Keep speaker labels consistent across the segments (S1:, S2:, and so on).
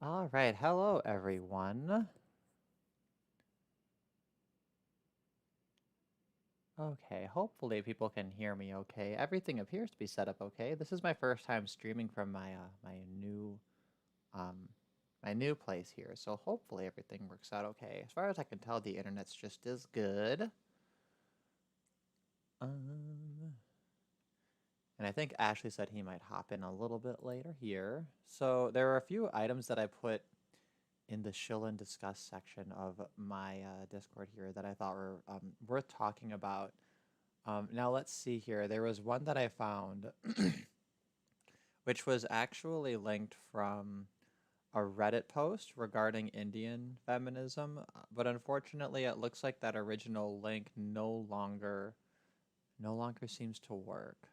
S1: All right, hello everyone. Okay, hopefully people can hear me okay. Everything appears to be set up okay. This is my first time streaming from um my new place here, so hopefully everything works out okay. As far as I can tell, the internet's just as good. Um, and I think Ashley said he might hop in a little bit later here. So there are a few items that I put in the shill and discuss section of my Discord here that I thought were worth talking about. Now let's see here. There was one that I found, which was actually linked from a Reddit post regarding Indian feminism, but unfortunately, it looks like that original link no longer seems to work.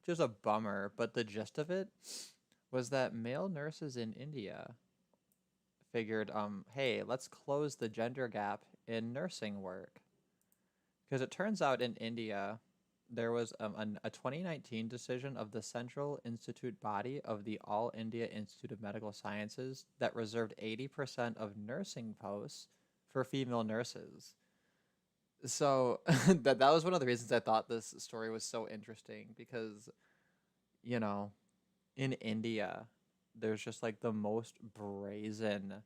S1: Which is a bummer, but the gist of it was that male nurses in India figured, hey, let's close the gender gap in nursing work. Because it turns out in India, there was a 2019 decision of the Central Institute body of the All India Institute of Medical Sciences that reserved 80% of nursing posts for female nurses. So that was one of the reasons I thought this story was so interesting because, you know, in India, there's just like the most brazen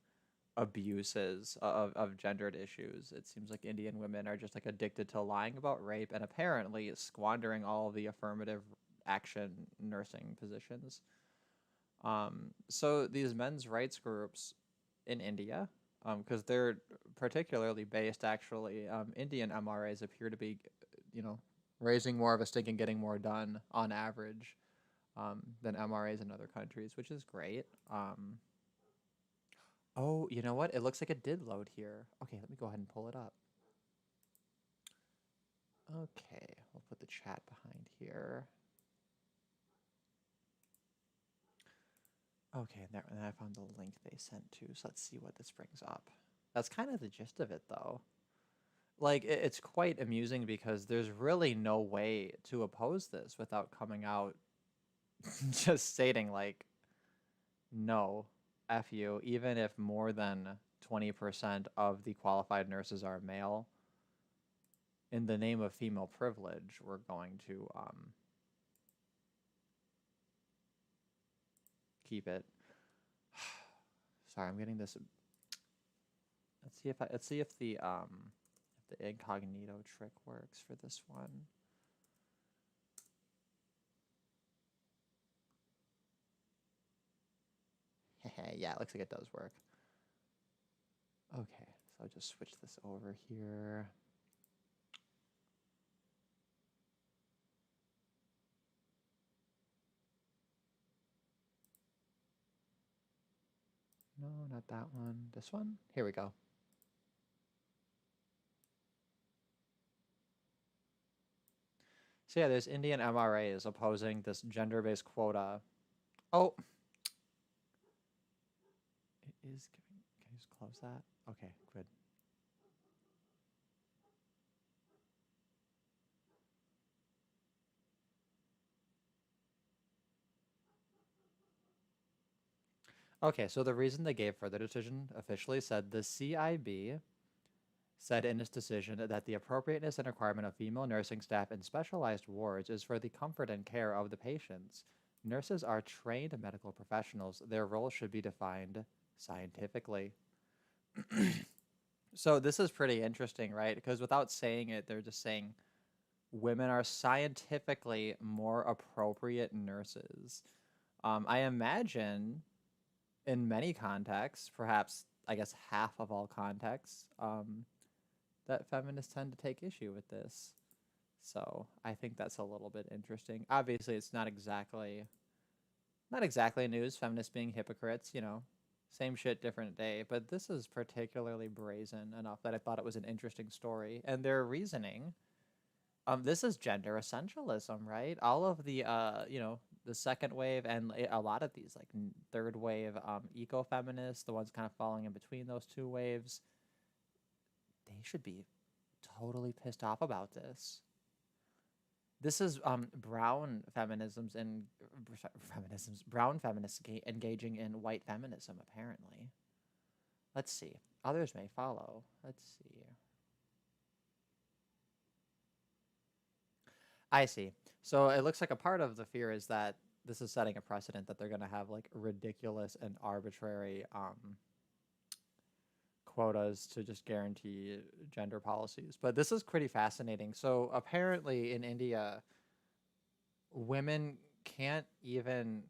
S1: abuses of gendered issues. It seems like Indian women are just like addicted to lying about rape and apparently squandering all of the affirmative action nursing positions. So these men's rights groups in India, because they're particularly based actually, Indian MRAs appear to be, you know, raising more of a stink and getting more done on average than MRAs in other countries, which is great. Oh, you know what? It looks like it did load here. Okay, let me go ahead and pull it up. Okay, we'll put the chat behind here. Okay, and then I found the link they sent too, so let's see what this brings up. That's kind of the gist of it, though. Like, it's quite amusing because there's really no way to oppose this without coming out just stating, like, no, F you, even if more than 20% of the qualified nurses are male, in the name of female privilege, we're going to keep it. Sorry, I'm getting this. Let's see if the incognito trick works for this one. Yeah, it looks like it does work. Okay, so I'll just switch this over here. No, not that one. This one? Here we go. So yeah, there's Indian MRAs opposing this gender-based quota. Oh, it is giving. Can you just close that? Okay, good. Okay, so the reason they gave for the decision officially said the CIB said in its decision that the appropriateness and requirement of female nursing staff in specialized wards is for the comfort and care of the patients. Nurses are trained medical professionals. Their role should be defined scientifically. So this is pretty interesting, right? Because without saying it, they're just saying women are scientifically more appropriate nurses. I imagine in many contexts, perhaps I guess half of all contexts, that feminists tend to take issue with this. So I think that's a little bit interesting. Obviously, it's not exactly news. Feminists being hypocrites, same shit, different day. But this is particularly brazen enough that I thought it was an interesting story, and their reasoning. This is gender essentialism, right? All of the second wave and a lot of these like third wave eco-feminists, the ones kind of falling in between those two waves, they should be totally pissed off about this. This is brown feminisms and brown feminists engaging in white feminism apparently. Let's see. Others may follow. Let's see. I see. So it looks like a part of the fear is that this is setting a precedent that they're going to have like ridiculous and arbitrary quotas to just guarantee gender policies. But this is pretty fascinating. So apparently in India, women can't even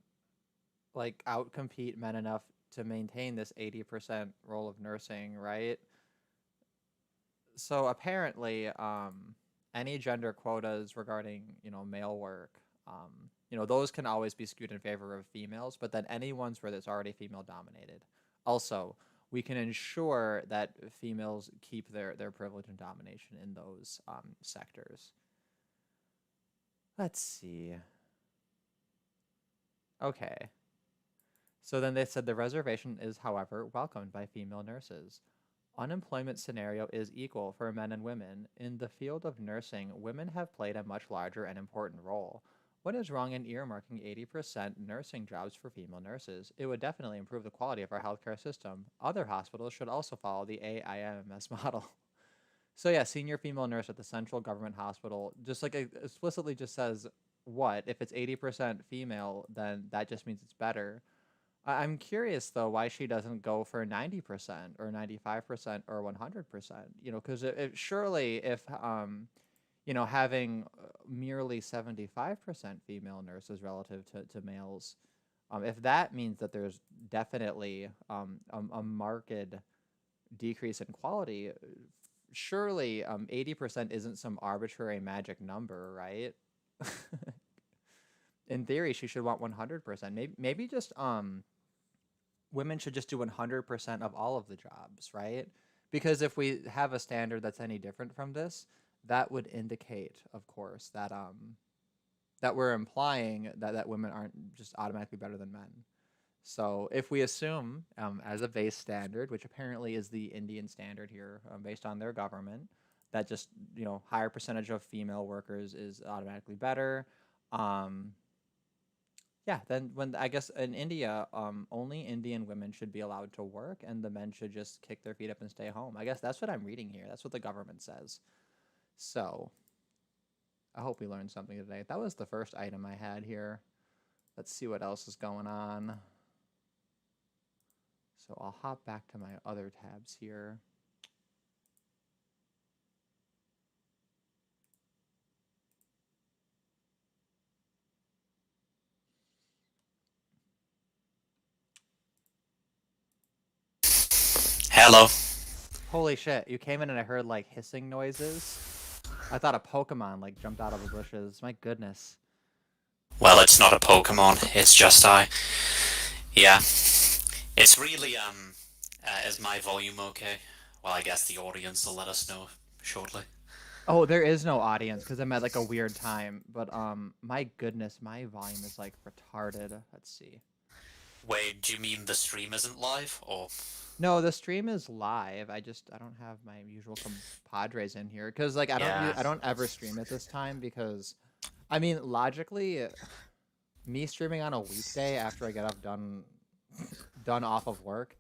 S1: like outcompete men enough to maintain this 80% role of nursing, right? So apparently, any gender quotas regarding, male work, those can always be skewed in favor of females, but then any ones where it's already female dominated. Also, we can ensure that females keep their privilege and domination in those sectors. Let's see. Okay. So then they said the reservation is, however, welcomed by female nurses. Unemployment scenario is equal for men and women. In the field of nursing, women have played a much larger and important role. What is wrong in earmarking 80% nursing jobs for female nurses? It would definitely improve the quality of our healthcare system. Other hospitals should also follow the AIMS model. So yeah, senior female nurse at the central government hospital, just like it explicitly just says what? If it's 80% female, then that just means it's better. I'm curious though why she doesn't go for 90% or 95% or 100%. Because surely if having merely 75% female nurses relative to males, if that means that there's definitely a marked decrease in quality, surely 80% isn't some arbitrary magic number, right? In theory, she should want 100%. Maybe just women should just do 100% of all of the jobs, right? Because if we have a standard that's any different from this, that would indicate, of course, that we're implying that women aren't just automatically better than men. So if we assume as a base standard, which apparently is the Indian standard here, based on their government, that just higher percentage of female workers is automatically better. Yeah, then when I guess in India, only Indian women should be allowed to work, and the men should just kick their feet up and stay home. I guess that's what I'm reading here. That's what the government says. So I hope we learned something today. That was the first item I had here. Let's see what else is going on. So I'll hop back to my other tabs here.
S2: Hello.
S1: Holy shit, you came in and I heard like hissing noises. I thought a Pokemon like jumped out of the bushes. My goodness.
S2: Well, it's not a Pokemon, it's just I. Yeah. It's really, is my volume okay? Well, I guess the audience will let us know shortly.
S1: Oh, there is no audience because I'm at like a weird time. But my goodness, my volume is like retarded. Let's see.
S2: Wait, do you mean the stream isn't live? Or.
S1: No, the stream is live. I don't have my usual compadres in here because like
S2: Yeah.
S1: I don't ever stream at this time because, I mean, logically, me streaming on a weekday after I get off done off of work,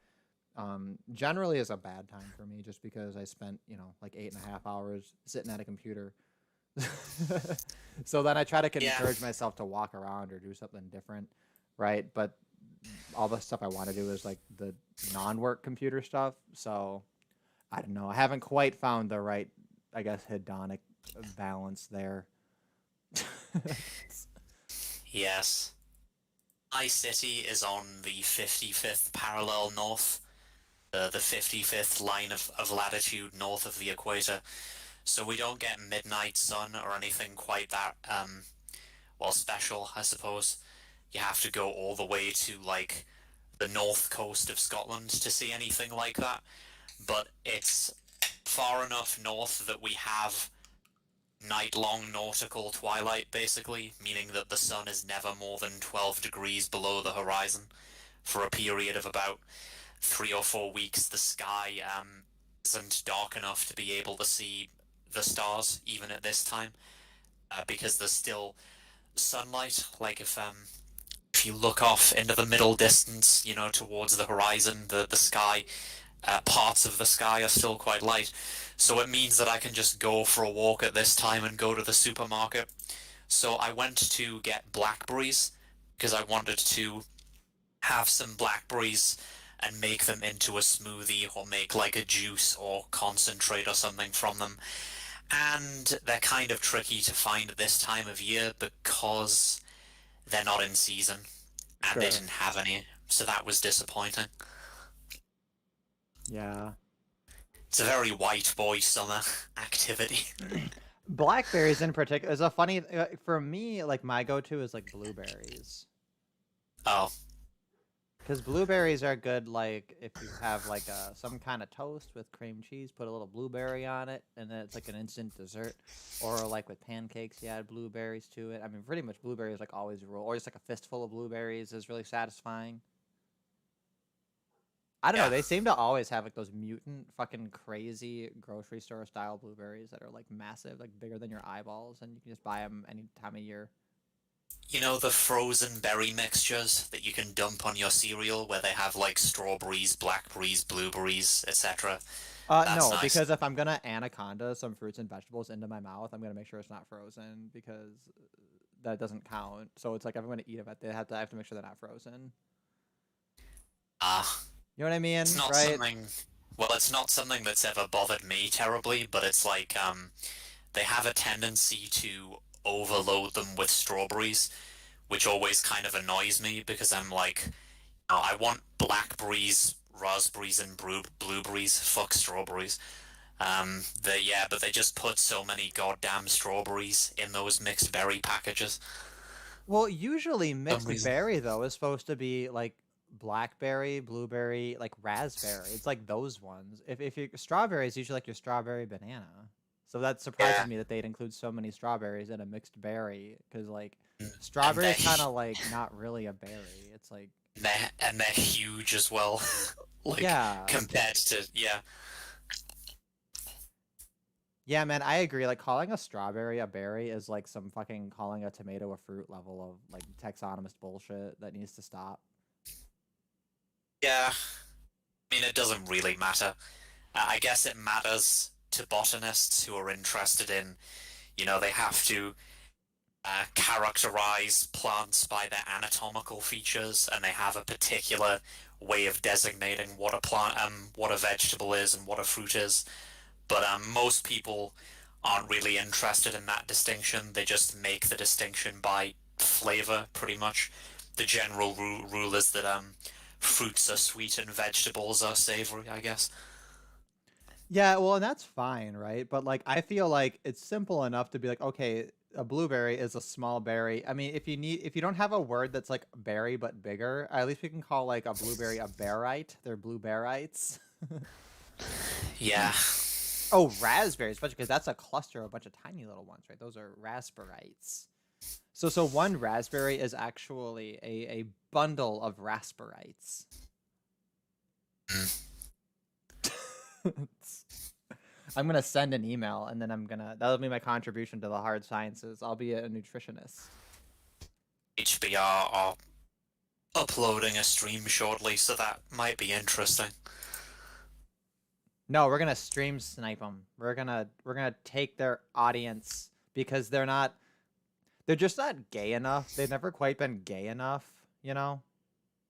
S1: generally is a bad time for me just because I spent like 8.5 hours sitting at a computer. So then I try to
S2: Yeah.
S1: encourage myself to walk around or do something different, right? But all the stuff I want to do is like the non-work computer stuff. So I don't know. I haven't quite found the right, I guess, hedonic balance there.
S2: Yes. My city is on the 55th parallel north, the 55th line of latitude north of the equator, so we don't get midnight sun or anything quite that, well, special, I suppose. You have to go all the way to, like, the north coast of Scotland to see anything like that, but it's far enough north that we have night-long nautical twilight, basically, meaning that the sun is never more than 12 degrees below the horizon. For a period of about 3 or 4 weeks, the sky isn't dark enough to be able to see the stars, even at this time. because there's still sunlight. Like if you look off into the middle distance, towards the horizon, the sky, parts of the sky are still quite light. So it means that I can just go for a walk at this time and go to the supermarket. So I went to get blackberries because I wanted to have some blackberries and make them into a smoothie or make like a juice or concentrate or something from them. And they're kind of tricky to find at this time of year because they're not in season and they
S1: Sure.
S2: didn't have any. So that was disappointing.
S1: Yeah.
S2: It's a very white boy summer activity.
S1: Blackberries in particular is a funny for me. Like my go-to is like blueberries.
S2: Oh,
S1: Because blueberries are good, like if you have like some kind of toast with cream cheese, put a little blueberry on it, and then it's like an instant dessert. Or like with pancakes, you add blueberries to it. I mean, pretty much blueberries like always a rule. Or just like a fistful of blueberries is really satisfying. I don't know.
S2: yeah.
S1: They seem to always have like those mutant, fucking crazy grocery store style blueberries that are like massive, like bigger than your eyeballs, and you can just buy them any time of year.
S2: You know the frozen berry mixtures that you can dump on your cereal where they have like strawberries, blackberries, blueberries, etc. That's
S1: No,
S2: nice.
S1: because if I'm gonna anaconda some fruits and vegetables into my mouth, I'm gonna make sure it's not frozen because that doesn't count. So it's like if I'm gonna eat it, I have to make sure they're not frozen.
S2: Ah,
S1: You know what I
S2: it's
S1: mean,
S2: not
S1: right?
S2: something. Well, it's not something that's ever bothered me terribly, but it's like they have a tendency to overload them with strawberries, which always kind of annoys me because I'm like, oh, I want blackberries, raspberries, and blueberries. Fuck strawberries. But they just put so many goddamn strawberries in those mixed berry packages.
S1: Well, usually
S2: For some
S1: mixed
S2: reason.
S1: berry though is supposed to be like blackberry, blueberry, like raspberry. It's like those ones. If you strawberry is usually like your strawberry banana. So that surprises
S2: Yeah,
S1: me that they'd include so many strawberries in a mixed berry because like
S2: and
S1: strawberry is kind of like not really a berry. It's like
S2: they're huge as well. Like
S1: yeah.
S2: compared to yeah.
S1: Yeah, man, I agree. Like calling a strawberry a berry is like some fucking calling a tomato a fruit level of like taxonomist bullshit that needs to stop.
S2: Yeah, I mean it doesn't really matter. I guess it matters to botanists who are interested in, they have to characterize plants by their anatomical features, and they have a particular way of designating what a vegetable is and what a fruit is. But most people aren't really interested in that distinction. They just make the distinction by flavor, pretty much. The general rule is that fruits are sweet and vegetables are savory, I guess.
S1: Yeah, well, and that's fine, right? But like I feel like it's simple enough to be like, okay, a blueberry is a small berry. I mean, if you don't have a word that's like berry but bigger, at least we can call like a blueberry a berrite. They're blueberrites.
S2: Yeah,
S1: Oh, raspberries, especially because that's a cluster of a bunch of tiny little ones, right? Those are raspberites. So one raspberry is actually a bundle of raspberites.
S2: mm.
S1: I'm gonna send an email and then that'll be my contribution to the hard sciences. I'll be a nutritionist.
S2: HBR are uploading a stream shortly, so that might be interesting.
S1: No, we're gonna stream snipe them. We're gonna take their audience because they're just not gay enough. They've never quite been gay enough, you know?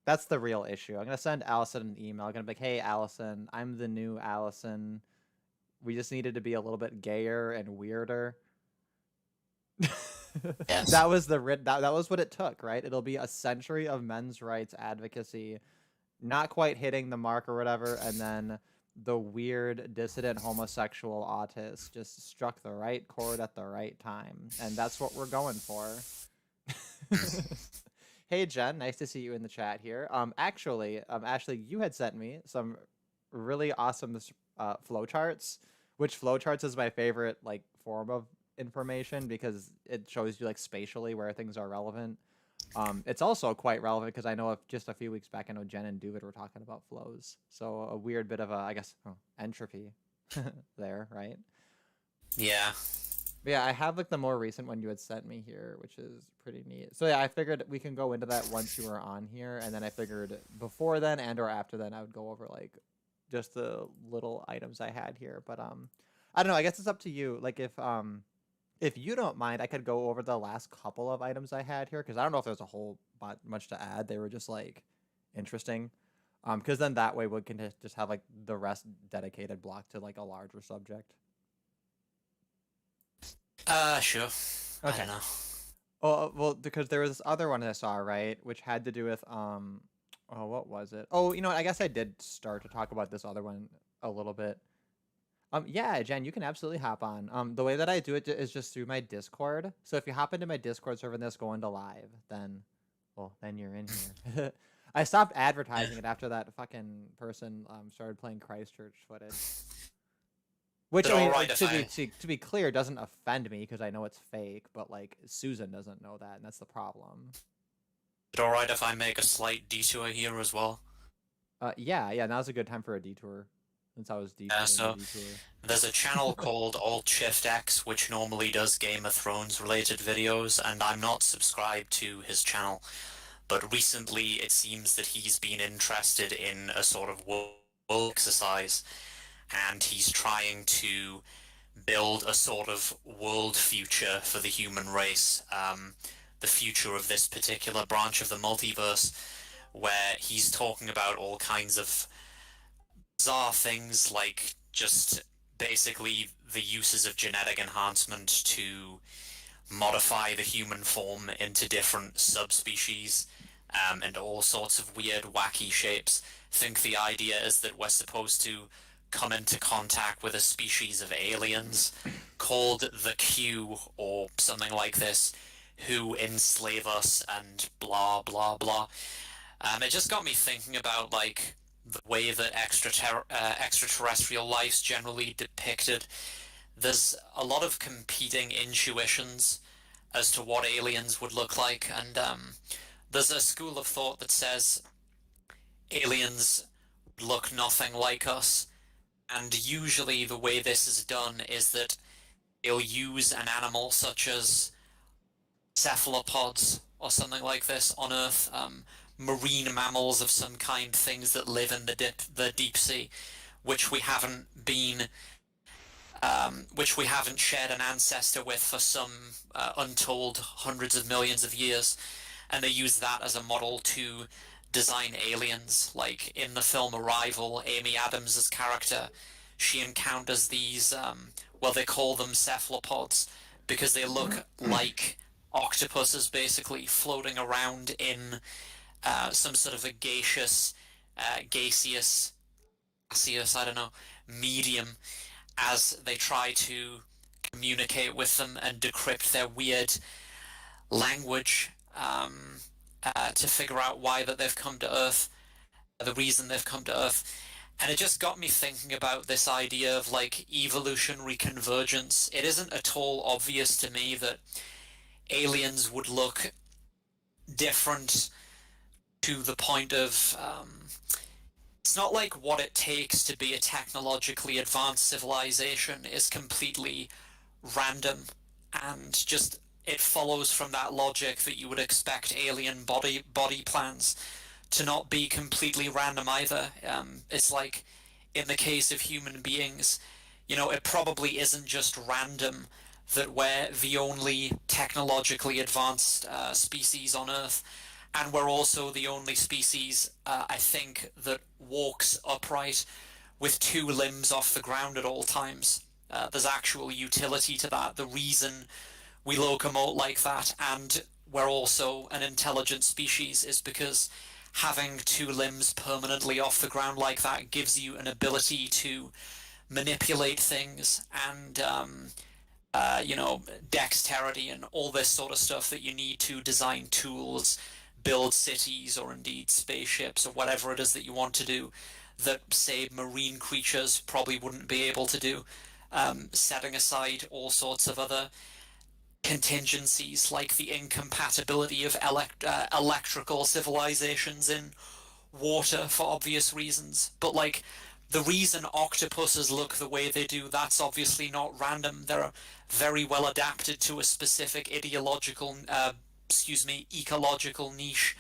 S1: That's the real issue. I'm gonna send Allison an email. I'm gonna be like, hey Allison, I'm the new Allison. We just needed to be a little bit gayer and weirder.
S2: Yes.
S1: That was that was what it took, right? It'll be a century of men's rights advocacy, not quite hitting the mark or whatever, and then the weird dissident homosexual autist just struck the right chord at the right time, and that's what we're going for. Hey Jen, nice to see you in the chat here. Ashley, you had sent me some really awesome flowcharts, which flowcharts is my favorite like form of information because it shows you like spatially where things are relevant. It's also quite relevant because I know of just a few weeks back, I know Jen and David were talking about flows. So a weird bit of I guess, entropy there, right?
S2: Yeah.
S1: But yeah, I have like the more recent one you had sent me here, which is pretty neat. So yeah, I figured we can go into that once you were on here, and then I figured before then and or after then I would go over like just the little items I had here. But I don't know. I guess it's up to you. Like if you don't mind, I could go over the last couple of items I had here because I don't know if there's a whole much to add. They were just like interesting. Because then that way we can just have like the rest dedicated block to like a larger subject.
S2: Sure. I
S1: Okay.
S2: don't know.
S1: Oh, well, because there was this other one I saw, right, which had to do with oh, what was it? Oh, you know what? I guess I did start to talk about this other one a little bit. Yeah, Jen, you can absolutely hop on. The way that I do it is just through my Discord. So if you hop into my Discord server and this go into live, then, well, then you're in here. I stopped advertising it after that fucking person started playing Christchurch footage. Which
S2: Is
S1: I
S2: it
S1: mean,
S2: alright if I...
S1: to be clear, doesn't offend me because I know it's fake. But like Susan doesn't know that, and that's the problem.
S2: Is it alright if I make a slight detour here as well?
S1: Yeah, yeah. Now's a good time for a detour, since I was detouring the
S2: So
S1: detour.
S2: there's a channel called Alt Shift X, which normally does Game of Thrones related videos, and I'm not subscribed to his channel. But recently it seems that he's been interested in a sort of world exercise, and he's trying to build a sort of world future for the human race, the future of this particular branch of the multiverse, where he's talking about all kinds of bizarre things like just basically the uses of genetic enhancement to modify the human form into different subspecies, and all sorts of weird, wacky shapes. I think the idea is that we're supposed to come into contact with a species of aliens called the Q or something like this, who enslave us and blah blah blah. It just got me thinking about like the way that extraterrestrial life's generally depicted. There's a lot of competing intuitions as to what aliens would look like, and there's a school of thought that says aliens look nothing like us, and usually the way this is done is that they'll use an animal such as cephalopods or something like this on Earth, marine mammals of some kind, things that live in the deep sea, which we haven't been which we haven't shared an ancestor with for some untold hundreds of millions of years, and they use that as a model to design aliens. Like in the film Arrival, Amy Adams' character, she encounters these, well, they call them cephalopods because they look like octopuses, basically floating around in some sort of a gaseous, I don't know, medium as they try to communicate with them and decrypt their weird language, to figure out why that they've come to Earth, the reason they've come to Earth. And it just got me thinking about this idea of like evolutionary convergence. It isn't at all obvious to me that aliens would look different to the point of it's not like what it takes to be a technologically advanced civilization is completely random, and just it follows from that logic that you would expect alien body plans to not be completely random either. It's like in the case of human beings, you know, it probably isn't just random that we're the only technologically advanced species on Earth, and we're also the only species, I think, that walks upright with two limbs off the ground at all times. There's actual utility to that. The reason we locomote like that, and we're also an intelligent species, is because having two limbs permanently off the ground like that gives you an ability to manipulate things and you know, dexterity and all this sort of stuff that you need to design tools, build cities, or indeed spaceships, or whatever it is that you want to do that, say, marine creatures probably wouldn't be able to do. Setting aside all sorts of other contingencies like the incompatibility of electrical civilizations in water for obvious reasons. But like the reason octopuses look the way they do, that's obviously not random. They're very well adapted to a specific ecological niche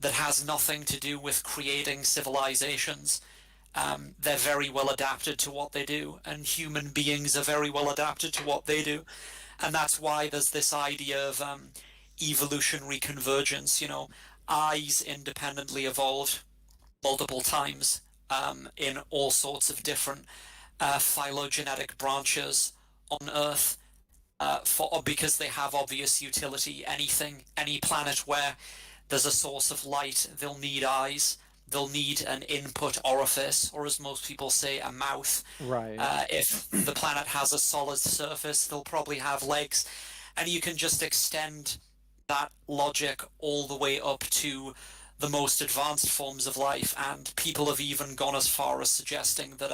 S2: that has nothing to do with creating civilizations. They're very well adapted to what they do, and human beings are very well adapted to what they do. And that's why there's this idea of evolutionary convergence. Eyes independently evolved multiple times in all sorts of different phylogenetic branches on Earth because they have obvious utility. Any planet where there's a source of light, they'll need eyes. They'll need an input orifice, or as most people say, a mouth.
S1: Right.
S2: If the planet has a solid surface, they'll probably have legs. And you can just extend that logic all the way up to the most advanced forms of life. And people have even gone as far as suggesting that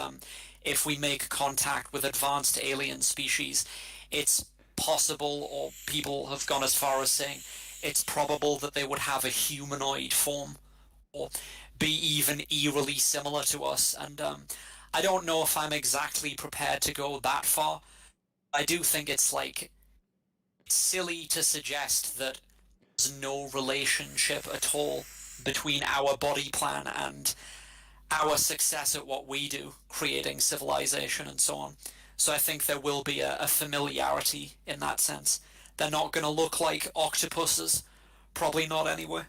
S2: if we make contact with advanced alien species, it's possible, or people have gone as far as saying it's probable that they would have a humanoid form or be even eerily similar to us. And I don't know if I'm exactly prepared to go that far. I do think it's like silly to suggest that there's no relationship at all between our body plan and our success at what we do, creating civilization and so on. So I think there will be a familiarity in that sense. They're not going to look like octopuses. Probably not anyway.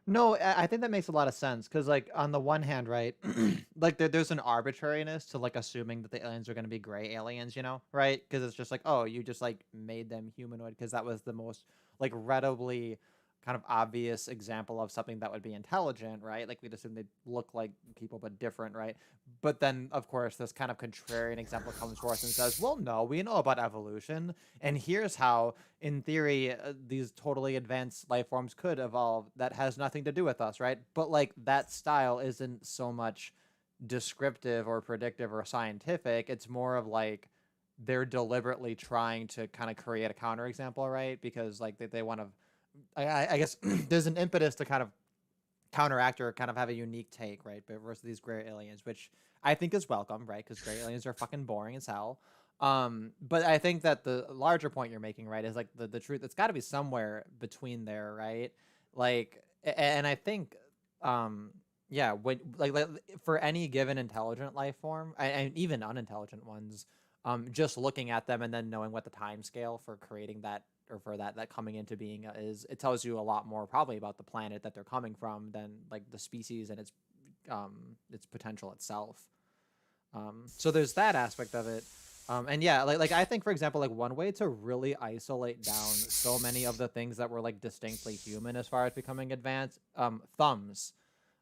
S1: No, I think that makes a lot of sense because, like, on the one hand, right, like there's an arbitrariness to like assuming that the aliens are going to be gray aliens, right? Because it's just like, oh, you just like made them humanoid because that was the most like readily kind of obvious example of something that would be intelligent, right? Like we'd assume they'd look like people but different, right? But then, of course, this kind of contrarian example comes forth and says, well, no, we know about evolution, and here's how in theory, these totally advanced life forms could evolve that has nothing to do with us, right? But like that style isn't so much descriptive or predictive or scientific. It's more of like they're deliberately trying to kind of create a counterexample, right? Because like they want to, I guess there's an impetus to kind of counteract or kind of have a unique take, right? But versus these gray aliens, which I think is welcome, right? Because gray aliens are fucking boring as hell. But I think that the larger point you're making, right, is like the truth. It's got to be somewhere between there, right? Like, and I think, yeah, when like for any given intelligent life form, and even unintelligent ones, just looking at them and then knowing what the time scale for creating that or for that coming into being is, it tells you a lot more probably about the planet that they're coming from than like the species and its potential itself. So there's that aspect of it. And yeah, like I think, for example, like one way to really isolate down so many of the things that were like distinctly human as far as becoming advanced, thumbs.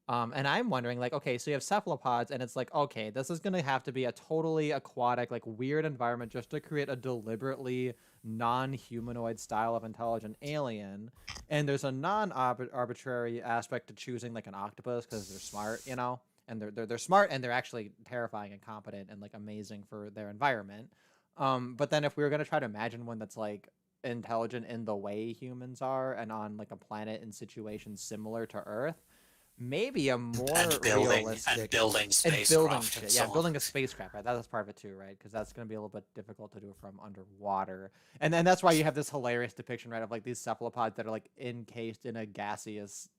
S1: And I'm wondering, like, okay, so you have cephalopods, and it's like, okay, this is gonna have to be a totally aquatic, like weird environment just to create a deliberately non-humanoid style of intelligent alien. And there's a non-arbitrary aspect to choosing like an octopus because they're smart, and they're smart and they're actually terrifying and competent and like amazing for their environment. But then if we were gonna try to imagine one that's like intelligent in the way humans are and on like a planet in situations similar to Earth, maybe a more realistic
S2: building
S1: and building
S2: spacecraft and
S1: shit.
S2: so
S1: Yeah,
S2: on.
S1: building a spacecraft. Right? That's part of it too, right? Because that's going to be a little bit difficult to do from underwater. And then that's why you have this hilarious depiction, right, of like these cephalopods that are like encased in a gaseous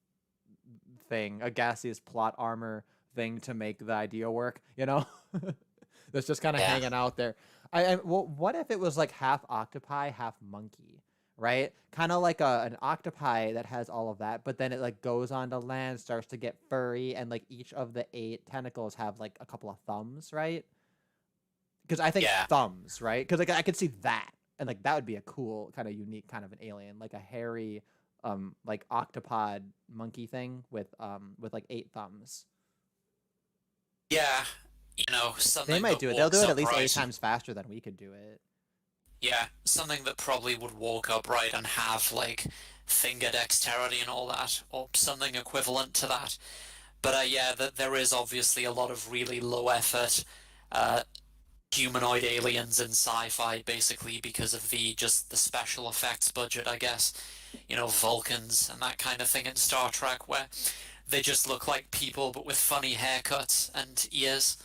S1: thing, a gaseous plot armor thing to make the idea work. That's just kind of
S2: Yeah,
S1: hanging out there. Well, what if it was like half octopi, half monkey? Right? Kind of like an octopi that has all of that, but then it like goes onto land, starts to get furry, and like each of the 8 tentacles have like a couple of thumbs, right? Because I think
S2: yeah,
S1: thumbs, right? Because like I could see that, and like that would be a cool, kind of unique, kind of an alien, like a hairy, like octopod monkey thing with like 8 thumbs.
S2: yeah.
S1: They
S2: Something
S1: might
S2: that
S1: do it. They'll do
S2: walks
S1: it at least eight
S2: upright.
S1: times faster than we could do it.
S2: Yeah, something that probably would walk upright and have like finger dexterity and all that, or something equivalent to that. But yeah, that there is obviously a lot of really low effort uh, humanoid aliens in sci-fi, basically because of the special effects budget, I guess. Vulcans and that kind of thing in Star Trek, where they just look like people but with funny haircuts and ears.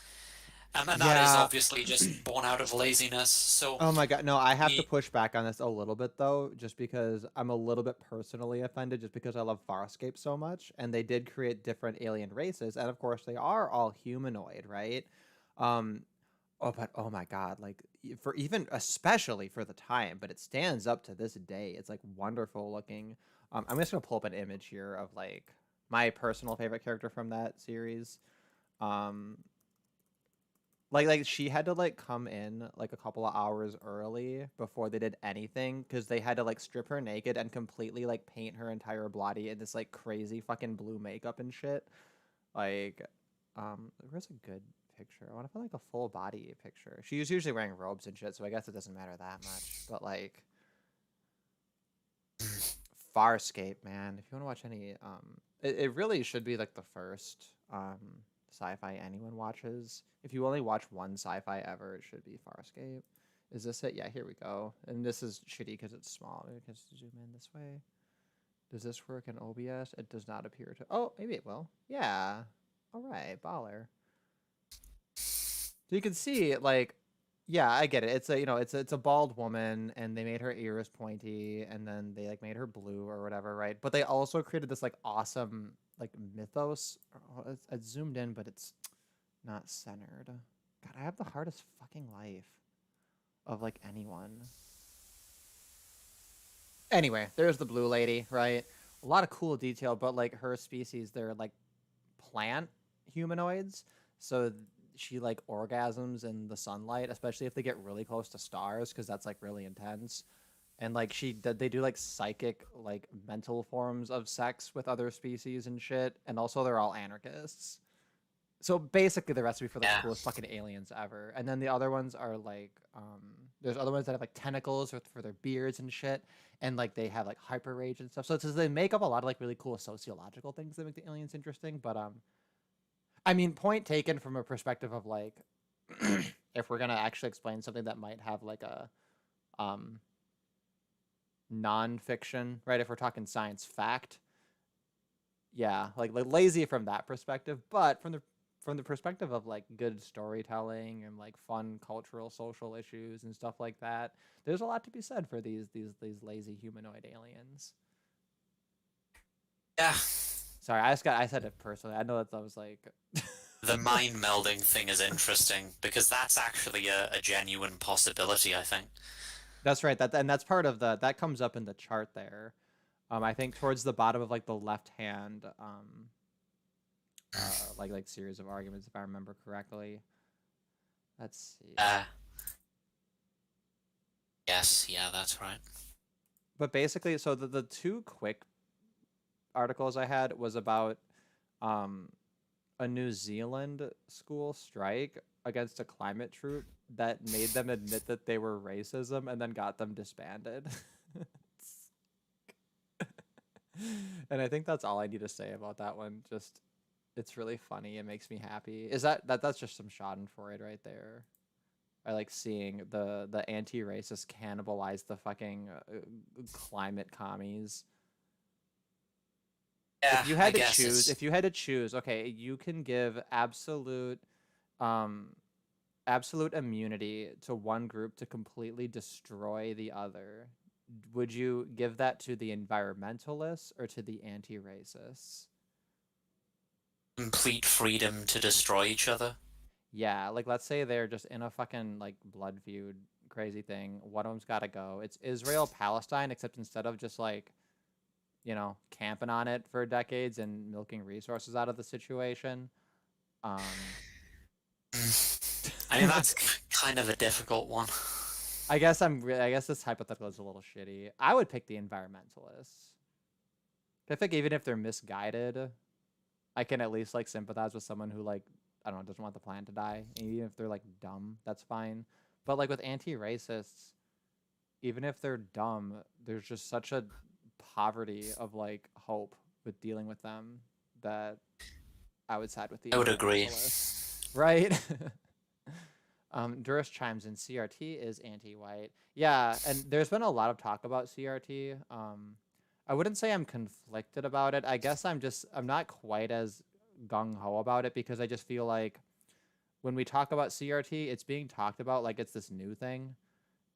S2: And that is
S1: Yeah.
S2: obviously just born out of laziness. So,
S1: Oh my God. No, I have to
S2: ye-
S1: push back on this a little bit though, just because I'm a little bit personally offended just because I love Farscape so much and they did create different alien races and of course they are all humanoid, right? Um oh but oh my God, like for even especially for the time, but it stands up to this day. It's like wonderful looking. I'm just going to pull up an image here of like my personal favorite character from that series. Um like she had to like come in like a couple of hours early before they did anything because they had to like strip her naked and completely like paint her entire body in this like crazy fucking blue makeup and shit. Like, where's a good picture? I want to find like a full body picture. She's usually wearing robes and shit, so I guess it doesn't matter that much. But like, Farscape, man. If you want to watch any, it really should be like the first sci-fi anyone watches. If you only watch one sci-fi ever, it should be Farscape. Is this it? Yeah, here we go. And this is shitty because it's small. Maybe I can zoom in this way. Does this work in OBS? It does not appear to. Oh, maybe it will. Yeah. All right, baller. So you can see, like, yeah, I get it. It's a it's a bald woman, and they made her ears pointy, and then they like made her blue or whatever, right? But they also created this like awesome like mythos. Oh, it's zoomed in, but it's not centered. God, I have the hardest fucking life of like anyone. Anyway, there's the blue lady, right? A lot of cool detail, but like her species, they're like plant humanoids. So she like orgasms in the sunlight, especially if they get really close to stars, because that's like really intense. And like they do like psychic, like mental forms of sex with other species and shit. And also they're all anarchists. So basically the recipe for the
S2: yeah.
S1: coolest fucking aliens ever. And then the other ones are like, there's other ones that have like tentacles for their beards and shit. And like they have like hyper rage and stuff. So they make up a lot of like really cool sociological things that make the aliens interesting. But I mean, point taken from a perspective of like, if we're gonna actually explain something that might have like a um non-fiction, right? If we're talking science fact, yeah, like lazy from that perspective, but from the perspective of like good storytelling and like fun cultural social issues and stuff like that, there's a lot to be said for these lazy humanoid aliens.
S2: Yeah.
S1: Sorry, I said it personally. I know that was like
S2: The mind melding thing is interesting because that's actually a genuine possibility, I think.
S1: that's right. That's part of the that comes up in the chart there. I think towards the bottom of like the left hand, like series of arguments, if I remember correctly. Let's see.
S2: Uh, yes, yeah, that's right.
S1: But basically, so the two quick articles I had was about um, a New Zealand school strike against a climate troop that made them admit that they were racism and then got them disbanded. And I think that's all I need to say about that one. Just it's really funny. It makes me happy. Is that's just some Schadenfreude right there? I like seeing the anti-racist cannibalize the fucking climate commies.
S2: Yeah, I guess
S1: If you had to choose, okay, you can give um absolute immunity to one group to completely destroy the other. Would you give that to the environmentalists or to the anti-racists?
S2: complete freedom to destroy each other.
S1: Yeah, like let's say they're just in a fucking like blood feud crazy thing. One of them's got to go. It's Israel Palestine, except instead of just like camping on it for decades and milking resources out of the situation. Um,
S2: I mean, that's kind of a difficult one.
S1: I guess this hypothetical is a little shitty. I would pick the environmentalists. I think even if they're misguided, I can at least like sympathize with someone who like I don't know doesn't want the planet to die. And even if they're like dumb, that's fine. But like with anti-racists, even if they're dumb, there's just such a poverty of like hope with dealing with them that I would side with the
S2: I would agree.
S1: environmentalists. Right? Durst chimes in CRT is anti-white. Yeah, and there's been a lot of talk about CRT. I wouldn't say I'm conflicted about it. I guess I'm not quite as gung ho about it because I just feel like when we talk about CRT, it's being talked about like it's this new thing.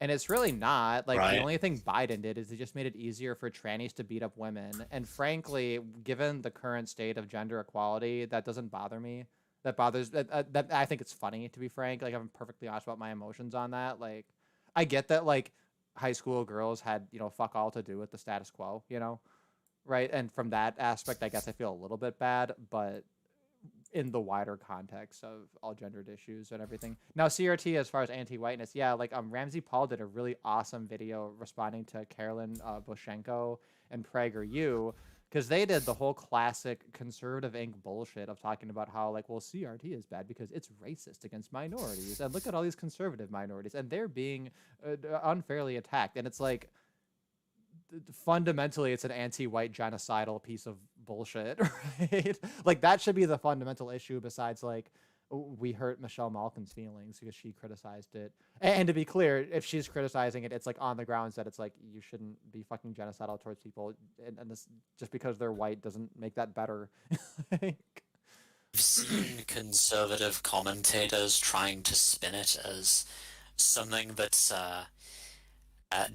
S1: And it's really not. Like, the
S2: Right.
S1: only thing Biden did is he just made it easier for trannies to beat up women. And frankly, given the current state of gender equality, that doesn't bother me. That bothers that I think it's funny, to be frank. Like, I'm perfectly honest about my emotions on that. Like, I get that like high school girls had, fuck all to do with the status quo, right? And from that aspect, I guess I feel a little bit bad, but in the wider context of all gendered issues and everything. Now, CRT, as far as anti-whiteness, yeah, like Ramsey Paul did a really awesome video responding to Carolyn Boshenko and PragerU, because they did the whole classic conservative Inc. bullshit of talking about how, like, well, CRT is bad because it's racist against minorities, and look at all these conservative minorities, and they're being unfairly attacked. And it's like, fundamentally it's an anti-white genocidal piece of bullshit, right? Like, that should be the fundamental issue, besides like we hurt Michelle Malkin's feelings because she criticized it. And to be clear, if she's criticizing it, it's like on the grounds that it's like you shouldn't be fucking genocidal towards people, and this, just because they're white doesn't make that better. Like,
S2: I've seen conservative commentators trying to spin it as something that's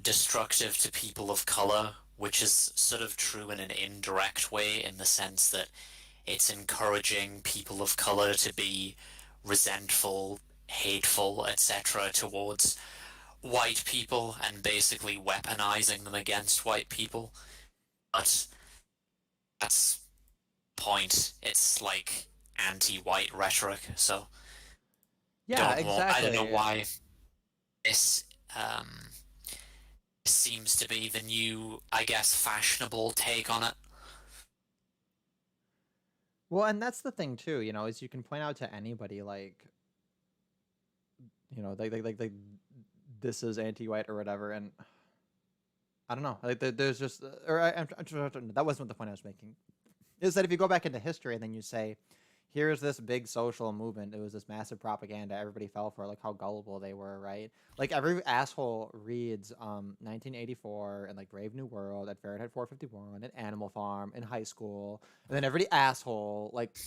S2: destructive to people of color, which is sort of true in an indirect way, in the sense that it's encouraging people of color to be resentful, hateful, etc., towards white people, and basically weaponizing them against white people. But that's the point. It's like anti-white rhetoric. So
S1: yeah,
S2: I don't know
S1: exactly.
S2: why this seems to be the new, I guess, fashionable take on it.
S1: Well, and that's the thing too, is you can point out to anybody, like, like this is anti-white or whatever, and I don't know, like there's just, or that wasn't what the point I was making. Is that if you go back into history and then you say, here's this big social movement, it was this massive propaganda, everybody fell for it, like how gullible they were, right? Like, every asshole reads 1984 and like Brave New World at Fahrenheit 451 and Animal Farm in high school, and then every asshole like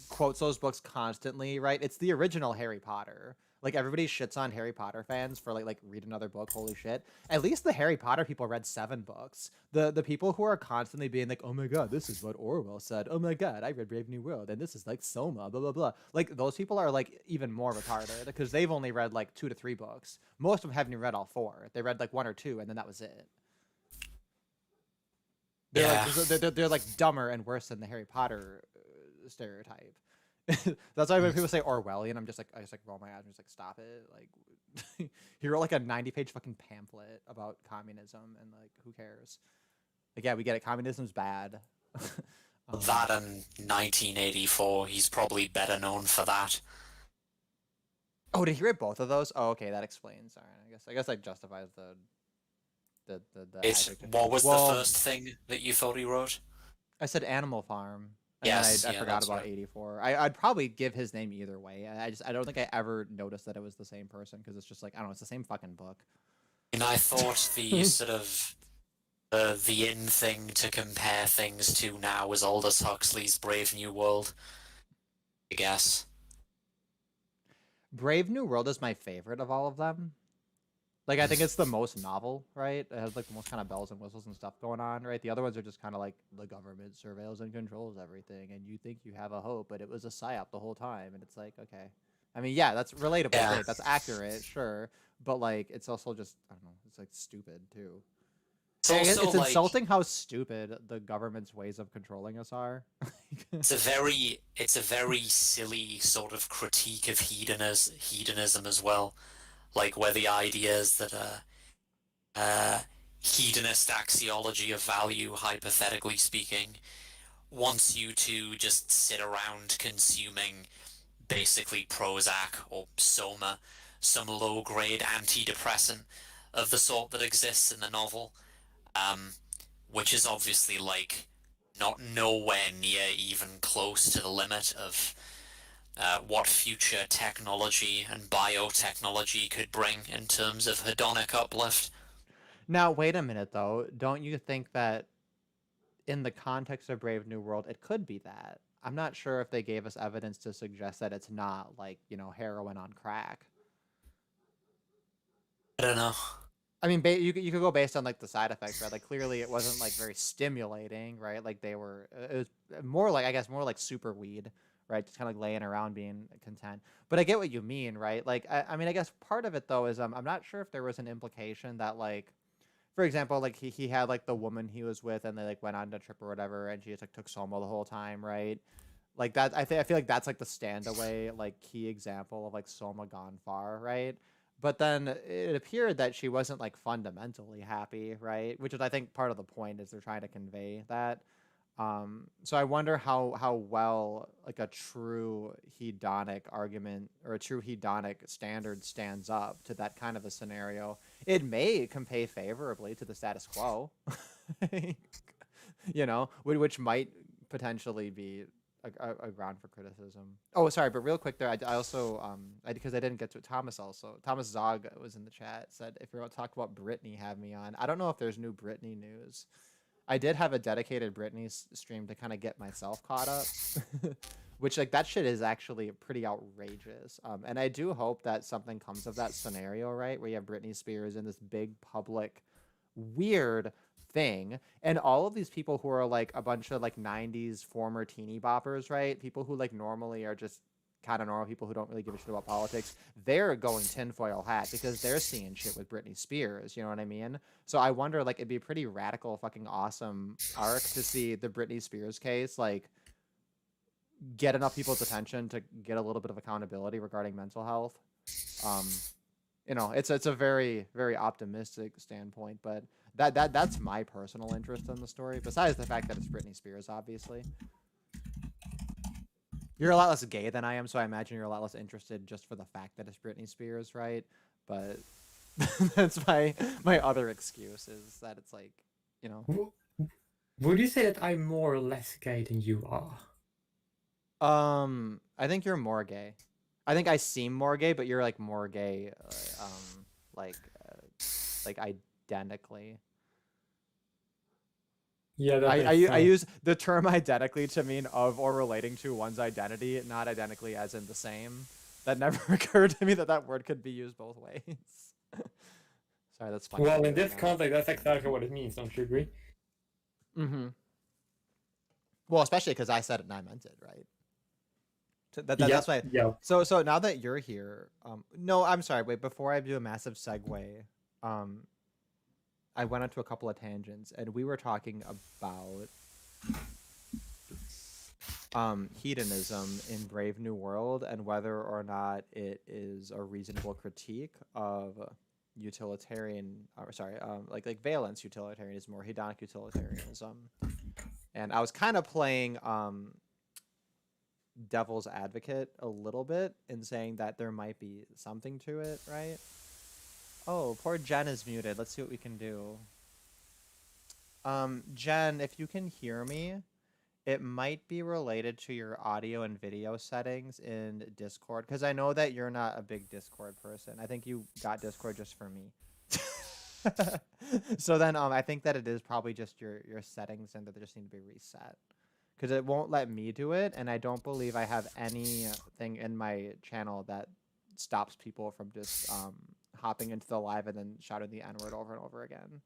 S1: quotes those books constantly, right? It's the original Harry Potter. Like, everybody shits on Harry Potter fans for like read another book. Holy shit! At least the Harry Potter people read 7 books. The people who are constantly being like, oh my god, this is what Orwell said. Oh my god, I read Brave New World, and this is like Soma, blah blah blah. Like, those people are like even more retarded because they've only read like 2 to 3 books. Most of them haven't even read all 4. They read like 1 or 2, and then that was it. They're like
S2: Yeah,
S1: they're like dumber and worse than the Harry Potter stereotype. That's why when people say Orwellian, I just like roll my eyes and just like, stop it. Like, he wrote like a 90-page fucking pamphlet about communism, and like, who cares? Like, yeah, we get it. Communism's bad.
S2: that and 1984. He's probably better known for that.
S1: Oh, did he write both of those? Oh, okay, that explains. All right, I guess that justifies the adjective
S2: What
S1: use.
S2: was the
S1: Well,
S2: first thing that you thought he wrote?
S1: I said Animal Farm, and then
S2: Yes,
S1: I
S2: yeah,
S1: forgot
S2: that's
S1: about
S2: right.
S1: 84. I'd probably give his name either way. I don't think I ever noticed that it was the same person, because it's just like, I don't know, it's the same fucking book.
S2: And I thought the sort of the in thing to compare things to now was Aldous Huxley's Brave New World, I guess.
S1: Brave New World is my favorite of all of them. Like, I think it's the most novel, right? It has like the most kind of bells and whistles and stuff going on, right? The other ones are just kind of like the government surveils and controls everything, and you think you have a hope, but it was a psyop the whole time, and it's like, okay. I mean, yeah, that's relatable,
S2: Yeah,
S1: great, that's accurate, sure, but like, it's also just, I don't know, it's like stupid too.
S2: it's also
S1: It's
S2: like
S1: insulting how stupid the government's ways of controlling us are.
S2: it's a very silly sort of critique of hedonism as well. Like, where the idea is that hedonist axiology of value, hypothetically speaking, wants you to just sit around consuming basically Prozac or Soma, some low-grade antidepressant of the sort that exists in the novel, um, which is obviously like not nowhere near even close to the limit of what future technology and biotechnology could bring in terms of hedonic uplift.
S1: Now, wait a minute though. Don't you think that in the context of Brave New World, it could be that? I'm not sure if they gave us evidence to suggest that it's not like, you know, heroin on crack.
S2: I don't know.
S1: I mean, you could go based on like the side effects, right? Like clearly it wasn't like very stimulating, right? Like they were, it was more like, I guess more like super weed, right? Just kind of like laying around being content. But I get what you mean, right? Like I mean, I guess part of it though is I'm not sure if there was an implication that like, for example, like he had like the woman he was with and they like went on a trip or whatever, and she just like took Soma the whole time, right? Like that, I feel like that's like the stand away like key example of like Soma gone far, right? But then it appeared that she wasn't like fundamentally happy, right? Which is I think part of the point is they're trying to convey that. So I wonder how well like a true hedonic argument or a true hedonic standard stands up to that kind of a scenario. It may compare favorably to the status quo, you know, which might potentially be a ground for criticism. Oh, sorry, but real quick there, I also because I didn't get to it. Thomas Zog was in the chat, said if you're going to talk about Britney, have me on. I don't know if there's new Britney news. I did have a dedicated Britney stream to kind of get myself caught up, which like that shit is actually pretty outrageous. And I do hope that something comes of that scenario, right, where you have Britney Spears in this big public weird thing, and all of these people who are like a bunch of like 90s former teeny boppers, right, people who like normally are just kind of normal people who don't really give a shit about politics, they're going tinfoil hat because they're seeing shit with Britney Spears, you know what I mean? So I wonder, like, it'd be a pretty radical fucking awesome arc to see the Britney Spears case like get enough people's attention to get a little bit of accountability regarding mental health. um you know, it's a very very optimistic standpoint, but that's my personal interest in the story, besides the fact that it's Britney Spears, obviously. You're a lot less gay than I am, so I imagine you're a lot less interested just for the fact that it's Britney Spears, right? But that's my other excuse is that it's like, you know.
S3: Would you say that I'm more or less gay than you are?
S1: I think you're more gay. I think I seem more gay, but you're like more gay, like, like identically.
S3: Yeah, that
S1: I
S3: makes
S1: I
S3: sense.
S1: use the term identically to mean of or relating to one's identity, not identically as in the same. That never occurred to me that that word could be used both ways. Sorry, that's funny.
S3: Well, in this context, that's exactly what it means. Don't you agree?
S1: Mm-hmm. Well, especially because I said it and I meant it, right? So that's why.
S3: Yeah.
S1: So now that you're here, no, I'm sorry. Wait, before I do a massive segue, I went onto a couple of tangents, and we were talking about hedonism in Brave New World and whether or not it is a reasonable critique of utilitarian, or sorry, like valence utilitarianism or hedonic utilitarianism. And I was kind of playing devil's advocate a little bit in saying that there might be something to it, right? Oh, poor Jen is muted. Let's see what we can do. Jen, if you can hear me, it might be related to your audio and video settings in Discord, because I know that you're not a big Discord person. I think you got Discord just for me. So then I think that it is probably just your settings and that they just need to be reset, because it won't let me do it, and I don't believe I have anything in my channel that stops people from just hopping into the live and then shouting the N-word over and over again.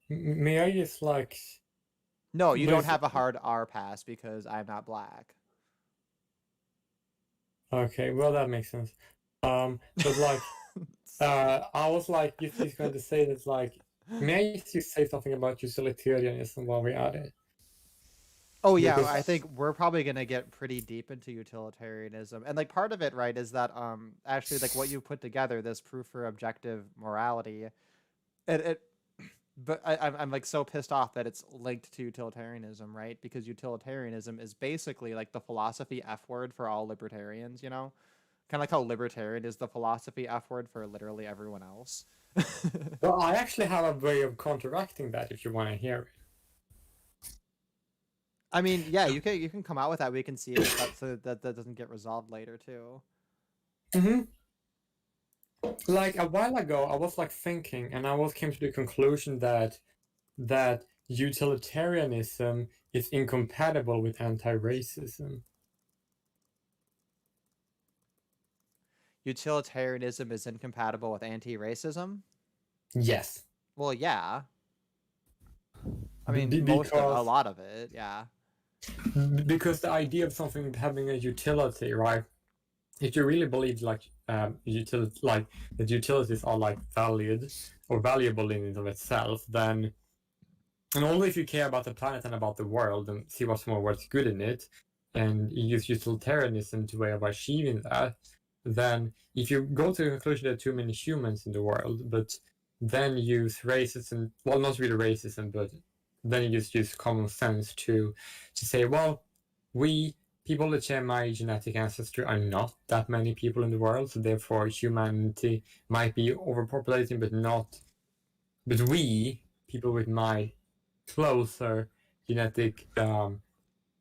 S3: May I just like?
S1: No, you don't have a hard R pass because I'm not black.
S3: Okay, well that makes sense. But like, I was like, just going to say that like, may I just say something about utilitarianism while we're at it?
S1: Oh yeah,
S3: Because
S1: I think we're probably gonna get pretty deep into utilitarianism, and like part of it, right, is that actually like what you put together, this proof for objective morality, it but I'm like so pissed off that it's linked to utilitarianism, right? Because utilitarianism is basically like the philosophy F word for all libertarians, you know? Kind of like how libertarian is the philosophy F word for literally everyone else.
S3: well, I actually have a way of counteracting that if you want to hear it.
S1: I mean, yeah, you can come out with that. We can see it so that doesn't get resolved later too.
S3: Mm-hmm. Like a while ago, I was like thinking, and I came to the conclusion that utilitarianism is incompatible with anti-racism.
S1: Utilitarianism is incompatible with anti-racism?
S3: Yes.
S1: Well, yeah. I
S3: Be-
S1: mean, a
S3: because
S1: lot of it, yeah.
S3: because the idea of something having a utility, right? If you really believe like that utilities are like valid or valuable in and of itself, then and only if you care about the planet and about the world and see what's more what's good in it, and you use utilitarianism to way of achieving that, then if you go to the conclusion there are too many humans in the world, but then use racism, well, not really racism, but then you just use common sense to say, well, we people that share my genetic ancestry are not that many people in the world, so therefore humanity might be overpopulating, but we people with my closer genetic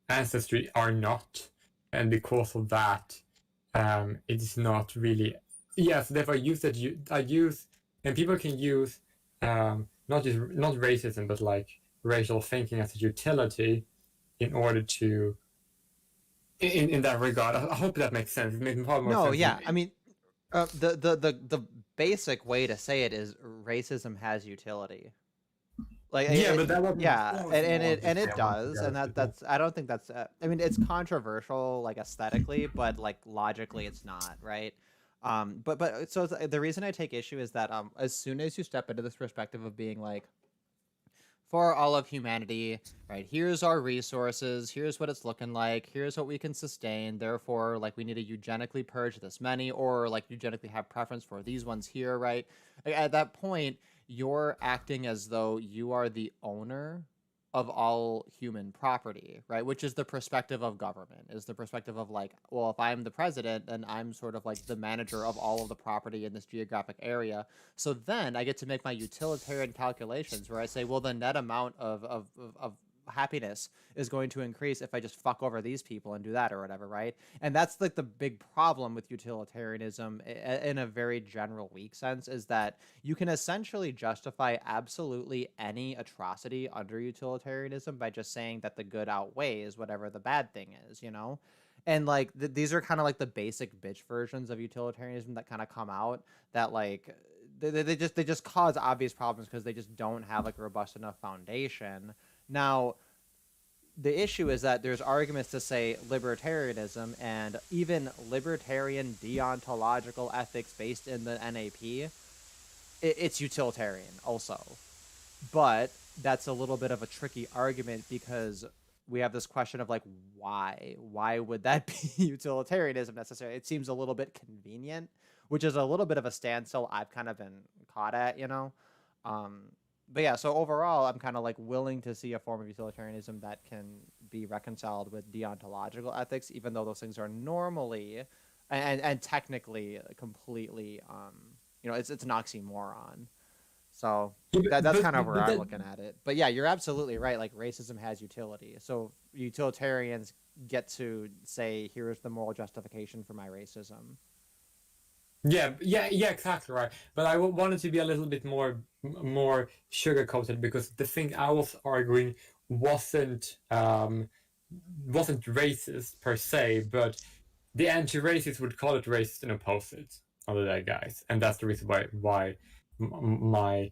S3: ancestry are not, and because of that, it is not really. Yes, therefore, I use, and people can use not racism, but like racial thinking as a utility in order to. In that regard, I hope that makes sense. It makes far more
S1: No,
S3: sense than
S1: yeah.
S3: me.
S1: I mean, the basic way to say it is racism has utility. Like
S3: Yeah, but that wasn't
S1: yeah, and it
S3: I want to
S1: does,
S3: go
S1: and
S3: to.
S1: that's I don't think that's I mean it's controversial like aesthetically, but like logically it's not, right? But so the reason I take issue is that as soon as you step into this perspective of being like for all of humanity, right? Here's our resources, here's what it's looking like, here's what we can sustain. Therefore, like we need to eugenically purge this many, or like eugenically have preference for these ones here, right? Like, at that point, you're acting as though you are the owner of all human property, right? Which is the perspective of government, is the perspective of like, well, if I'm the president, then I'm sort of like the manager of all of the property in this geographic area. So then I get to make my utilitarian calculations where I say, well, the net amount of happiness is going to increase if I just fuck over these people and do that or whatever, right? And that's like the big problem with utilitarianism in a very general, weak sense, is that you can essentially justify absolutely any atrocity under utilitarianism by just saying that the good outweighs whatever the bad thing is, you know? And like these are kind of like the basic bitch versions of utilitarianism that kind of come out that like they just cause obvious problems because they just don't have like a robust enough foundation. Now, the issue is that there's arguments to say libertarianism and even libertarian deontological ethics based in the NAP, it's utilitarian also. But that's a little bit of a tricky argument because we have this question of like why would that be utilitarianism necessarily? It seems a little bit convenient, which is a little bit of a standstill I've kind of been caught at, you know. um but yeah, so overall I'm kind of like willing to see a form of utilitarianism that can be reconciled with deontological ethics, even though those things are normally and technically completely it's an oxymoron. So that's kind of where I'm looking at it. But yeah, you're absolutely right. Like racism has utility. So utilitarians get to say, here's the moral justification for my racism.
S3: Yeah, exactly right. But I wanted to be a little bit more sugar-coated because the thing I was arguing wasn't racist per se, but the anti-racists would call it racist and oppose it, other than guys, and that's the reason why my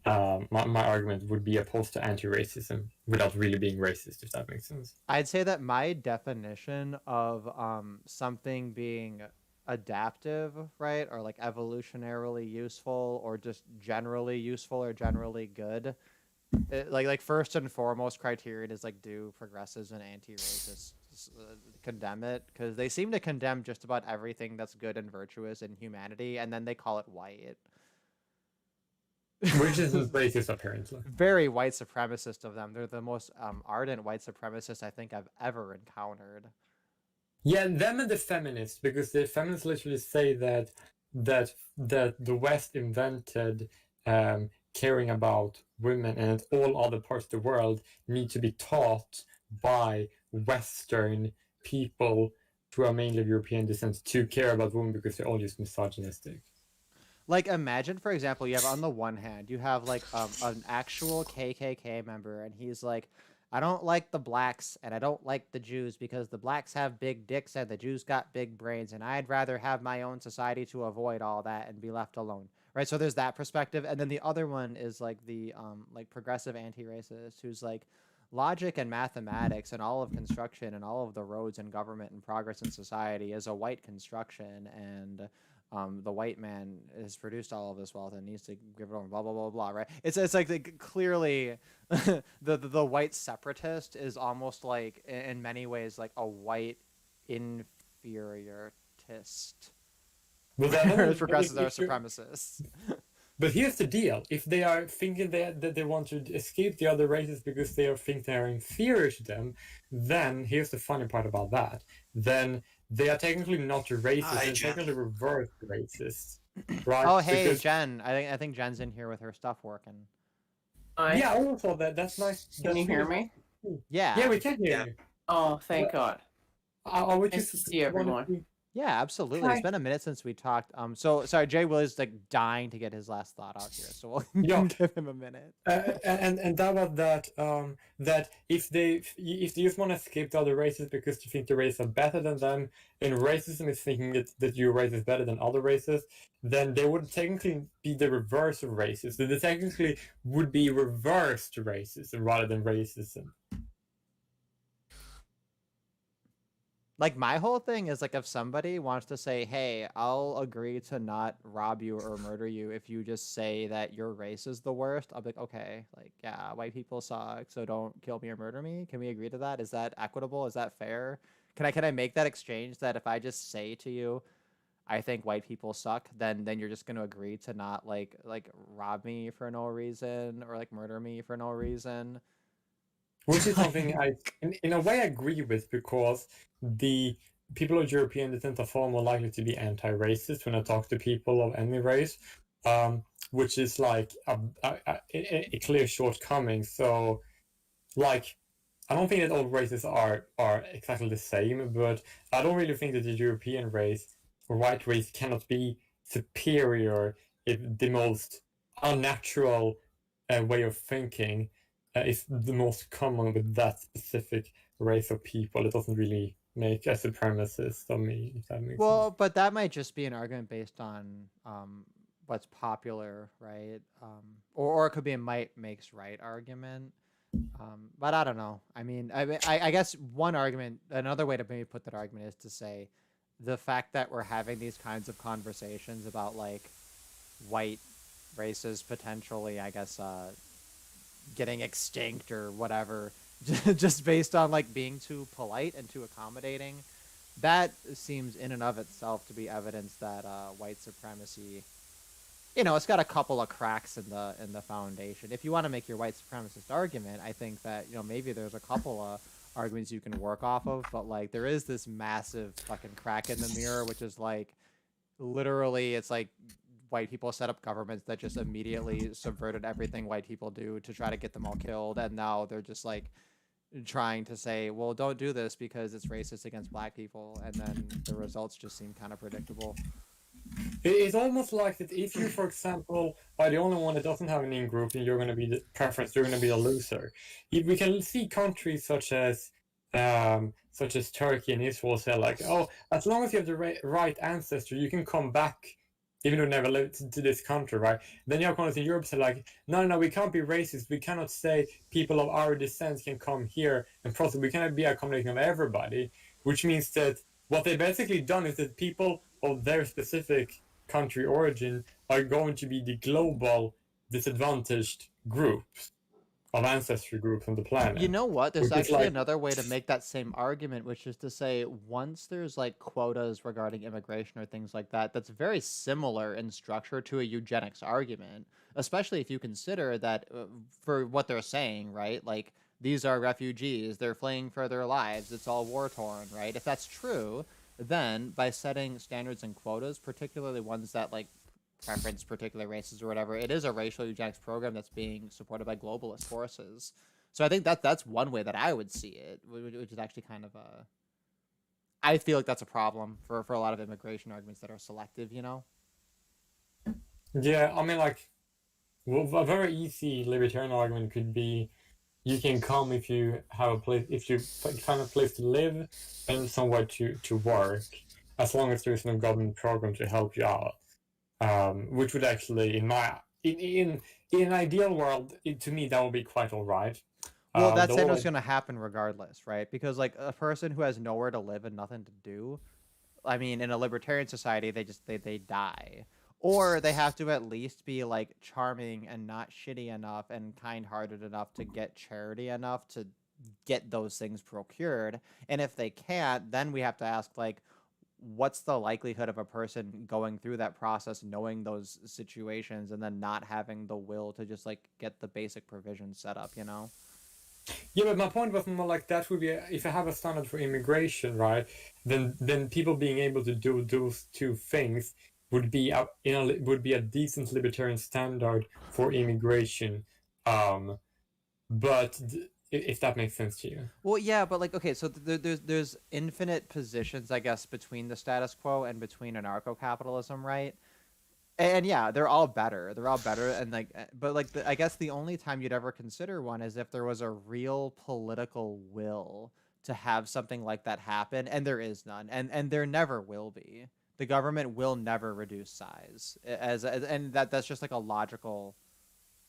S3: my argument would be opposed to anti-racism without really being racist, if that makes sense.
S1: I'd say that my definition of something being adaptive, right, or like evolutionarily useful, or just generally useful or generally good, like first and foremost criterion is like, do progressives and anti-racists condemn it? Because they seem to condemn just about everything that's good and virtuous in humanity, and then they call it white.
S3: Which isn't racist, apparently.
S1: Very white supremacist of them. They're the most ardent white supremacists I think I've ever encountered.
S3: Yeah, them and the feminists, because the feminists literally say that the West invented caring about women, and all other parts of the world need to be taught by Western people who are mainly of European descent to care about women because they're all just misogynistic.
S1: Like, imagine, for example, you have on the one hand, you have like an actual KKK member, and he's like, I don't like the blacks and I don't like the Jews because the blacks have big dicks and the Jews got big brains, and I'd rather have my own society to avoid all that and be left alone. Right? So there's that perspective, and then the other one is like the like progressive anti-racist who's like logic and mathematics and all of construction and all of the roads and government and progress in society is a white construction, and the white man has produced all of this wealth and needs to give it over, blah blah blah blah. Right? It's like clearly the white separatist is almost like in many ways like a white inferiorist,
S3: But
S1: whereas
S3: then, but
S1: progressives are
S3: if you
S1: supremacists.
S3: but here's the deal: if they are thinking that they want to escape the other races because they think they are inferior to them, then here's the funny part about that: then they are technically not racist;
S2: Hi,
S3: they're
S2: Jen.
S3: technically reverse racist, right?
S1: Oh hey
S3: Because
S1: Jen, I think Jen's in here with her stuff working.
S4: Hi.
S3: yeah, I also that's nice.
S4: Can you
S3: That's
S4: hear
S3: really
S4: me?
S3: cool.
S1: Yeah.
S3: Yeah, we can hear
S2: Yeah.
S3: you.
S4: Oh, thank
S3: But
S4: God.
S3: I would
S4: Nice
S3: just
S4: to see everyone.
S1: Yeah, absolutely. It's
S4: Hi.
S1: been a minute since we talked. So sorry, Jay Will is like dying to get his last thought out here, so we'll
S3: Yeah.
S1: give him a minute.
S3: And that was that that if they just want to escape the other races because they think the races are better than them, and racism is thinking that your race is better than other races, then they would technically be the reverse of racist. So they technically would be reversed racism rather than racism.
S1: Like my whole thing is like if somebody wants to say, "Hey, I'll agree to not rob you or murder you if you just say that your race is the worst," I'll be like, "Okay, like yeah, white people suck, so don't kill me or murder me." Can we agree to that? Is that equitable? Is that fair? Can I make that exchange that if I just say to you, I think white people suck, then you're just going to agree to not like rob me for no reason or like murder me for no reason?
S3: Which is something in a way, agree with, because the people of European descent are far more likely to be anti-racist when I talk to people of any race, which is like a clear shortcoming. So, like, I don't think that all races are exactly the same, but I don't really think that the European race or white race cannot be superior if the most unnatural way of thinking is the most common with that specific race of people. It doesn't really make a supremacist of me, if that makes sense.
S1: Well, but that might just be an argument based on what's popular, right? Or it could be a might makes right argument. But I don't know. I mean, I guess one argument, another way to maybe put that argument is to say the fact that we're having these kinds of conversations about like white races potentially, I guess, getting extinct or whatever, just based on like being too polite and too accommodating, that seems in and of itself to be evidence that white supremacy, it's got a couple of cracks in the foundation. If you want to make your white supremacist argument, I think that maybe there's a couple of arguments you can work off of, but like there is this massive fucking crack in the mirror, which is like literally it's like white people set up governments that just immediately subverted everything white people do to try to get them all killed, and now they're just like trying to say, well, don't do this because it's racist against black people, and then the results just seem kind of predictable.
S3: It's almost like that if you, for example, are the only one that doesn't have an in-group, then you're going to be the preference, you're going to be the loser. We can see countries such as Turkey and Israel say like, oh, as long as you have the right ancestry, you can come back, even though you never lived to this country, right? Then you have countries in Europe say like, no, we can't be racist. We cannot say people of our descent can come here and process. We cannot be accommodating of everybody, which means that what they've basically done is that people of their specific country origin are going to be the global disadvantaged groups of ancestry groups on the planet.
S1: You know what? There's
S3: Which is
S1: actually
S3: like,
S1: another way to make that same argument, which is to say, once there's like quotas regarding immigration or things like that, that's very similar in structure to a eugenics argument, especially if you consider that for what they're saying, right? Like, these are refugees, they're fleeing for their lives, it's all war torn, right? If that's true, then by setting standards and quotas, particularly ones that like preference particular races or whatever, it is a racial eugenics program that's being supported by globalist forces. So I think that's one way that I would see it, which is actually kind of a. I feel like that's a problem for a lot of immigration arguments that are selective,
S3: Yeah, I mean, like, well, a very easy libertarian argument could be you can come if you have a place, if you find a place to live and somewhere to work, as long as there's no government program to help you out. Which would actually, in an ideal world, to me, that would be quite all right.
S1: Well,
S3: The
S1: that's
S3: whole
S1: what's going to happen regardless, right? Because like a person who has nowhere to live and nothing to do, I mean, in a libertarian society, they die, or they have to at least be like charming and not shitty enough and kind-hearted enough to get charity enough to get those things procured. And if they can't, then we have to ask like, what's the likelihood of a person going through that process, knowing those situations, and then not having the will to just like get the basic provisions set up, you know?
S3: Yeah, but my point was more like that would be if I have a standard for immigration, right? Then people being able to do those two things would be would be a decent libertarian standard for immigration. But if that makes sense to you.
S1: Well, yeah, but like, okay, so there's infinite positions, I guess, between the status quo and between anarcho-capitalism, right? And yeah, they're all better. They're all better, and like, but like, I guess the only time you'd ever consider one is if there was a real political will to have something like that happen, and there is none, and there never will be. The government will never reduce size, and that's just like a logical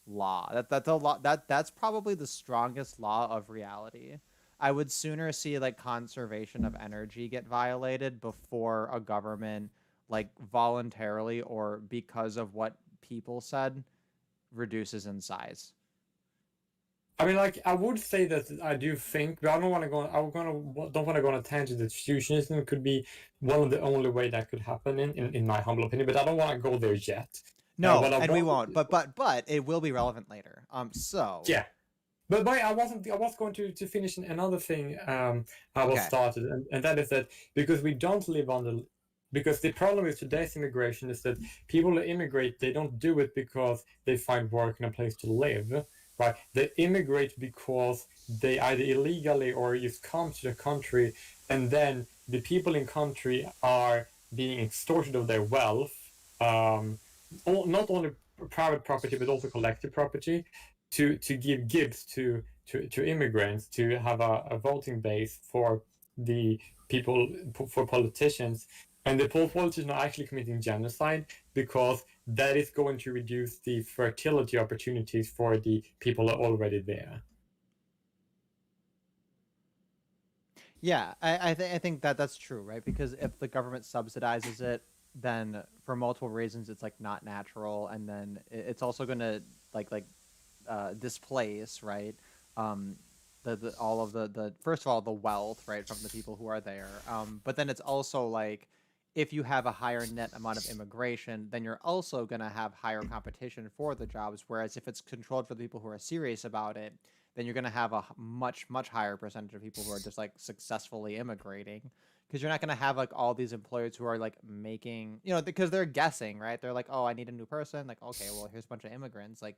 S1: law. That's a lot. That's probably the strongest law of reality. I would sooner see like conservation of energy get violated before a government like voluntarily or because of what people said reduces in size.
S3: I mean, like, I would say that I do think, but I don't want to go. Don't want to go on a tangent that fusionism could be one of the only way that could happen in my humble opinion. But I don't want to go there yet.
S1: No,
S3: What I
S1: and we
S3: want,
S1: won't. But it will be relevant later. So
S3: yeah. But I wasn't. I was going to finish another thing. I was
S1: okay.
S3: started, and that is that because we don't live on the, because the problem with today's immigration is that people who immigrate, they don't do it because they find work and a place to live, right? They immigrate because they either illegally or just come to the country, and then the people in country are being extorted of their wealth, not only private property but also collective property, to give gifts to immigrants, to have a voting base for the people, for politicians, and the politicians are actually committing genocide because that is going to reduce the fertility opportunities for the people that are already there.
S1: Yeah, I think that that's true, right? Because if the government subsidizes it, then for multiple reasons it's like not natural, and then it's also going to like displace, right? Um, the all of the first of all the wealth, right, from the people who are there. But then it's also like if you have a higher net amount of immigration, then you're also going to have higher competition for the jobs. Whereas if it's controlled for the people who are serious about it, then you're going to have a much higher percentage of people who are just like successfully immigrating, because you're not going to have like all these employers who are like making, you know, because they're guessing, right? They're like, oh, I need a new person, like, okay, well, here's a bunch of immigrants, like,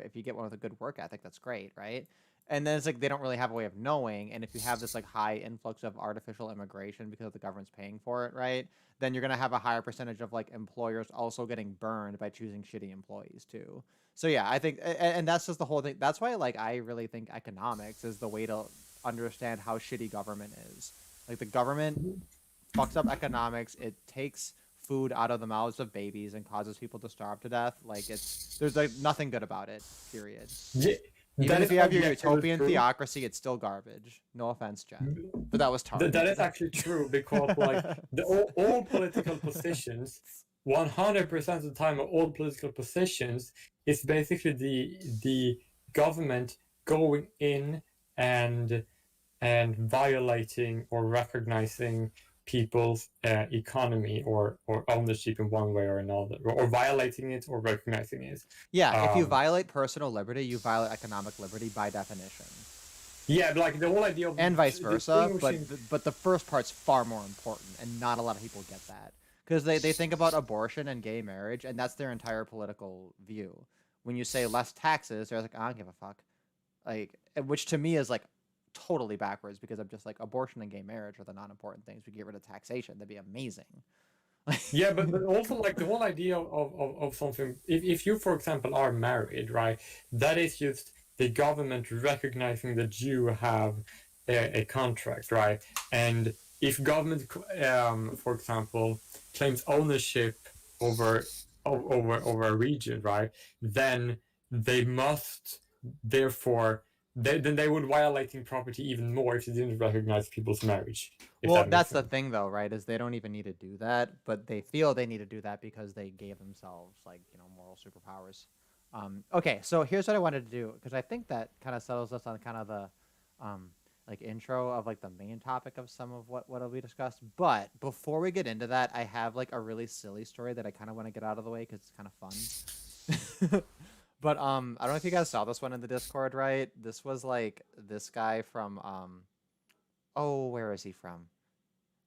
S1: if you get one with a good work ethic, that's great, right? And then it's like they don't really have a way of knowing. And if you have this like high influx of artificial immigration because the government's paying for it, right? Then you're gonna have a higher percentage of like employers also getting burned by choosing shitty employees too. So yeah, I think, and that's just the whole thing. That's why like I really think economics is the way to understand how shitty government is. Like the government fucks up economics. It takes food out of the mouths of babies and causes people to starve to death. Like there's like nothing good about it. Period.
S3: Yeah,
S1: Even if you have your utopian
S3: true.
S1: theocracy, it's still garbage. No offense, Jen, but that was targeted.
S3: That is actually true because like all political positions, 100% of the time, all political positions is basically the government going in and violating or recognizing people's economy or ownership in one way or another, or violating it or recognizing it.
S1: Yeah, if you violate personal liberty, you violate economic liberty by definition.
S3: Yeah, like the whole idea of,
S1: and vice versa. But the first part's far more important, and not a lot of people get that because they think about abortion and gay marriage, and that's their entire political view. When you say less taxes, they're like, I don't give a fuck, like, which to me is like totally backwards because I'm just like, abortion and gay marriage are the non-important things. We get rid of taxation, that'd be amazing.
S3: Yeah, but also like the whole idea of something, if you, for example, are married, right, that is just the government recognizing that you have a contract, right? And if government, for example, claims ownership over over a region, right, then they must therefore then they would violating property even more if they didn't recognize people's marriage. If
S1: Well,
S3: that makes
S1: that's the
S3: sense.
S1: thing though, right? Is they don't even need to do that, but they feel they need to do that because they gave themselves like, moral superpowers. Okay, so here's what I wanted to do because I think that kind of settles us on kind of the um, like intro of like the main topic of some of what we discussed. But before we get into that, I have like a really silly story that I kind of want to get out of the way because it's kind of fun. But I don't know if you guys saw this one in the Discord, right? This was like this guy from oh, where is he from?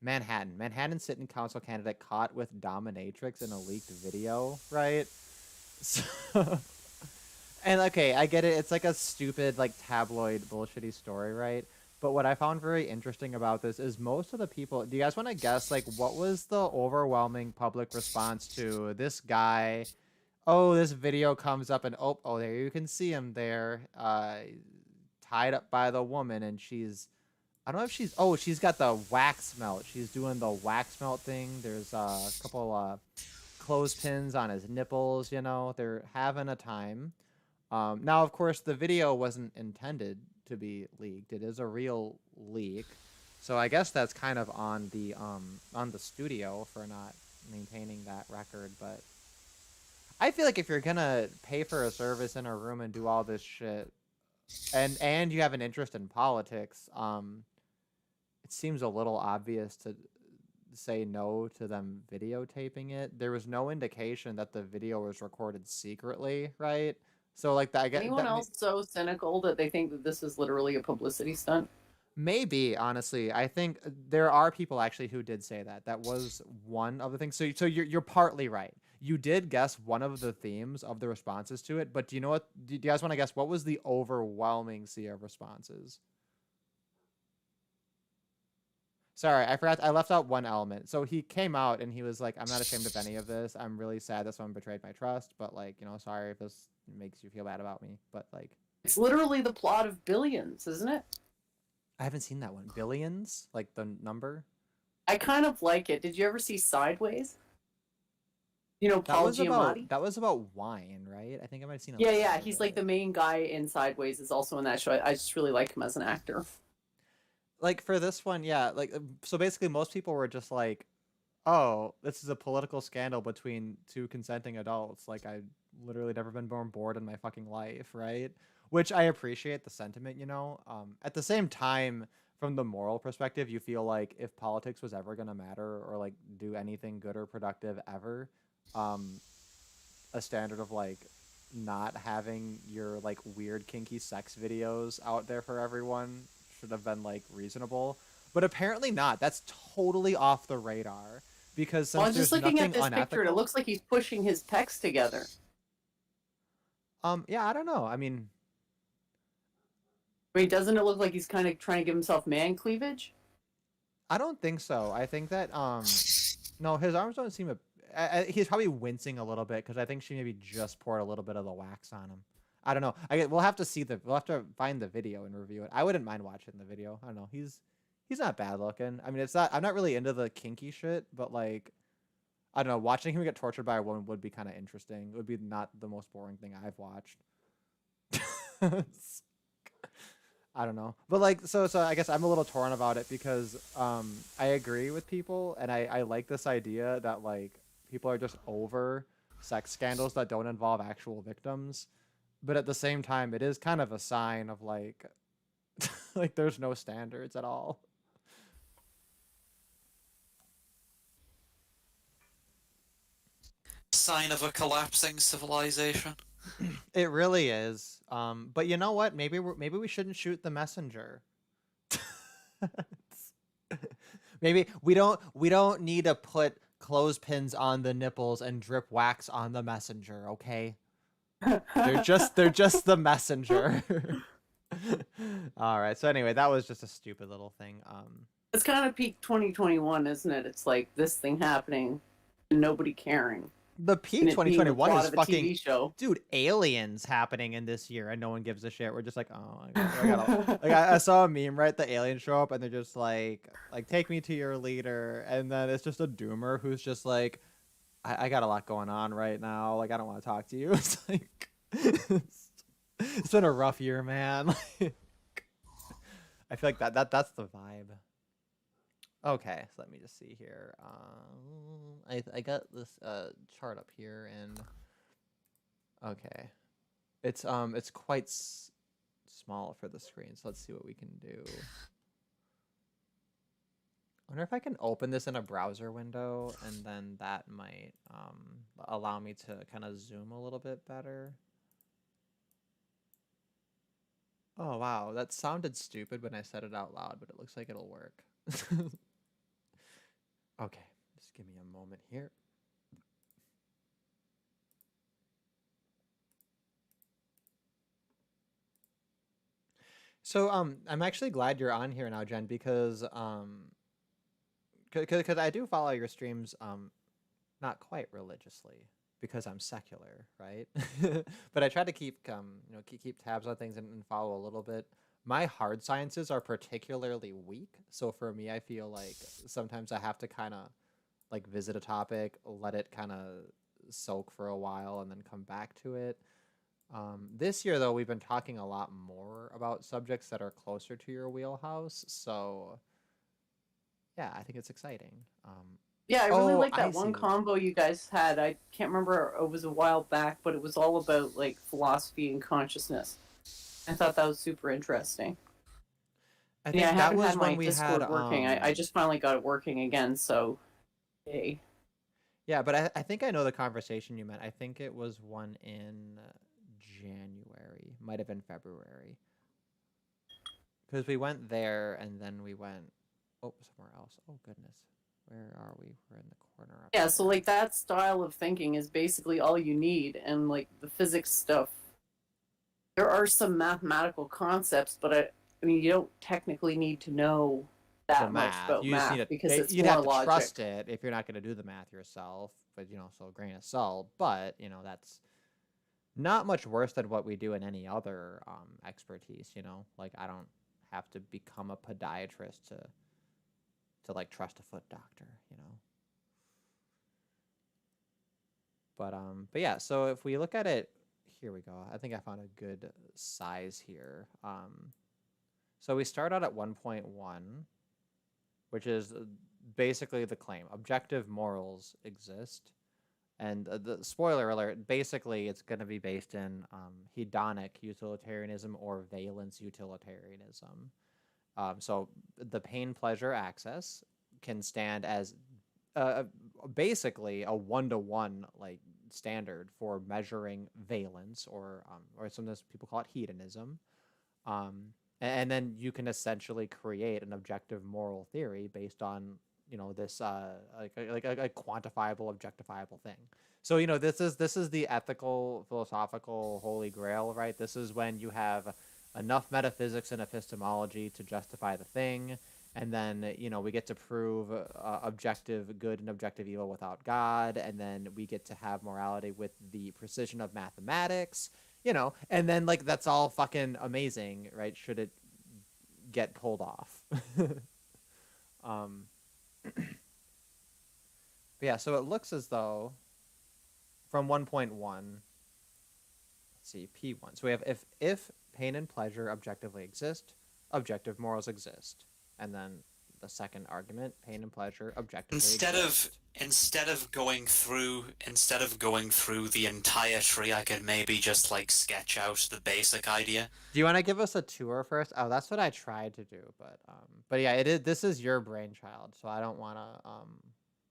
S1: Manhattan. Manhattan sitting council candidate caught with dominatrix in a leaked video, right? So, and okay, I get it. It's like a stupid, like tabloid bullshitty story, right? But what I found very interesting about this is most of the people. Do you guys want to guess, like, what was the overwhelming public response to this guy? Oh, this video comes up, and oh, there you can see him there, tied up by the woman, and she's I don't know if she's got the wax melt. She's doing the wax melt thing. There's a couple clothespins on his nipples, They're having a time. Now, of course, the video wasn't intended to be leaked. It is a real leak. So I guess that's kind of on the studio for not maintaining that record, but I feel like if you're gonna pay for a service in a room and do all this shit and you have an interest in politics, it seems a little obvious to say no to them videotaping it. There was no indication that the video was recorded secretly, right? So like that, I get
S4: Anyone
S1: that
S4: else so cynical that they think that this is literally a publicity stunt?
S1: maybe honestly. I think there are people actually who did say that. That was one of the things. So you're partly right. You did guess one of the themes of the responses to it, but do you know what? Do you guys want to guess what was the overwhelming sea of responses? Sorry, I forgot. I left out one element. So he came out and he was like, "I'm not ashamed of any of this. I'm really sad that someone betrayed my trust, but like, sorry if this makes you feel bad about me." But like,
S4: It's literally the plot of Billions, isn't it?
S1: I haven't seen that one. Billions, like the number.
S4: I kind of like it. Did you ever see Sideways?
S1: That
S4: Paul
S1: was about
S4: Giamatti?
S1: that was about wine, right? I think I might have seen.
S4: Yeah. He's like the main guy in Sideways is also in that show. I just really like him as an actor.
S1: Like for this one, yeah. Like so, basically, most people were just like, "Oh, this is a political scandal between two consenting adults." Like I literally never been more bored in my fucking life, right? Which I appreciate the sentiment. At the same time, from the moral perspective, you feel like if politics was ever gonna matter or like do anything good or productive ever, um, a standard of like not having your like weird kinky sex videos out there for everyone should have been like reasonable, but apparently not. That's totally off the radar because
S4: Well,
S1: since
S4: I'm just
S1: there's
S4: looking at
S1: nothing
S4: this picture and it
S1: unethical.
S4: looks like he's pushing his pecs together.
S1: Yeah, I don't know. I mean,
S4: I mean, doesn't it look like he's kind of trying to give himself man cleavage?
S1: I don't think so. I think that no, his arms don't seem. He's probably wincing a little bit because I think she maybe just poured a little bit of the wax on him. I don't know. We'll have to see We'll have to find the video and review it. I wouldn't mind watching the video. I don't know. He's not bad looking. I mean, it's not. I'm not really into the kinky shit, but like, I don't know. Watching him get tortured by a woman would be kind of interesting. It would be not the most boring thing I've watched. I don't know. But like so I guess I'm a little torn about it because I agree with people and I like this idea that like people are just over sex scandals that don't involve actual victims. But at the same time it is kind of a sign of like like there's no standards at all.
S2: Sign of a collapsing civilization.
S1: It really is. But you know what? Maybe we shouldn't shoot the messenger. Maybe we don't need to put clothespins on the nipples and drip wax on the messenger, okay? They're just the messenger. All right. So anyway, that was just a stupid little thing.
S4: It's kind of peak 2021, isn't it? It's like this thing happening, and nobody caring.
S1: The
S4: And
S1: peak
S4: it being the
S1: 2021
S4: plot
S1: is
S4: of a
S1: fucking
S4: TV show.
S1: dude, Aliens happening in this year and no one gives a shit. We're just like, oh my god. I gotta, like I saw a meme, right? The aliens show up and they're just like take me to your leader, and then it's just a doomer who's just like, I got a lot going on right now. Like I don't want to talk to you. It's like it's been a rough year, man. I feel like that's the vibe. Okay, so let me just see here. I got this chart up here, and okay, it's quite small for the screen. So let's see what we can do. I wonder if I can open this in a browser window, and then that might allow me to kind of zoom a little bit better. Oh wow, that sounded stupid when I said it out loud, but it looks like it'll work. Okay, just give me a moment here. So I'm actually glad you're on here now, Jen, because because I do follow your streams not quite religiously because I'm secular, right? But I try to keep keep tabs on things and follow a little bit. My hard sciences are particularly weak, so for me I feel like sometimes I have to kind of like visit a topic, let it kind of soak for a while, and then come back to it. This year, though, we've been talking a lot more about subjects that are closer to your wheelhouse. So, yeah, I think it's exciting.
S4: Yeah, I really like
S1: I
S4: that one
S1: see.
S4: combo you guys had. I can't remember, it was a while back, but it was all about like philosophy and consciousness. I thought that was super interesting.
S1: I
S4: Yeah, I
S1: think that
S4: haven't had
S1: was
S4: my
S1: when we had
S4: Discord working. I just finally got it working again, so hey.
S1: yeah, but I think I know the conversation you meant. I think it was one in January, might have been February, because we went there and then we went somewhere else. Oh goodness, where are we? We're in the corner up
S4: Yeah,
S1: here.
S4: so like that style of thinking is basically all you need, and like the physics stuff, there are some mathematical concepts, but I mean, you don't technically need to know
S1: The
S4: that much
S1: math.
S4: about
S1: You just need
S4: math because
S1: to.
S4: it's
S1: You'd
S4: more
S1: have to
S4: logic.
S1: trust it if you're not going to do the math yourself. But so a grain of salt. But that's not much worse than what we do in any other expertise. Like I don't have to become a podiatrist to like trust a foot doctor. But yeah. So if we look at it, here we go. I think I found a good size here. So we start out at 1.1, which is basically the claim. Objective morals exist. And the spoiler alert, basically it's going to be based in hedonic utilitarianism or valence utilitarianism. So the pain-pleasure axis can stand as basically a one-to-one like standard for measuring valence, or sometimes people call it hedonism. And then you can essentially create an objective moral theory based on this like a quantifiable, objectifiable thing. So this is the ethical, philosophical holy grail, right? This is when you have enough metaphysics and epistemology to justify the thing, and then we get to prove objective good and objective evil without God, and then we get to have morality with the precision of mathematics. And then like that's all fucking amazing, right? Should it get pulled off. But yeah, so it looks as though from 1.1, let's see, P1. So we have if pain and pleasure objectively exist, objective morals exist. And then the second argument, pain and pleasure objectively exist.
S2: Instead of going through the entire tree, I could maybe just like sketch out the basic idea.
S1: Do you want to give us a tour first? Oh, that's what I tried to do, but yeah, this is your brainchild, so I don't want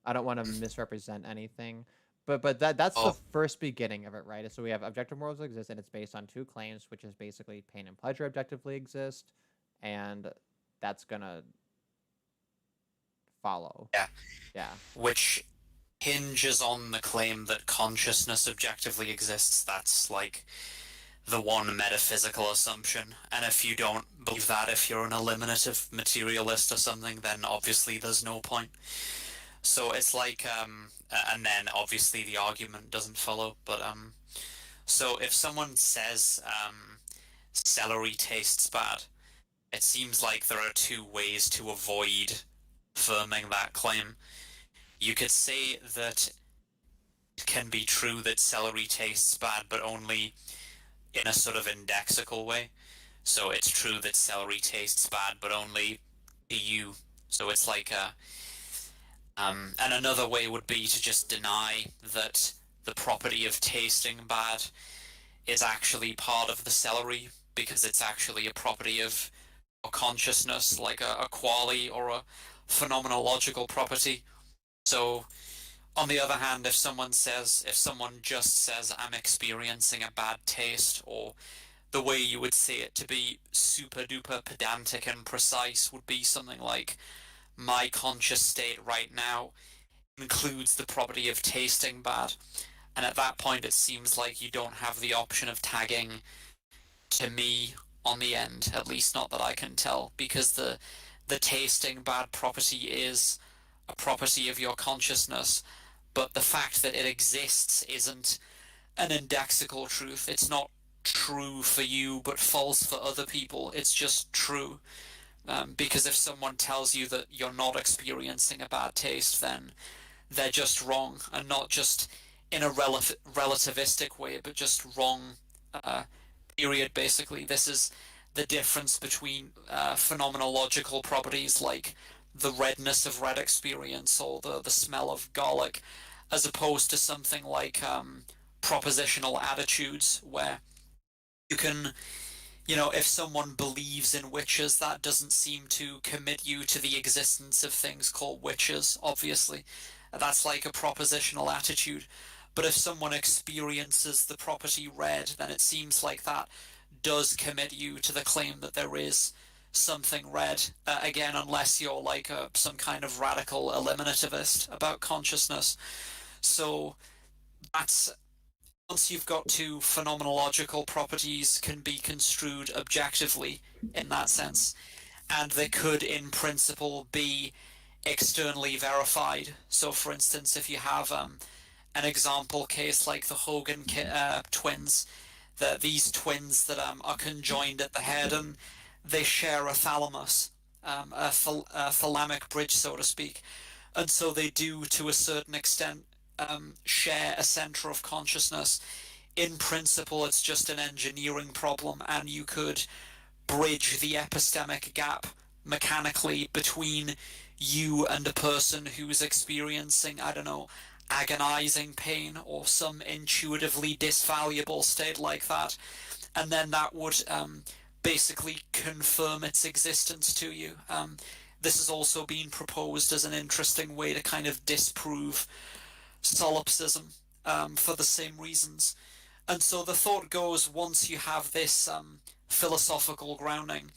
S1: to misrepresent anything. But that's the first beginning of it, right? So we have objective morals exist, and it's based on two claims, which is basically pain and pleasure objectively exist, and that's gonna follow. Yeah.
S2: Which hinges on the claim that consciousness objectively exists. That's like the one metaphysical assumption. And if you don't believe that, if you're an eliminative materialist or something, then obviously there's no point. So it's like, and then obviously the argument doesn't follow. But so if someone says celery tastes bad, it seems like there are two ways to avoid affirming that claim. You could say that it can be true that celery tastes bad, but only in a sort of indexical way. So it's true that celery tastes bad, but only to you. So it's like a and another way would be to just deny that the property of tasting bad is actually part of the celery because it's actually a property of a consciousness, like a quali or a phenomenological property. So, on the other hand, if someone just says, I'm experiencing a bad taste, or the way you would say it to be super duper pedantic and precise would be something like, my conscious state right now includes the property of tasting bad. And at that point, it seems like you don't have the option of tagging to me on the end, at least not that I can tell, because the tasting bad property is a property of your consciousness, but the fact that it exists isn't an indexical truth. It's not true for you, but false for other people. It's just true. Because if someone tells you that you're not experiencing a bad taste, then they're just wrong, and not just in a relativistic way, but just wrong. Uh, Period. Basically, this is the difference between phenomenological properties like the redness of red experience or the smell of garlic, as opposed to something like propositional attitudes, where you can, if someone believes in witches, that doesn't seem to commit you to the existence of things called witches, obviously. That's like a propositional attitude. But if someone experiences the property red, then it seems like that does commit you to the claim that there is something red. Again, unless you're like some kind of radical eliminativist about consciousness. So that's once you've got two phenomenological properties can be construed objectively in that sense, and they could, in principle, be externally verified. So, for instance, if you have an example case like the Hogan twins, that these twins that are conjoined at the head and they share a thalamus, a thalamic bridge, so to speak, and so they do, to a certain extent, share a center of consciousness. In principle, it's just an engineering problem, and you could bridge the epistemic gap mechanically between you and a person who's experiencing, I don't know, agonizing pain or some intuitively disvaluable state like that. And then that would basically confirm its existence to you. This has also been proposed as an interesting way to kind of disprove solipsism for the same reasons. And so the thought goes, once you have this philosophical grounding,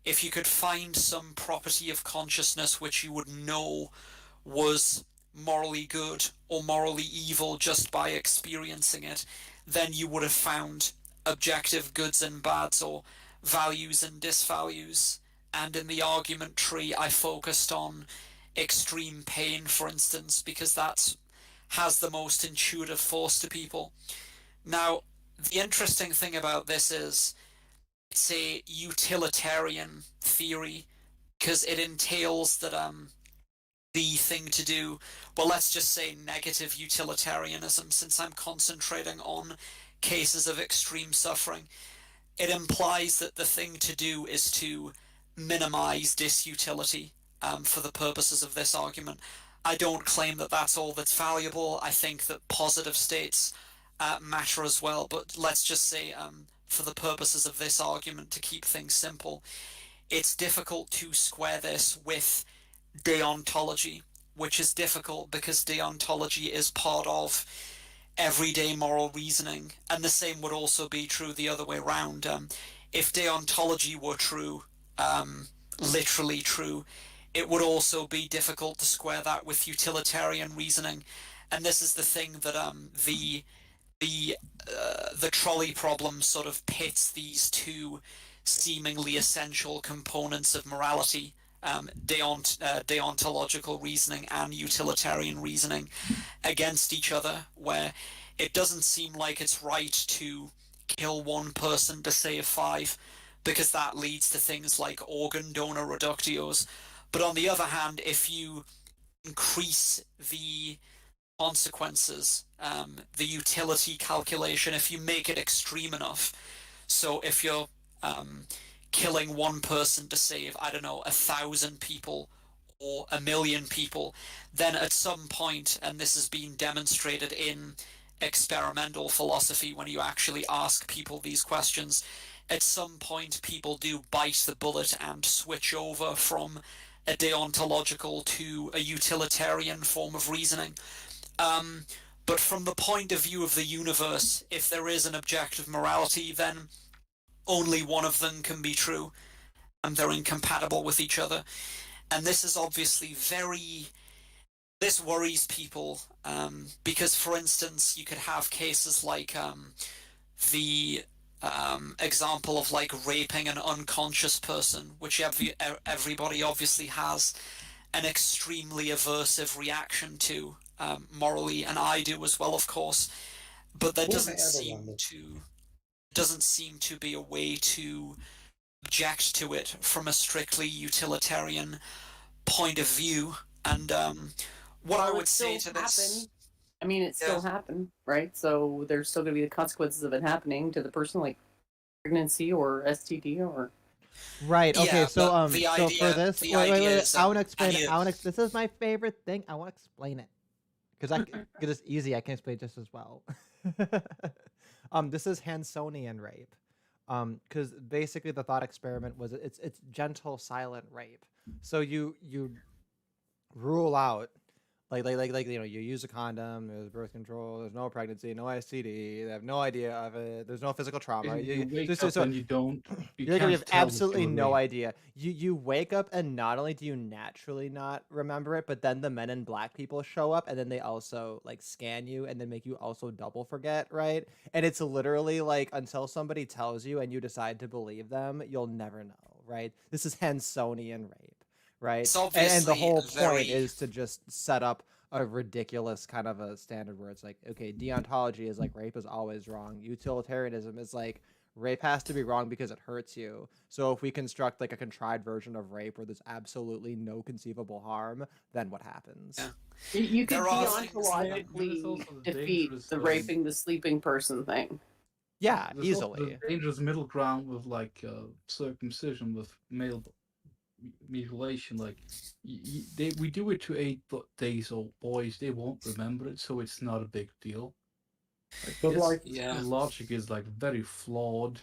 S2: if you could find some property of consciousness which you would know was morally good or morally evil just by experiencing it, then you would have found objective goods and bads or values and disvalues. And in the argument tree, I focused on extreme pain, for instance, because that has the most intuitive force to people. Now, the interesting thing about this is it's a utilitarian theory because it entails that the thing to do, well, let's just say negative utilitarianism, since I'm concentrating on cases of extreme suffering. It implies that the thing to do is to minimize disutility for the purposes of this argument. I don't claim that that's all that's valuable. I think that positive states matter as well, but let's just say for the purposes of this argument, to keep things simple, it's difficult to square this with deontology, which is difficult because deontology is part of everyday moral reasoning, and the same would also be true the other way around. If deontology were true, literally true, it would also be difficult to square that with utilitarian reasoning. And this is the thing that the trolley problem sort of pits these two seemingly essential components of morality deontological reasoning and utilitarian reasoning against each other, where it doesn't seem like it's right to kill one person to save five, because that leads to things like organ donor reductios. But on the other hand, if you increase the consequences, the utility calculation, if you make it extreme enough, so if you're killing one person to save, I don't know, 1,000 people or 1,000,000 people, then at some point, and this has been demonstrated in experimental philosophy when you actually ask people these questions, at some point people do bite the bullet and switch over from a deontological to a utilitarian form of reasoning. But from the point of view of the universe, if there is an objective morality, then only one of them can be true, and they're incompatible with each other. And this is obviously this worries people, because, for instance, you could have cases like the example of like raping an unconscious person, which everybody obviously has an extremely aversive reaction to, morally, and I do as well, of course. But there doesn't seem to be a way to object to it from a strictly utilitarian point of view. And what I would say to this,
S4: I mean, it still happened, right? So there's still going to be the consequences of it happening to the person, like pregnancy or STD or.
S1: Right. Okay.
S2: Yeah,
S1: So
S2: but the
S1: so
S2: idea-
S1: for this,
S2: the
S1: wait.
S2: idea is,
S1: I want to explain
S2: idea-
S1: it. This is my favorite thing. I want to explain it because it's easy. I can explain it just as well. This is Hansonian rape. Because basically the thought experiment was it's gentle, silent rape. So you rule out like you use a condom, there's birth control, there's no pregnancy, no STD, they have no idea of it, there's no physical trauma.
S5: You wake up and you don't. You
S1: you
S5: can't
S1: have
S5: tell
S1: absolutely
S5: that you
S1: no
S5: were
S1: idea. You wake up and not only do you naturally not remember it, but then the Men in Black people show up and then they also like scan you and then make you also double forget, right? And it's literally like until somebody tells you and you decide to believe them, you'll never know, right? This is Hansonian rape, right?
S2: It's
S1: And the
S2: obviously
S1: whole
S2: very-
S1: point is to just set up a ridiculous kind of a standard where it's like, okay, deontology is like rape is always wrong. Utilitarianism is like rape has to be wrong because it hurts you. So if we construct like a contrived version of rape where there's absolutely no conceivable harm, then what happens?
S2: Yeah.
S4: You could
S2: There are things-
S4: deontologically
S5: There's also the
S4: defeat
S5: dangerous,
S4: the raping the sleeping person thing.
S1: Yeah,
S5: There's also
S1: easily.
S5: the dangerous middle ground with like circumcision with male mutilation. Like we do it to 8 days old boys, they won't remember it, so it's not a big deal.
S3: But like,
S2: Yeah.
S5: The logic is like very flawed.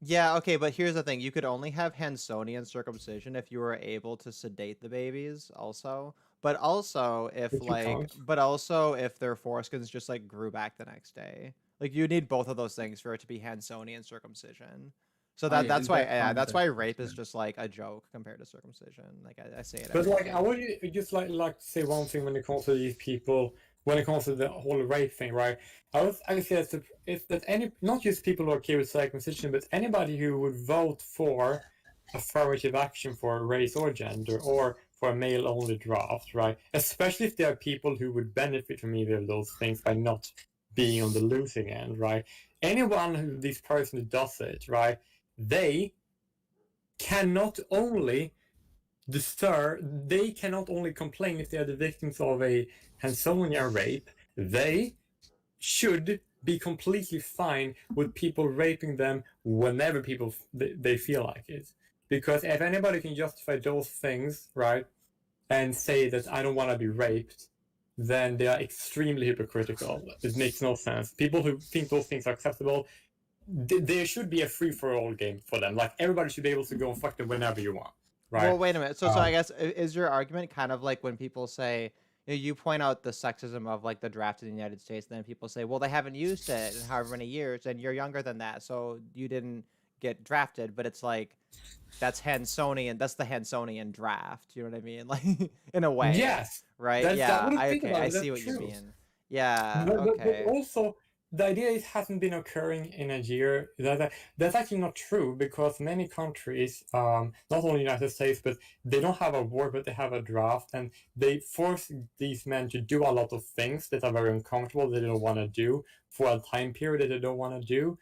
S1: Yeah, okay, but here's the thing. You could only have Hansonian circumcision if you were able to sedate the babies also. But also if
S3: But you
S1: like
S3: can't.
S1: but also if their foreskins just like grew back the next day. Like you need both of those things for it to be Hansonian circumcision. So
S5: Oh, yeah,
S1: that's
S5: in
S1: why
S5: that
S1: that's why
S5: context,
S1: rape is
S5: yeah.
S1: just like a joke compared to circumcision. Like I say it.
S3: but
S1: every
S3: like,
S1: day.
S3: I would just like to say one thing when it comes to these people, when it comes to the whole rape thing, right? I say that any, not just people who are okay with circumcision, but anybody who would vote for affirmative action for a race or gender or for a male-only draft, right? Especially if there are people who would benefit from either of those things by not being on the losing end, right? Anyone who this person who does it, right? They cannot only they cannot only complain if they are the victims of a Hansonian rape, they should be completely fine with people raping them whenever they feel like it. Because if anybody can justify those things, right, and say that I don't want to be raped, then they are extremely hypocritical. It makes no sense. People who think those things are acceptable, there should be a free-for-all game for them. Like, everybody should be able to go and fuck them whenever you want. Right.
S1: Well, wait a minute. So I guess is your argument kind of like when people say you point out the sexism of like the draft in the United States, and then people say, well, they haven't used it in however many years, and you're younger than that, so you didn't get drafted. But it's like that's Hansonian. That's the Hansonian draft. You know what I mean? Like in a way.
S3: Yes.
S1: Right.
S3: That
S1: yeah.
S3: wouldn't think about
S1: I
S3: it,
S1: see
S3: that's
S1: what you
S3: true.
S1: mean. Yeah.
S3: But
S1: Okay.
S3: also, the idea it hasn't been occurring in a year, that's actually not true, because many countries, not only the United States, but they don't have a war, but they have a draft, and they force these men to do a lot of things that are very uncomfortable, that they don't want to do for a time period that they don't want to do,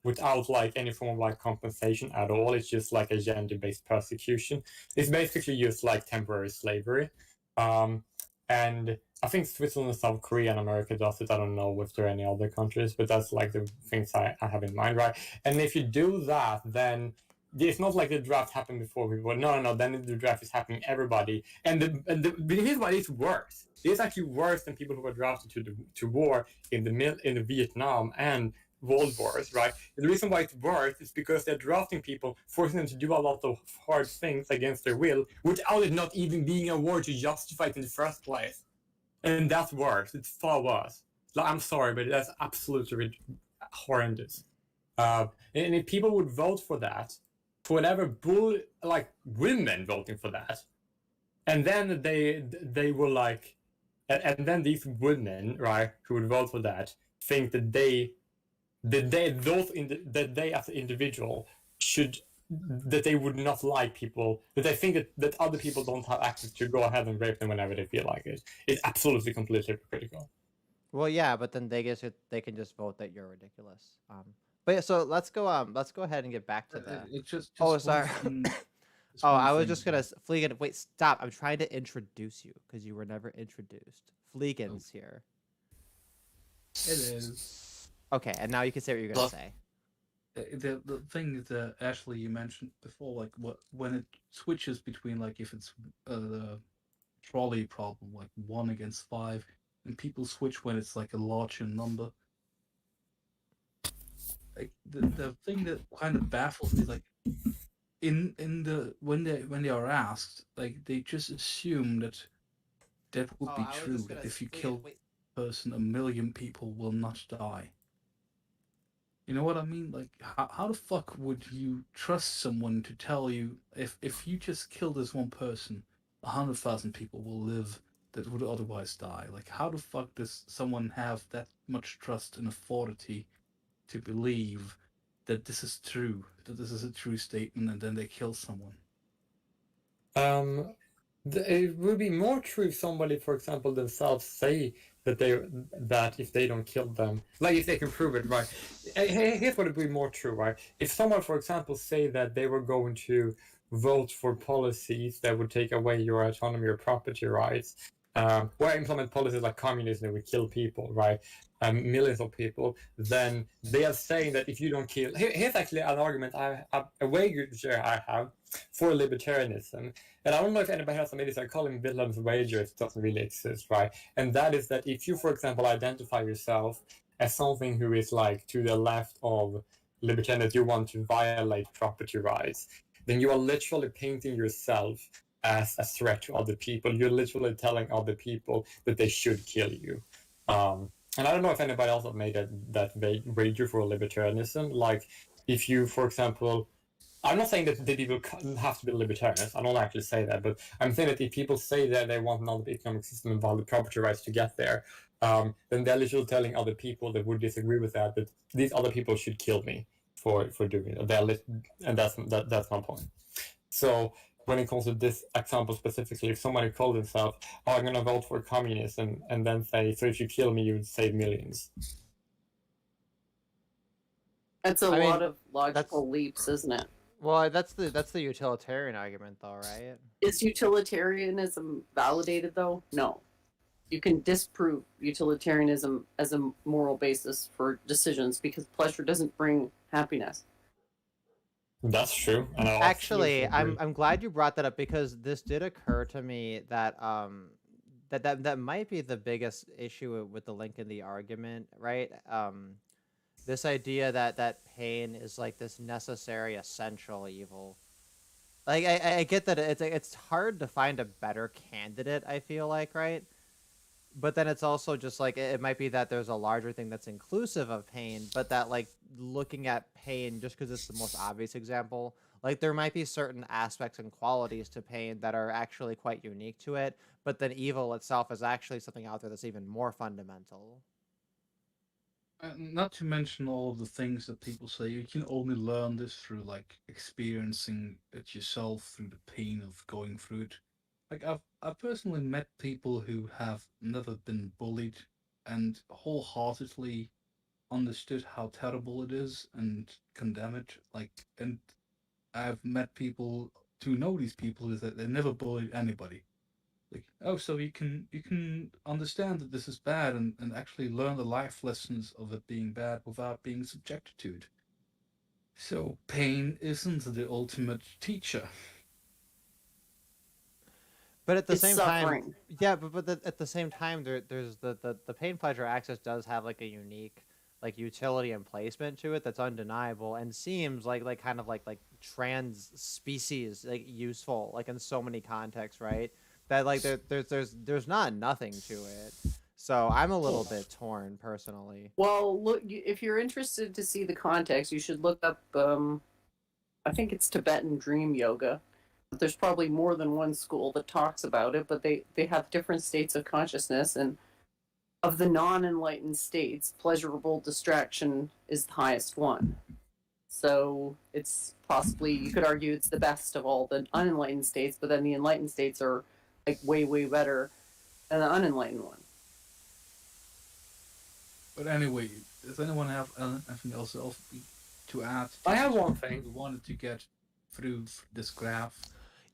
S3: without like any form of like compensation at all. It's just like a gender-based persecution. It's basically just like temporary slavery. And I think Switzerland, South Korea, and America does it. I don't know if there are any other countries, but that's like the things I have in mind, right? And if you do that, then it's not like the draft happened before people. No. Then the draft is happening everybody, and here's why it's worse. It's actually worse than people who were drafted to war in the Vietnam and World Wars, right? And the reason why it's worse is because they're drafting people, forcing them to do a lot of hard things against their will, without it not even being a war to justify it in the first place. And that's worse. It's far worse. I'm sorry, but that's absolutely horrendous. And if people would vote for that, for whatever like women voting for that, and then they were like, and then these women, right, who would vote for that, think that they as an individual should, that they would not like people, that they think that other people don't have access to go ahead and rape them whenever they feel like it. It's absolutely completely hypocritical.
S1: Well, yeah, but then they can just vote that you're ridiculous. But yeah, so let's go ahead and get back to the.
S5: It's just
S1: Oh,
S5: one
S1: sorry.
S5: thing- just
S1: Oh,
S5: one
S1: I was
S5: thing
S1: just gonna
S5: about-
S1: Fleegan. Wait, stop! I'm trying to introduce you because you were never introduced. Fleegan's here.
S5: It is.
S1: Okay, and now you can say what you're gonna
S2: Look.
S1: say.
S5: The thing that Ashley you mentioned before, like when it switches between like if it's the trolley problem, like 1 against 5, and people switch when it's like a larger number. Like the thing that kind of baffles me, like in the when they are asked, like they just assume that would be true. That if you kill a person, 1,000,000 people will not die. You know what I mean? Like, how the fuck would you trust someone to tell you if you just kill this one person, 100,000 people will live that would otherwise die? Like, how the fuck does someone have that much trust and authority to believe that this is true, that this is a true statement, and then they kill someone?
S3: It would be more true if somebody, for example, themselves say that if they don't kill them, like if they can prove it, right? Here's what would be more true, right? If someone, for example, say that they were going to vote for policies that would take away your autonomy or property rights, or implement policies like communism that would kill people, right? Millions of people, then they are saying that if you don't kill, here's actually an argument a wager I have for libertarianism. And I don't know if anybody has made this. I call him Wilhelm's wager. It doesn't really exist, right? And that is that if you, for example, identify yourself as something who is like to the left of libertarian, that you want to violate property rights, then you are literally painting yourself as a threat to other people. You're literally telling other people that they should kill you. And I don't know if anybody else have made that wager for libertarianism. Like, if you, for example, I'm not saying that the people have to be libertarians. I don't actually say that, but I'm saying that if people say that they want another economic system and valid property rights to get there, then they're literally telling other people that would disagree with that these other people should kill me for doing it. And that's my point. So when it comes to this example specifically, if somebody called himself, "Oh, I'm gonna vote for communism," and then say, "So if you kill me, you would save millions."
S4: That's a
S1: I mean,
S4: lot of logical leaps, isn't it?
S1: Well, that's the utilitarian argument, though, right?
S4: Is utilitarianism validated though? No. You can disprove utilitarianism as a moral basis for decisions because pleasure doesn't bring happiness.
S3: That's true. And I
S1: Actually,
S3: absolutely agree.
S1: I'm glad you brought that up because this did occur to me that that might be the biggest issue with the link in the argument, right? This idea that pain is like this necessary, essential evil. Like I get that it's hard to find a better candidate. I feel like, right? But then it's also just like it might be that there's a larger thing that's inclusive of pain, but that like looking at pain just because it's the most obvious example, like there might be certain aspects and qualities to pain that are actually quite unique to it, but then evil itself is actually something out there that's even more fundamental.
S5: Not to mention all of the things that people say, you can only learn this through like experiencing it yourself through the pain of going through it. Like I've personally met people who have never been bullied and wholeheartedly understood how terrible it is and condemn it. Like, and I've met people to know these people is that they never bullied anybody. Like, oh, so you can understand that this is bad and actually learn the life lessons of it being bad without being subjected to it. So pain isn't the ultimate teacher.
S1: But at the
S4: It's
S1: same time,
S4: suffering.
S1: yeah, at the same time, there's the pain pleasure axis does have like a unique like utility and placement to it that's undeniable and seems like kind of like trans species like useful like in so many contexts, right? That like there's not nothing to it. So I'm a little bit torn personally.
S4: Well, look, if you're interested to see the context, you should look up. I think it's Tibetan Dream Yoga. There's probably more than one school that talks about it, but they have different states of consciousness, and of the non-enlightened states, pleasurable distraction is the highest one. So it's possibly, you could argue, it's the best of all the unenlightened states, but then the enlightened states are like way better than the unenlightened one.
S5: But anyway, does anyone have anything else to add?
S3: I have one thing.
S5: We wanted to get through this graph.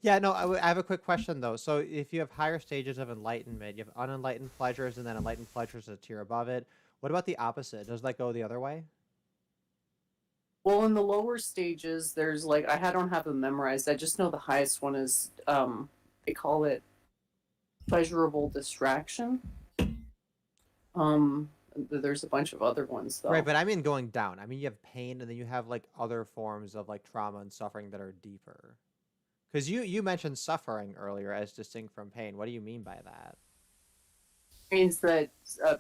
S1: Yeah, no, I have a quick question though. So if you have higher stages of enlightenment, you have unenlightened pleasures and then enlightened pleasures a tier above it. What about the opposite? Does that go the other way?
S4: Well, in the lower stages, there's like, I don't have them memorized. I just know the highest one is, they call it pleasurable distraction. There's a bunch of other ones though.
S1: Right, but I mean going down. I mean you have pain and then you have like other forms of like trauma and suffering that are deeper. Because you mentioned suffering earlier as distinct from pain. What do you mean by that?
S4: It means that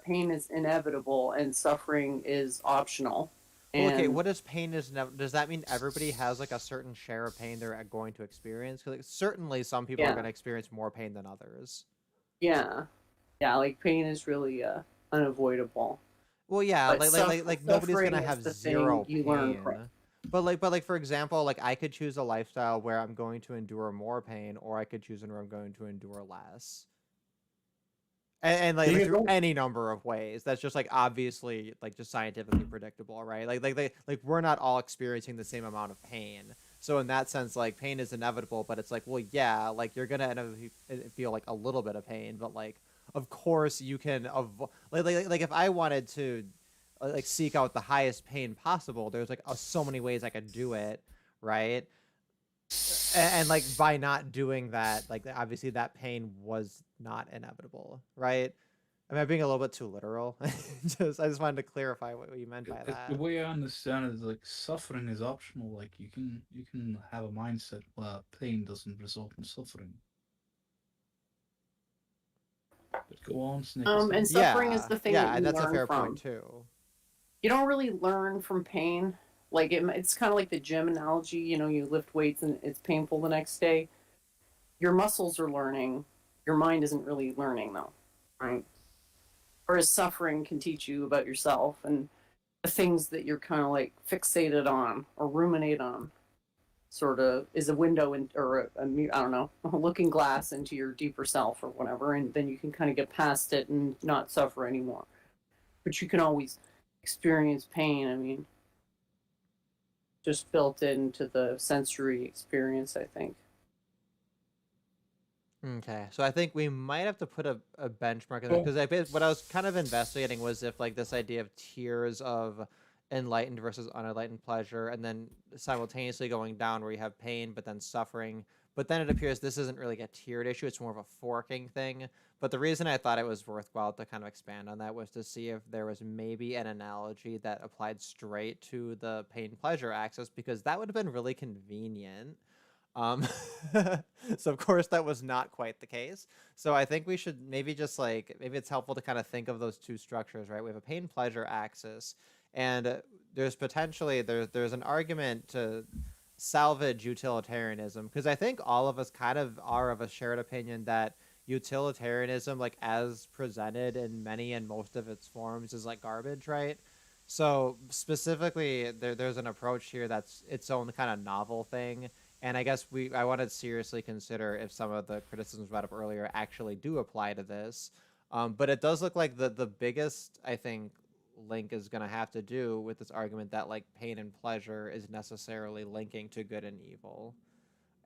S4: pain is inevitable and suffering is optional.
S1: Well,
S4: And
S1: okay, what does pain is? Does that mean everybody has like a certain share of pain they're going to experience? Because like, certainly some people are
S4: Yeah.
S1: going to experience more pain than others.
S4: yeah, like pain is really unavoidable.
S1: Well, yeah,
S4: But
S1: like nobody's
S4: suffering
S1: gonna
S4: is
S1: have
S4: the thing
S1: zero
S4: you learn
S1: pain.
S4: from.
S1: But like for example, like I could choose a lifestyle where I'm going to endure more pain, or I could choose one where I'm going to endure less. And like,
S3: You
S1: like
S3: get
S1: through
S3: one-
S1: any number of ways. That's just like obviously like just scientifically predictable, right? Like we're not all experiencing the same amount of pain. So in that sense, like pain is inevitable, but it's like, well, yeah, like you're gonna end up feel like a little bit of pain, but like of course you can avoid like if I wanted to like seek out the highest pain possible, there's like so many ways I could do it, right? And like by not doing that, like obviously that pain was not inevitable, right? Am I being a little bit too literal? I just wanted to clarify what you meant by that.
S5: The way I understand it is like suffering is optional. Like you can have a mindset where pain doesn't result in suffering. But go on, Snake.
S4: And suffering is
S1: Yeah,
S4: the thing
S1: yeah,
S4: that you
S1: and that's a
S4: learn
S1: fair
S4: from.
S1: point too.
S4: You don't really learn from pain. Like it's kind of like the gym analogy. You know, you lift weights and it's painful the next day. Your muscles are learning. Your mind isn't really learning though, right? Whereas suffering can teach you about yourself and the things that you're kind of like fixated on or ruminate on. Sort of is a window in, or I don't know, a looking glass into your deeper self or whatever, and then you can kind of get past it and not suffer anymore. But you can always experience pain. I mean, just built into the sensory experience, I think.
S1: Okay, so I think we might have to put a benchmark in there because what I was kind of investigating was if like this idea of tiers of enlightened versus unenlightened pleasure, and then simultaneously going down where you have pain but then suffering. But then it appears this isn't really a tiered issue; it's more of a forking thing. But the reason I thought it was worthwhile to kind of expand on that was to see if there was maybe an analogy that applied straight to the pain pleasure axis, because that would have been really convenient. Um, so of course that was not quite the case. So I think we should maybe just like, maybe it's helpful to kind of think of those two structures, right? We have a pain pleasure axis, and there's potentially, there's an argument to salvage utilitarianism, because I think all of us kind of are of a shared opinion that utilitarianism, like as presented in many and most of its forms, is like garbage, right? So specifically, there's an approach here that's its own kind of novel thing, and I guess I want to seriously consider if some of the criticisms brought up earlier actually do apply to this. But it does look like the biggest, I think, link is going to have to do with this argument that like pain and pleasure is necessarily linking to good and evil,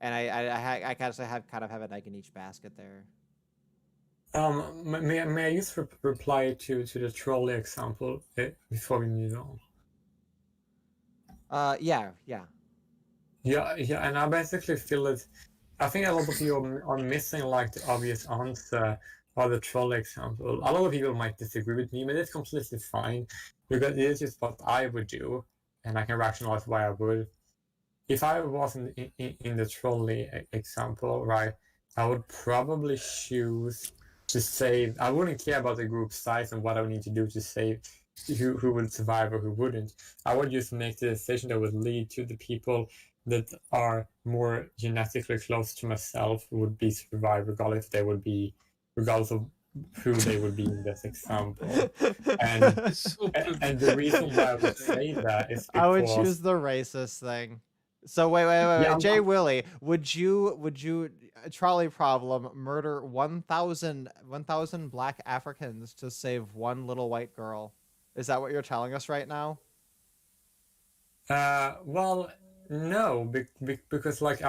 S1: and I kind of have an egg in each basket there.
S3: May I just reply to the trolley example before we move on?
S1: Yeah, yeah.
S3: Yeah, and I basically feel that I think a lot of you are missing like the obvious answer or the trolley example. A lot of people might disagree with me, but it's completely fine because it is just what I would do, and I can rationalize why I would. If I wasn't in the trolley example, right, I would probably choose to save. I wouldn't care about the group size and what I would need to do to save who would survive or who wouldn't. I would just make the decision that would lead to the people that are more genetically close to myself who would be survive regardless of who they would be in this example. And
S5: It's so
S3: and the reason why I would say that is
S1: I would
S3: because
S1: choose the racist thing. So wait,
S3: yeah,
S1: Jay Willie, would you trolley problem murder 1,000 black Africans to save one little white girl? Is that what you're telling us right now?
S3: well, no, because like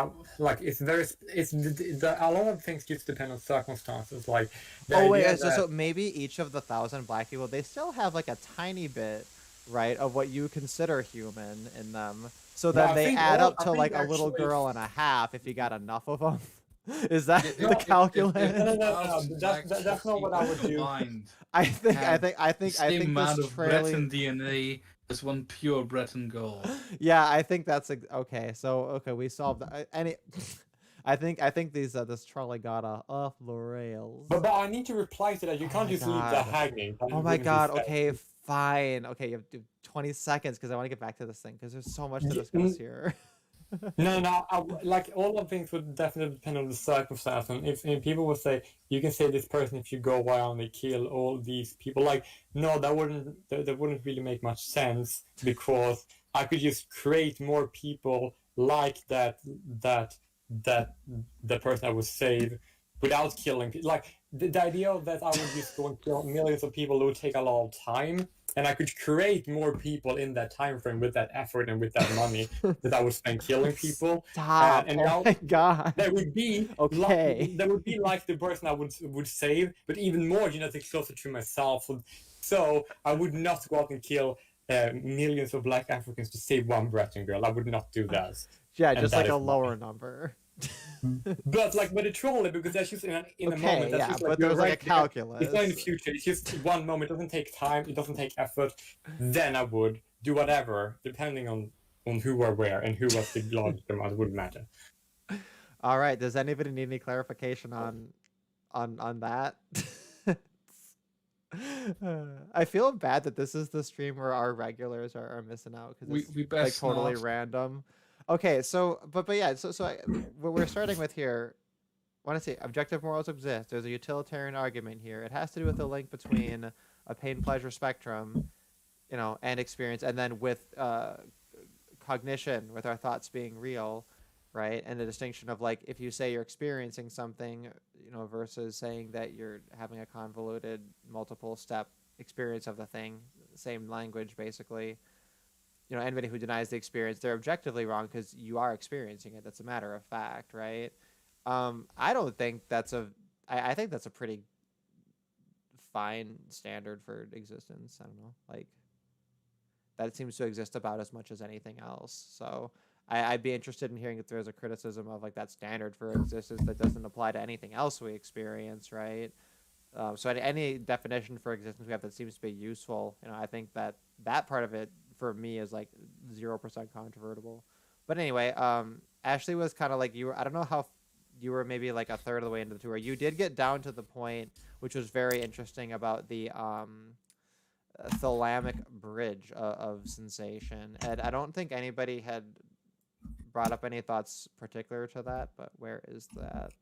S3: it's very a lot of things just depend on circumstances. Like the
S1: Oh wait,
S3: idea
S1: so,
S3: that
S1: maybe each of the 1,000 black people, they still have like a tiny bit, right, of what you consider human in them. So
S3: no,
S1: then
S3: I
S1: they
S3: think
S1: add
S3: all
S1: up
S3: I
S1: to
S3: think
S1: like a little
S3: actually
S1: girl and a half if you got enough of them. Is that
S5: If,
S1: the
S3: no,
S1: calculus?
S3: no, that's not what I would do.
S5: combined
S1: I
S5: have
S1: think
S5: the same amount
S1: this
S5: of
S1: trailing.
S5: Breton DNA as one pure Breton girl.
S1: Yeah, I think that's okay. So okay, we solved that. Any, I think this trolley got off the rails.
S3: But I need to reply to that. You
S1: Oh
S3: can't
S1: my
S3: just leave that
S1: God.
S3: hanging. That
S1: Oh my
S3: wouldn't be
S1: God.
S3: fair.
S1: Okay, fine. Okay, you have 20 seconds because I want to get back to this thing because there's so much to
S3: Y-
S1: discuss here.
S3: No, like all of things would definitely depend on the circumstance. And if people would say you can say this person if you go wild and they kill all these people, like no, that wouldn't really make much sense because I could just create more people like that the person I would save without killing people. Like the idea of that I would just go and kill millions of people would take a lot of time, and I could create more people in that time frame with that effort and with that money that I would spend killing people.
S1: Stop.
S3: And
S1: Oh my God.
S3: that would be
S1: Okay.
S3: like the person I would save, but even more genetically closer to myself. So I would not go out and kill millions of black Africans to save one Breton girl. I would not do that.
S1: Yeah,
S3: And
S1: just
S3: that
S1: like a
S3: is why.
S1: lower number.
S3: But like, but it's trolley because that's just in a
S1: Okay,
S3: moment. That's
S1: yeah,
S3: just like
S1: but
S3: you're
S1: there's like a
S3: right there.
S1: calculus.
S3: It's not in the future. It's just one moment. It doesn't take time. It doesn't take effort. Then I would do whatever, depending on who or where and who was the largest amount. It wouldn't matter.
S1: All right. Does anybody need any clarification on that? I feel bad that this is the stream where our regulars are missing out because
S5: We
S1: it's
S5: we
S1: like
S5: best
S1: totally
S5: not.
S1: random. Okay, so but yeah, what we're starting with here. Want to say objective morals exist. There's a utilitarian argument here. It has to do with the link between a pain pleasure spectrum, and experience, and then with cognition, with our thoughts being real, right? And the distinction of like if you say you're experiencing something, versus saying that you're having a convoluted multiple step experience of the thing, same language basically. Anybody who denies the experience, they're objectively wrong because you are experiencing it. That's a matter of fact, right? I don't think I think that's a pretty fine standard for existence. I don't know, like that seems to exist about as much as anything else. So I'd be interested in hearing if there's a criticism of like that standard for existence that doesn't apply to anything else we experience, right? So any definition for existence we have that seems to be useful, I think that part of it for me is like 0% controvertible. But anyway, Ashley was kind of like I don't know how you were maybe like a third of the way into the tour. You did get down to the point, which was very interesting about the thalamic bridge of sensation. And I don't think anybody had brought up any thoughts particular to that, but where is that?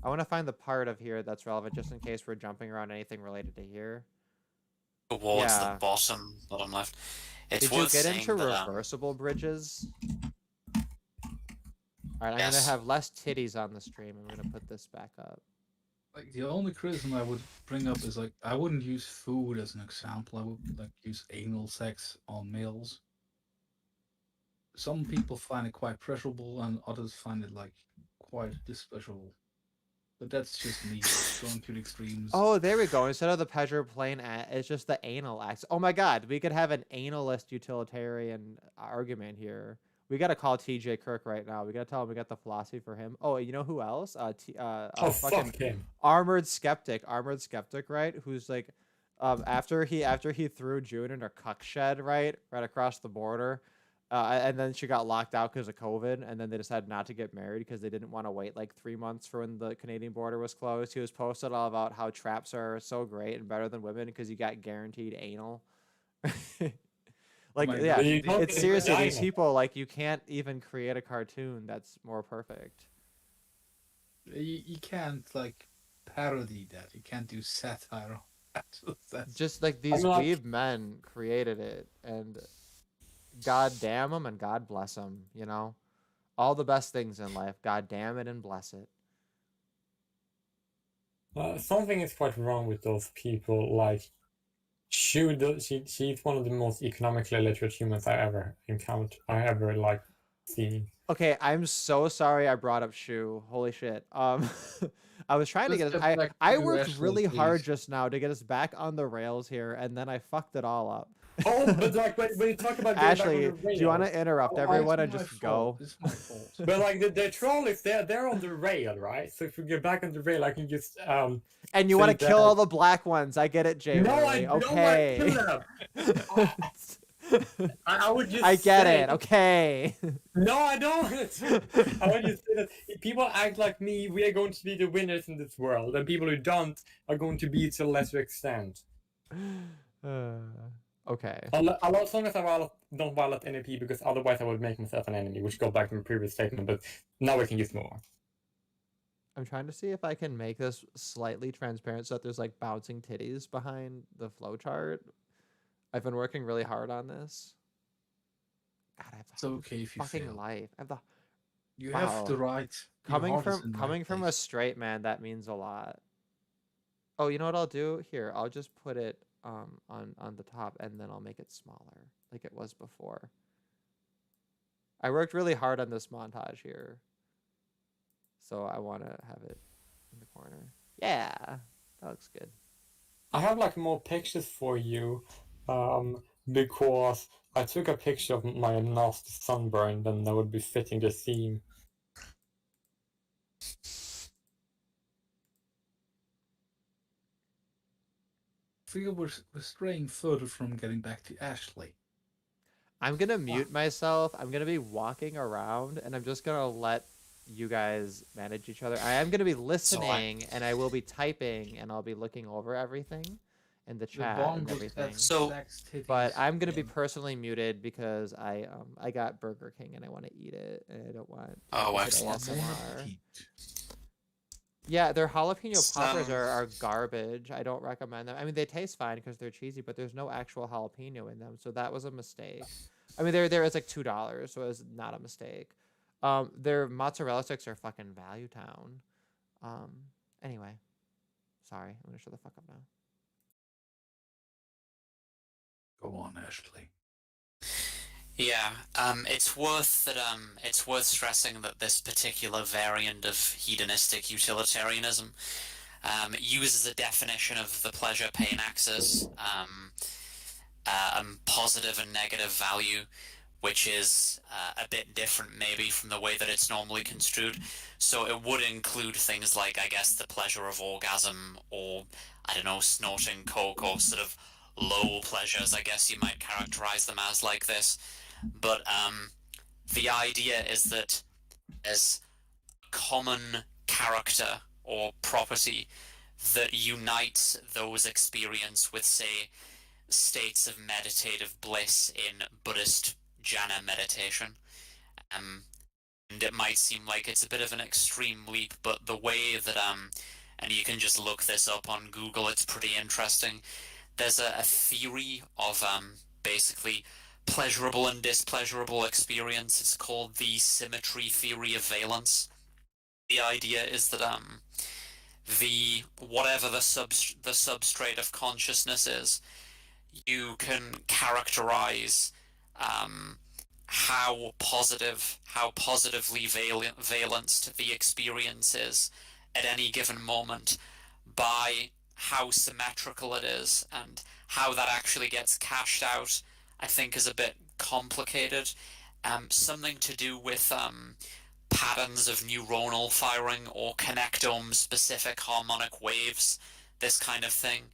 S1: I want to find the part of here that's relevant just in case we're jumping around anything related to here.
S2: towards the
S1: Yeah.
S2: bottom left. It's
S1: Did you
S2: worth
S1: get
S2: saying
S1: into
S2: that
S1: reversible bridges? Alright, I'm gonna
S2: yes.
S1: have less titties on the stream. I'm gonna put this back up.
S5: Like the only criticism I would bring up is like I wouldn't use food as an example. I would like use anal sex on males. Some people find it quite pleasurable, and others find it like quite displeasurable. But that's just me going to the extremes.
S1: Oh, there we go. Instead of the pleasure plane, it's just the anal act. Oh my god, we could have an analist utilitarian argument here. We gotta call TJ Kirk right now. We gotta tell him we got the philosophy for him. Oh, you know who else?
S3: Oh,
S1: Fucking
S3: fuck him.
S1: armored skeptic, right? Who's like, after he threw June in her cuck shed, right across the border, and then she got locked out because of COVID, and then they decided not to get married because they didn't want to wait like 3 months for when the Canadian border was closed. He was posted all about how traps are so great and better than women because you got guaranteed anal. Like,
S5: my
S1: yeah,
S5: God.
S3: You don't
S1: it's
S3: get
S1: seriously these
S3: vagina.
S1: people, like, you can't even create a cartoon that's more perfect.
S5: You can't like parody that. You can't do satire. That's
S1: Just like these
S3: like-
S1: weeb men created it, and God damn them and God bless them, you know? All the best things in life, God damn it and bless it.
S3: Something is quite wrong with those people. Like, she's one of the most economically illiterate humans I ever like seen.
S1: Okay, I'm so sorry I brought up Shu. Holy shit. I was trying to
S5: Let's
S1: get
S5: get
S1: us.
S5: back
S1: I
S5: to
S1: worked
S5: Ashley,
S1: really hard
S5: please.
S1: just now to get us back on the rails here, and then I fucked it all up.
S3: Oh, but like when you talk about going back on
S1: Ashley,
S3: the
S1: do you want
S3: rails,
S1: to interrupt
S5: Oh,
S1: everyone
S5: it's
S1: and
S5: my
S1: just
S5: fault.
S1: go?
S5: It's my fault.
S3: but like the troll is they're on the rail, right? So if we get back on the rail, I can just
S1: And you
S3: say
S1: want to kill
S3: that-
S1: all the black ones? I get it, Jay.
S3: No, I
S1: Willie.
S3: don't
S1: Okay.
S3: want to kill them. I would just
S1: I get
S3: say,
S1: it. Okay.
S3: No, I don't. I want to say that if people act like me, we are going to be the winners in this world, and people who don't are going to be to a lesser extent.
S1: Okay.
S3: As long as I don't violate NAP, because otherwise I would make myself an enemy, which goes back to my previous statement, but now we can use more.
S1: I'm trying to see if I can make this slightly transparent so that there's like bouncing titties behind the flowchart. I've been working really hard on this. God, I have
S5: It's okay if you
S1: fucking
S5: fail.
S1: life. I have the
S5: You
S1: Wow.
S5: have the right. your
S1: coming
S5: heart is in
S1: from
S5: the right
S1: a
S5: place.
S1: straight man, that means a lot. Oh, you know what I'll do? Here, I'll just put it on the top and then I'll make it smaller like it was before. I worked really hard on this montage here. So I want to have it in the corner. Yeah. That looks good.
S3: I have like more pictures for you, because I took a picture of my nasty sunburn, and that would be fitting the theme.
S5: I feel we're straying further from getting back to Ashley.
S1: I'm going to mute myself. I'm going to be walking around and I'm just going to let you guys manage each other. I am going to be listening and I will be typing and I'll be looking over everything in the chat and everything.
S2: So-
S1: But I'm going to be personally muted because I got Burger King and I want to eat it and I don't want
S2: Oh,
S1: to
S2: excellent.
S1: ASMR. Yeah, their jalapeno poppers
S2: Some-
S1: are garbage. I don't recommend them. I mean, they taste fine because they're cheesy, but there's no actual jalapeno in them, so that was a mistake. I mean, there is like $2, so it was not a mistake. Their mozzarella sticks are fucking Value Town. Anyway, sorry, I'm gonna shut the fuck up now.
S5: Go on, Ashley.
S2: Yeah, it's worth stressing that this particular variant of hedonistic utilitarianism uses a definition of the pleasure-pain axis, positive and negative value, which is a bit different maybe from the way that it's normally construed. So it would include things like, I guess, the pleasure of orgasm, or, I don't know, snorting coke, or sort of low pleasures, I guess you might characterize them as like this. But the idea is that there's a common character or property that unites those experiences with, say, states of meditative bliss in Buddhist jhana meditation. And it might seem like it's a bit of an extreme leap, but the way that and you can just look this up on Google, it's pretty interesting. there's a theory of basically pleasurable and displeasurable experience. It's called the symmetry theory of valence. The idea is that the whatever the substrate of consciousness is, you can characterize um, how positively valenced the experience is at any given moment by how symmetrical it is, and how that actually gets cashed out, I think, is a bit complicated. Something to do with patterns of neuronal firing or connectome specific harmonic waves, this kind of thing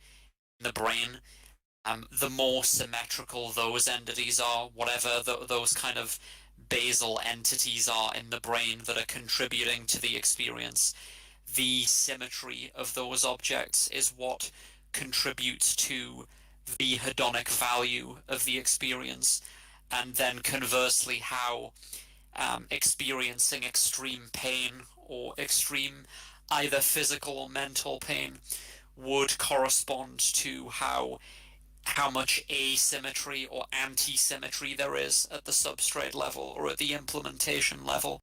S2: in the brain. The more symmetrical those entities are, whatever those kind of basal entities are in the brain that are contributing to the experience, the symmetry of those objects is what contributes to the hedonic value of the experience. And then conversely, how experiencing extreme pain or extreme either physical or mental pain would correspond to how much asymmetry or anti-symmetry there is at the substrate level or at the implementation level.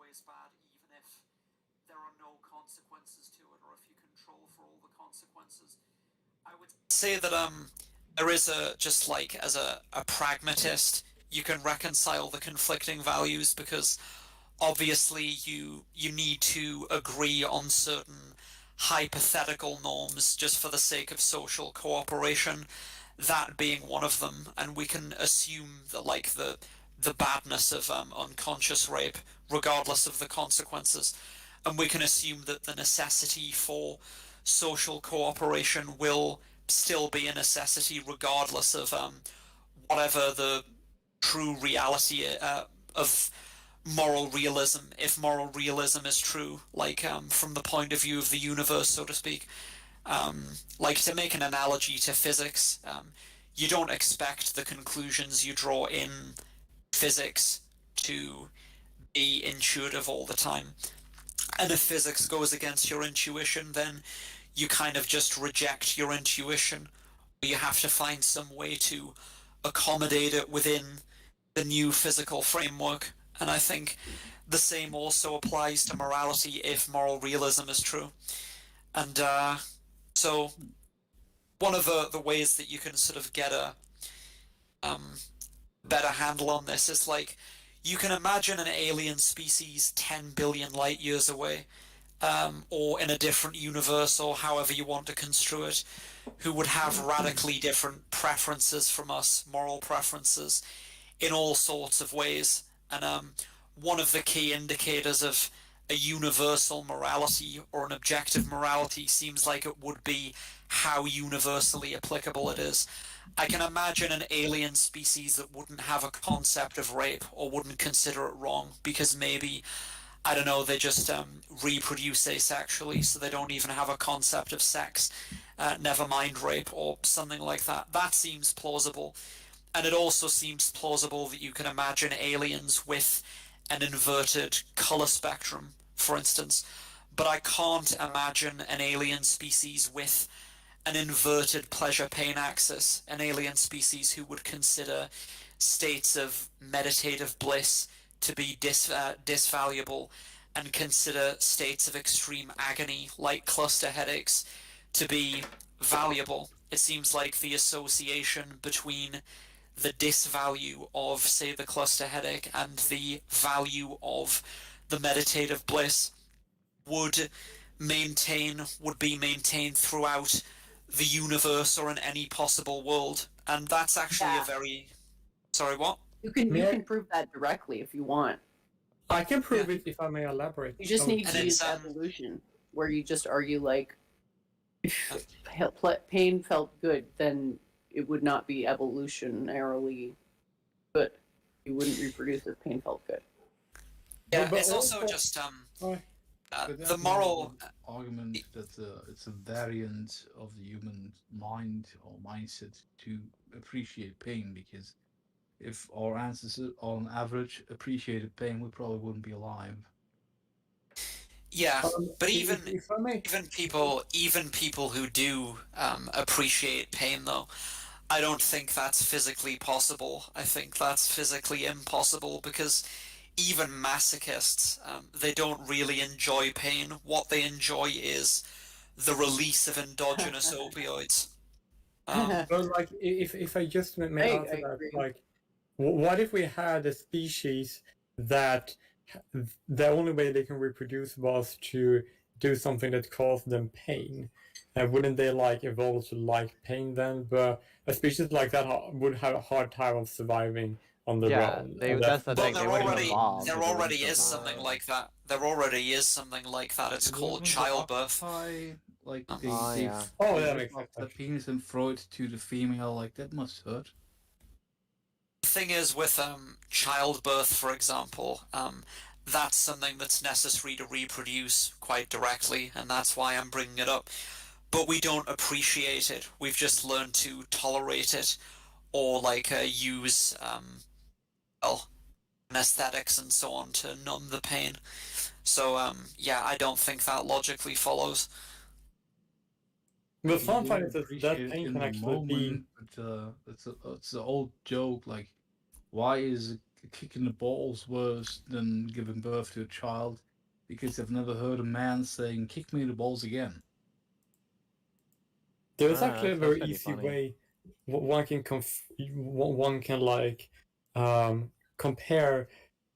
S6: always bad, even if there are no consequences to it, or if you control for all the consequences. I would
S2: say that there is a, just like as a pragmatist, you can reconcile the conflicting values, because obviously you need to agree on certain hypothetical norms just for the sake of social cooperation, that being one of them. And we can assume that, like, the badness of unconscious rape regardless of the consequences, and we can assume that the necessity for social cooperation will still be a necessity regardless of whatever the true reality of moral realism, if moral realism is true, like from the point of view of the universe, so to speak. Like, to make an analogy to physics, you don't expect the conclusions you draw in physics to be intuitive all the time. And if physics goes against your intuition, then you kind of just reject your intuition. You have to find some way to accommodate it within the new physical framework. And I think the same also applies to morality if moral realism is true. And so one of the ways that you can sort of get a better handle on this is, like, you can imagine an alien species 10 billion light years away, or in a different universe, or however you want to construe it, who would have radically different preferences from us, moral preferences, in all sorts of ways. And one of the key indicators of a universal morality or an objective morality seems like it would be how universally applicable it is. I can imagine an alien species that wouldn't have a concept of rape or wouldn't consider it wrong because maybe, I don't know, they just reproduce asexually, so they don't even have a concept of sex, never mind rape or something like that. That seems plausible. And it also seems plausible that you can imagine aliens with an inverted color spectrum, for instance. But I can't imagine an alien species with an inverted pleasure-pain axis, an alien species who would consider states of meditative bliss to be disvaluable, and consider states of extreme agony, like cluster headaches, to be valuable. It seems like the association between the disvalue of, say, the cluster headache and the value of the meditative bliss would be maintained throughout the universe or in any possible world. And that's actually
S4: Yeah.
S2: a very... Sorry, what?
S4: You can prove that directly if you want.
S3: I can prove it if I may elaborate.
S4: You just need
S2: And
S4: to use
S2: it's,
S4: evolution, where you just argue like, if pain felt good, then it would not be evolutionarily good. You wouldn't reproduce if pain felt good.
S2: Yeah,
S3: But
S2: it's also
S3: also-
S2: just
S5: But
S2: the
S5: that's
S2: moral...
S5: an argument that it's a variant of the human mind or mindset to appreciate pain, because if our ancestors on average appreciated pain, we probably wouldn't be alive.
S2: Yeah, but
S3: if I may,
S2: even people who do appreciate pain, though, I don't think that's physically possible. I think that's physically impossible, because even masochists, they don't really enjoy pain. What they enjoy is the release of endogenous opioids.
S3: but like, if I just may
S4: I
S3: answer that,
S4: agree.
S3: like, what if we had a species that the only way they can reproduce was to do something that caused them pain? Wouldn't they like evolve to like pain then? But a species like that would have a hard time of surviving on their
S1: Yeah,
S3: own.
S1: they-
S3: And
S1: that's the
S2: Well,
S1: thing, they wouldn't evolve,
S2: there
S1: they wouldn't
S2: already is
S1: survive.
S2: something like that. There already is something like that. It's called childbirth.
S5: Like
S2: Oh,
S5: they
S1: yeah.
S3: Oh, that
S5: rip
S3: makes
S5: off
S3: sense,
S5: the
S3: actually.
S5: penis and throw it to the female. Like, that must hurt.
S2: The thing is, with childbirth, for example, that's something that's necessary to reproduce quite directly, and that's why I'm bringing it up. But we don't appreciate it. We've just learned to tolerate it, or like use well, anesthetics and so on to numb the pain. So yeah, I don't think that logically follows.
S3: The
S5: You
S3: fun part
S5: do
S3: is that
S5: appreciate it
S3: pain
S5: in
S3: can
S5: the
S3: actually be.
S5: moment, but it's an old joke. Like, why is kicking the balls worse than giving birth to a child, because I've never heard a man saying "kick me in the balls again."
S3: There's actually a
S1: That's
S3: very
S1: pretty
S3: easy
S1: funny.
S3: way one can like compare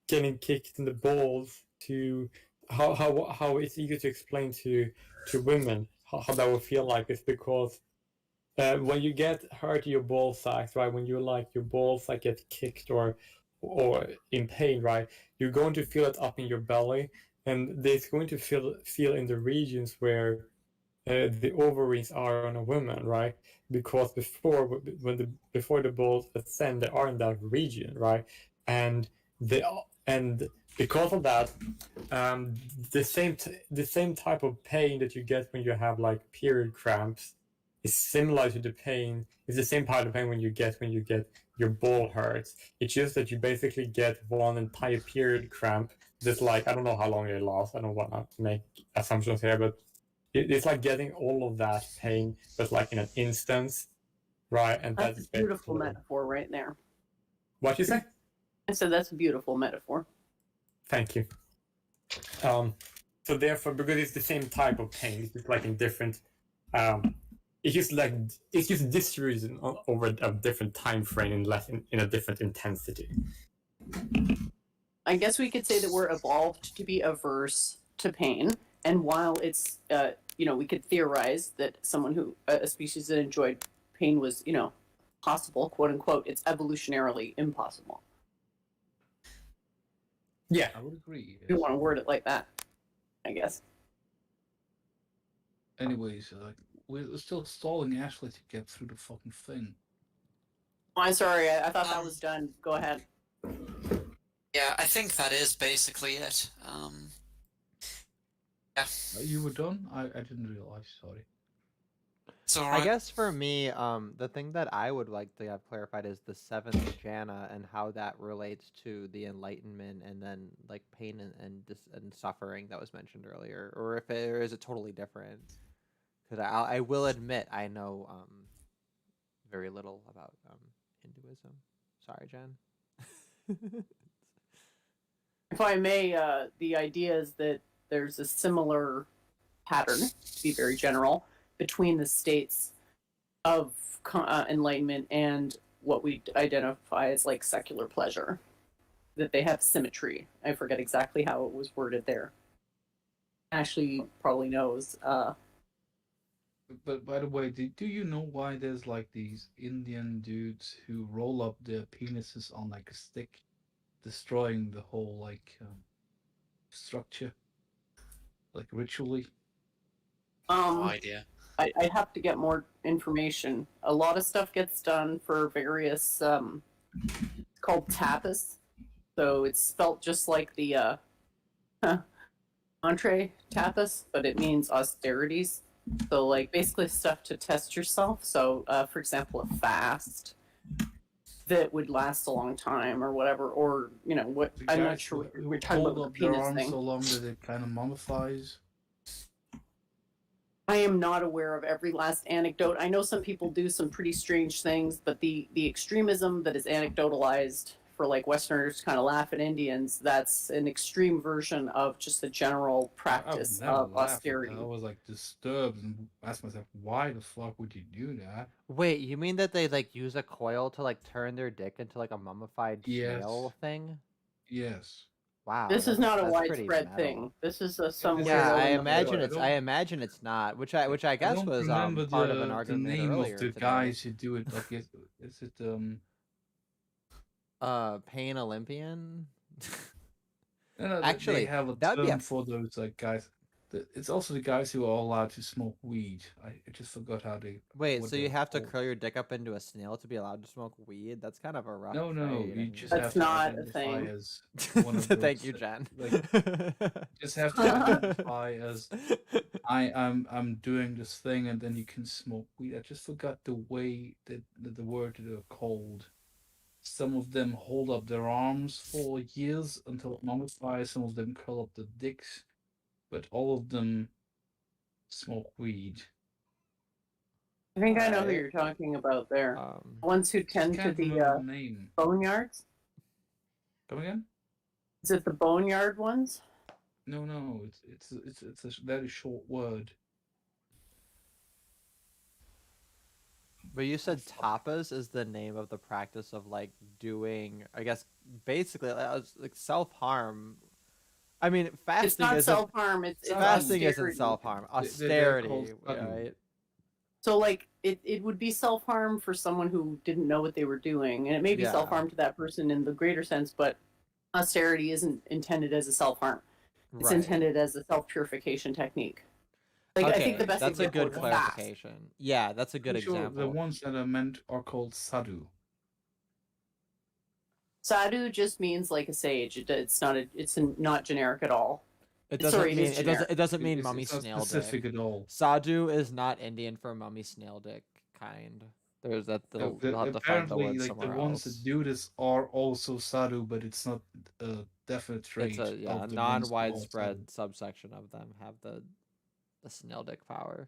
S3: getting kicked in the balls to how it's easy to explain to women how that would feel like. It's because when you get hurt your ball sacks, right? When you like your balls like get kicked or in pain, right? You're going to feel it up in your belly, and it's going to feel in the regions where the ovaries are on a woman, right? Because before the balls ascend, they are in that region, right? And they and because of that, the same type of pain that you get when you have like period cramps is similar to the pain. It's the same part of pain when you get your ball hurts. It's just that you basically get one entire period cramp. Just like I don't know how long they last. I don't want to make assumptions here, but it's like getting all of that pain, but like in an instance, right? And
S4: That's
S3: that's
S4: a beautiful
S3: basically
S4: metaphor right there.
S3: what you say.
S4: I said that's a beautiful metaphor.
S3: Thank you. So therefore, because it's the same type of pain, it's just like in different. It's just distributed over a different time frame and less in a different intensity.
S4: I guess we could say that we're evolved to be averse to pain, and while it's we could theorize that someone who a species that enjoyed pain was possible, quote unquote, it's evolutionarily impossible.
S3: Yeah,
S5: I would agree.
S4: If you want to word it like that, I guess.
S5: Anyways, we're still stalling Ashley to get through the fucking thing.
S4: Oh, I'm sorry, I thought that was done. Go ahead.
S2: Yeah, I think that is basically it. Yeah.
S5: You were done? I didn't realize. Sorry.
S2: It's all
S1: I
S2: right.
S1: guess for me, the thing that I would like to have clarified is the seventh jhana and how that relates to the enlightenment and then like pain and suffering that was mentioned earlier, or if it, or is it totally different? Because I will admit I know very little about Hinduism. Sorry, Jen.
S4: If I may, the idea is that there's a similar pattern, to be very general, between the states of enlightenment and what we identify as like secular pleasure. That they have symmetry. I forget exactly how it was worded there. Ashley probably knows.
S5: But by the way, do you know why there's like these Indian dudes who roll up their penises on like a stick, destroying the whole like structure, like ritually?
S2: No idea.
S4: I'd have to get more information. A lot of stuff gets done for various. It's called tapas, so it's spelt just like the entree tapas, but it means austerities. So like basically stuff to test yourself. So for example, a fast that would last a long time or whatever, or what
S5: The
S4: I'm not
S5: guys
S4: sure
S5: who
S4: we're talking
S5: hold
S4: about
S5: up
S4: the
S5: their
S4: penis
S5: arms
S4: thing.
S5: so long that it kind of mummifies.
S4: I am not aware of every last anecdote. I know some people do some pretty strange things, but the extremism that is anecdotalized for like Westerners kind of laugh at Indians, that's an extreme version of just a general practice
S5: I would never
S4: of
S5: laugh at
S4: austerity.
S5: that. I was like disturbed and asked myself, why the fuck would you do that?
S1: Wait, you mean that they like use a coil to like turn their dick into like a mummified
S5: Yes.
S1: snail thing?
S5: Yes.
S1: Wow,
S4: This is not a
S1: that's pretty
S4: widespread
S1: metal.
S4: thing. This is some
S5: This
S1: Yeah,
S5: is-
S4: weirdo
S1: I
S4: in the
S1: imagine
S4: woods.
S1: it's. I imagine it's not. Which I guess
S5: don't
S1: was
S5: remember
S1: part of an
S5: the
S1: argument made
S5: name
S1: earlier
S5: of the
S1: today.
S5: guys who do it. Like, is it
S1: Pain Olympian.
S5: No,
S1: Actually,
S5: they have a
S1: that would be
S5: term
S1: a
S5: for those like guys. It's also the guys who are allowed to smoke weed. I just forgot how they.
S1: wait.
S5: what
S1: So you
S5: they're
S1: have to
S5: called.
S1: curl your dick up into a snail to be allowed to smoke weed. That's kind of a rough
S5: No,
S1: trade.
S5: you
S1: I
S5: just
S1: mean.
S5: have
S4: That's
S5: to
S4: not a
S5: identify
S4: thing.
S5: as one of those.
S1: Thank you, Jen.
S5: Like, just have to identify as I'm doing this thing, and then you can smoke weed. I just forgot the way that the word they're called. Some of them hold up their arms for years until it mummifies. Some of them curl up their dicks, but all of them smoke weed.
S4: I think I know who
S1: Alright.
S4: you're talking about there. The ones who
S5: Just
S4: tend to
S5: can't
S4: the
S5: remember the name.
S4: boneyards.
S5: Come again?
S4: Is it the boneyard ones?
S5: No. It's a very short word.
S1: But you said tapas is the name of the practice of like doing, I guess, basically like self harm. I mean,
S4: It's
S1: fasting
S4: not
S1: isn't
S4: self harm. It's
S1: fasting isn't
S4: austerity.
S1: self harm.
S5: They're called
S1: Austerity,
S5: sadhu.
S1: right?
S4: So like it would be self harm for someone who didn't know what they were doing, and it may be
S1: Yeah.
S4: self harm to that person in the greater sense. But austerity isn't intended as a self harm. It's
S1: Right.
S4: intended as a self purification technique. Like I think the best
S1: that's a
S4: example
S1: good
S4: is fast.
S1: clarification. Yeah, that's a good
S5: Pretty sure
S1: example.
S5: the ones that are meant are called sadhu.
S4: Sadhu just means like a sage. It's not generic at all.
S1: It doesn't
S4: Sorry, it
S1: mean
S4: is
S1: it doesn't mean
S5: It's
S1: mummy
S5: not
S1: snail
S5: specific
S1: dick.
S5: at all.
S1: Sadhu is not Indian for mummy snail dick kind. There's that they'll have to find the
S5: Apparently,
S1: word
S5: like the
S1: somewhere
S5: ones
S1: else.
S5: that do this are also sadhu, but it's not a definite trait
S1: It's a
S5: of the ones
S1: non-widespread
S5: called
S1: subsection of them have the snail dick power.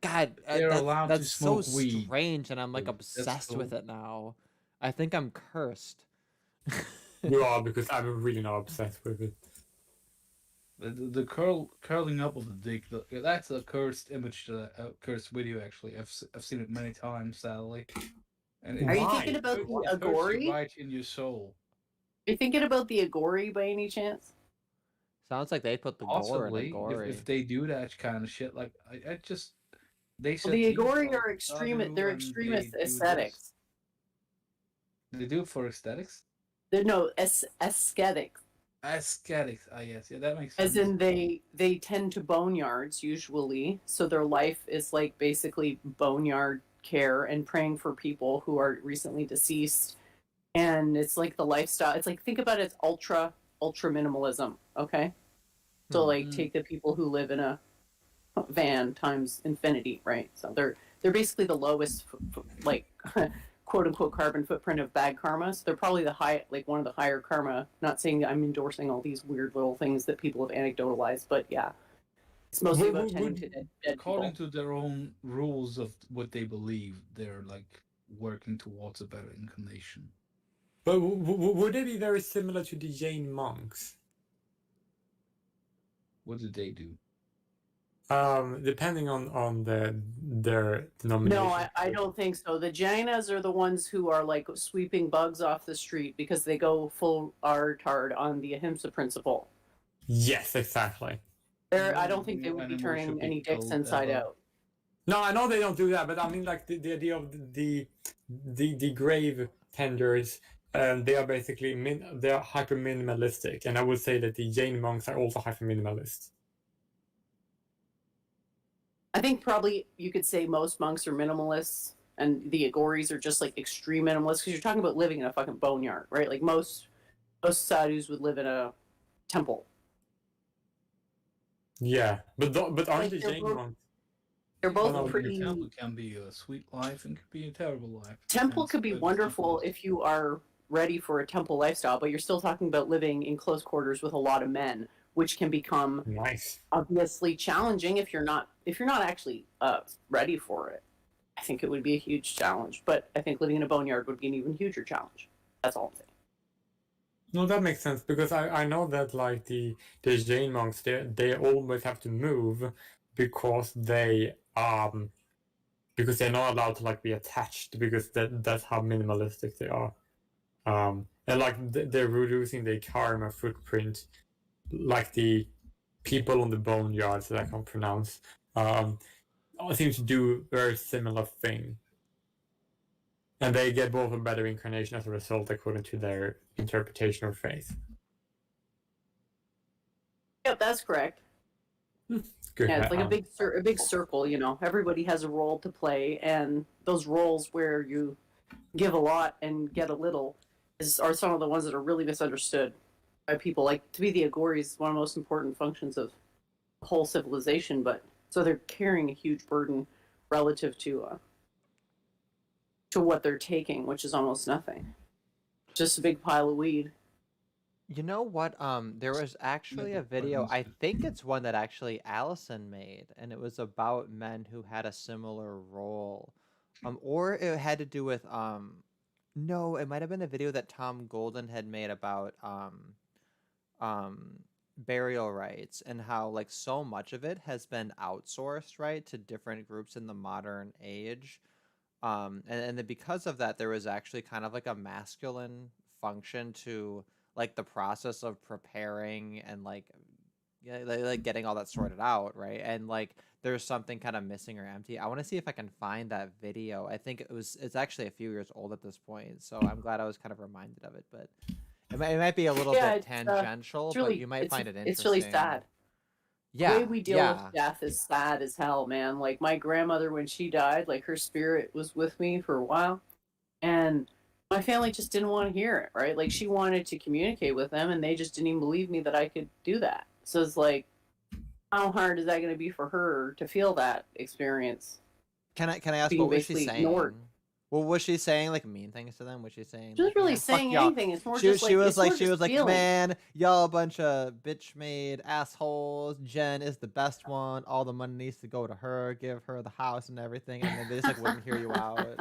S1: God,
S5: They're allowed to
S1: that's so
S5: smoke weed,
S1: strange, and I'm like
S5: so that's
S1: obsessed with
S5: cool.
S1: it now. I think I'm cursed.
S3: You are, because I'm really not obsessed with it.
S5: The curling up of the dick. That's a cursed image, a cursed video. Actually, I've seen it many times, sadly. And
S4: Are you
S3: Why?
S4: thinking about the
S5: it hurts you
S4: agori?
S5: right in your soul.
S4: Are you thinking about the agori by any chance?
S1: Sounds like they put the gore in
S5: Possibly,
S1: agori.
S5: if they do that kind of shit, like I just they
S4: Well,
S5: said
S4: the
S5: these
S4: agori
S5: are
S4: are extreme.
S5: sadhu
S4: They're
S5: and
S4: extremist
S5: they do this.
S4: aesthetics.
S5: They do it for aesthetics.
S4: They're no aesthetics.
S5: Aesthetics. Ah, yes, yeah, that makes sense.
S4: As in they tend to boneyards usually, so their life is like basically boneyard care and praying for people who are recently deceased. And it's like the lifestyle. It's like think about it as ultra minimalism. Okay, so like take the people who live in a van times infinity, right? So they're basically the lowest like quote unquote carbon footprint of bad karma. So they're probably one of the higher karma. Not saying that I'm endorsing all these weird little things that people have anecdotalized, but yeah, it's mostly about tending to dead
S5: According
S4: people.
S5: to their own rules of what they believe, they're like working towards a better incarnation.
S3: But would they be very similar to the Jain monks?
S5: What do they do?
S3: Depending on their denomination.
S4: No, I don't think so. The Jainas are the ones who are like sweeping bugs off the street because they go full R-tard on the ahimsa principle.
S3: Yes, exactly.
S4: I don't think they would be turning any dicks inside out.
S3: No, I know they don't do that, but I mean, like the idea of the grave tenders, they are basically they are hyper minimalistic, and I would say that the Jain monks are also hyper minimalist.
S4: I think probably you could say most monks are minimalists, and the agoris are just like extreme minimalists because you're talking about living in a fucking boneyard, right? Like most sadhus would live in a temple.
S3: Yeah, but aren't
S4: Like,
S3: the Jain monks?
S4: They're both
S3: no,
S4: pretty.
S5: Temple can be a sweet life and could be a terrible life.
S4: Temple could be wonderful if you are ready for a temple lifestyle, but you're still talking about living in close quarters with a lot of men, which can become
S3: Nice.
S4: obviously challenging if you're not actually ready for it. I think it would be a huge challenge, but I think living in a boneyard would be an even huger challenge. That's all I'm saying.
S3: No, that makes sense, because I know that like the Jain monks, they always have to move because because they're not allowed to like be attached, because that's how minimalistic they are. And like they're reducing their karma footprint, like the people on the boneyards that I can't pronounce seem to do a very similar thing. And they get both a better incarnation as a result, according to their interpretation of faith.
S4: Yep, that's correct.
S3: Good.
S4: Yeah, it's like a big circle. You know, everybody has a role to play, and those roles where you give a lot and get a little are some of the ones that are really misunderstood by people. Like to be the agori is one of the most important functions of the whole civilization, but so they're carrying a huge burden relative to what they're taking, which is almost nothing. Just a big pile of weed.
S1: You know what? There was actually a video. I think it's one that actually Allison made, and it was about men who had a similar role, or it had to do with No, it might have been a video that Tom Golden had made about um burial rites and how like so much of it has been outsourced, right, to different groups in the modern age. And then because of that, there was actually kind of like a masculine function to like the process of preparing and like yeah, like getting all that sorted out, right? And like there's something kind of missing or empty. I want to see if I can find that video. I think it's actually a few years old at this point, so I'm glad I was kind of reminded of it. But it might be a little
S4: Yeah,
S1: bit tangential,
S4: it's
S1: but
S4: really
S1: you might find it
S4: it's really
S1: interesting.
S4: sad. The way
S1: Yeah,
S4: we deal with
S1: yeah.
S4: death is sad as hell, man. Like my grandmother, when she died, like her spirit was with me for a while, and my family just didn't want to hear it, right? Like she wanted to communicate with them, and they just didn't even believe me that I could do that. So it's like, how hard is that going to be for her to feel that experience,
S1: Can I ask
S4: being
S1: what was she
S4: basically ignored?
S1: saying? Well, was she saying like mean things to them? Was she saying
S4: She
S1: like,
S4: wasn't really
S1: "Man, fuck
S4: saying
S1: y'all"?
S4: anything. It's more
S1: She
S4: just
S1: she
S4: like
S1: was
S4: it's
S1: like
S4: more
S1: she
S4: just
S1: was like,
S4: feeling.
S1: "Man, y'all a bunch of bitch made assholes. Jen is the best one. All the money needs to go to her. Give her the house and everything." And then they just like wouldn't hear you out.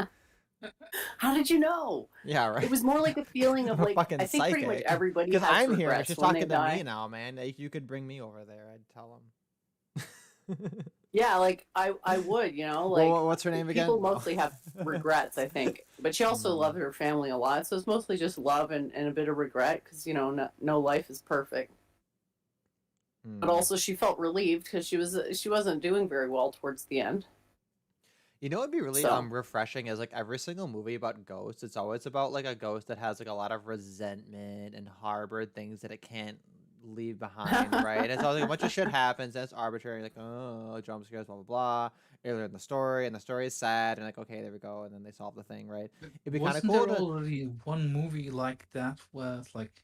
S4: How did you know?
S1: Yeah, right.
S4: It was more like a feeling of
S1: I'm a
S4: like
S1: fucking
S4: I think pretty much
S1: psychic.
S4: everybody
S1: Because
S4: has
S1: I'm here and
S4: regrets
S1: she's
S4: when they
S1: talking to me
S4: die.
S1: now, man. Like, you could bring me over there. I'd tell him.
S4: Yeah, like I would, you know,
S1: Well,
S4: like
S1: what's her name
S4: people
S1: again? No.
S4: mostly have regrets, I think, but she also
S1: Hmm.
S4: loved her family a lot, so it's mostly just love and a bit of regret because you know no life is perfect. But
S1: Hmm.
S4: also she felt relieved because she wasn't doing very well towards the end.
S1: You know what'd be really
S4: So
S1: refreshing is like every single movie about ghosts, it's always about like a ghost that has like a lot of resentment and harbored things that it can't leave behind, right? And it's always like a bunch of shit happens and it's arbitrary, like oh jump scares, blah blah blah. Earlier in the story, and the story is sad, and like okay, there we go, and then they solve the thing, right? It'd be kind of
S5: Wasn't
S1: cool
S5: there
S1: to.
S5: already one movie like that where like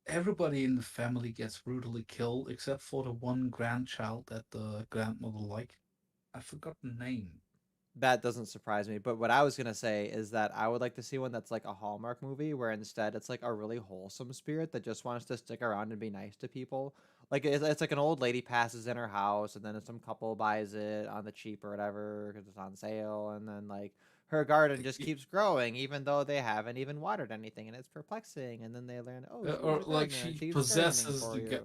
S5: everybody in the family gets brutally killed except for the one grandchild that the grandmother liked? I forgot the name.
S1: That doesn't surprise me. But what I was gonna say is that I would like to see one that's like a Hallmark movie where instead it's like a really wholesome spirit that just wants to stick around and be nice to people. Like it's like an old lady passes in her house and then some couple buys it on the cheap or whatever because it's on sale, and then like her garden just keeps growing even though they haven't even watered anything, and it's perplexing. And then they learn, oh, she was
S5: Or
S1: a
S5: like
S1: gardener and
S5: she
S1: she's gardening
S5: possesses
S1: for you.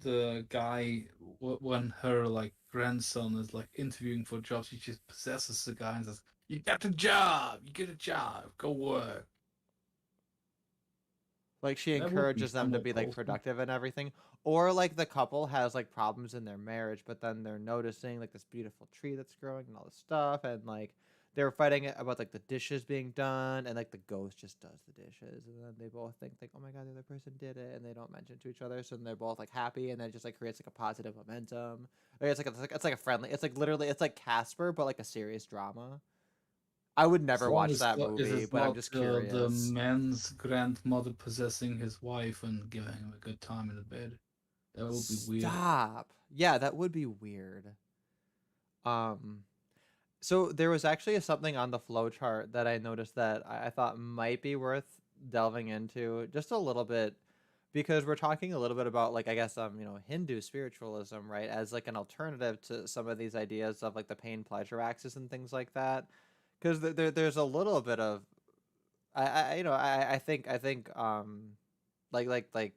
S5: the guy when her like grandson is like interviewing for jobs. She just possesses the guy and says, "You got the job. You get a job. Go work."
S1: Like she
S5: That would be
S1: encourages them to
S5: somewhat
S1: be like
S5: wholesome.
S1: productive and everything. Or like the couple has like problems in their marriage, but then they're noticing like this beautiful tree that's growing and all this stuff, and like they're fighting about like the dishes being done, and like the ghost just does the dishes, and then they both think like, oh my god, the other person did it, and they don't mention it to each other, so then they're both like happy, and then it just like creates like a positive momentum. Like, it's like a friendly, it's like literally it's like Casper but like a serious drama. I would
S5: As
S1: never
S5: long
S1: watch
S5: as
S1: that
S5: is
S1: movie,
S5: it
S1: but I'm
S5: not
S1: just
S5: the
S1: curious.
S5: man's grandmother possessing his wife and giving him a good time in the bed, that would be weird.
S1: Stop. Yeah, that would be weird. Um, so there was actually something on the flow chart that I noticed that I thought might be worth delving into just a little bit, because we're talking a little bit about like I guess Hindu spiritualism, right, as like an alternative to some of these ideas of like the pain pleasure axis and things like that. Because there's a little bit of I think like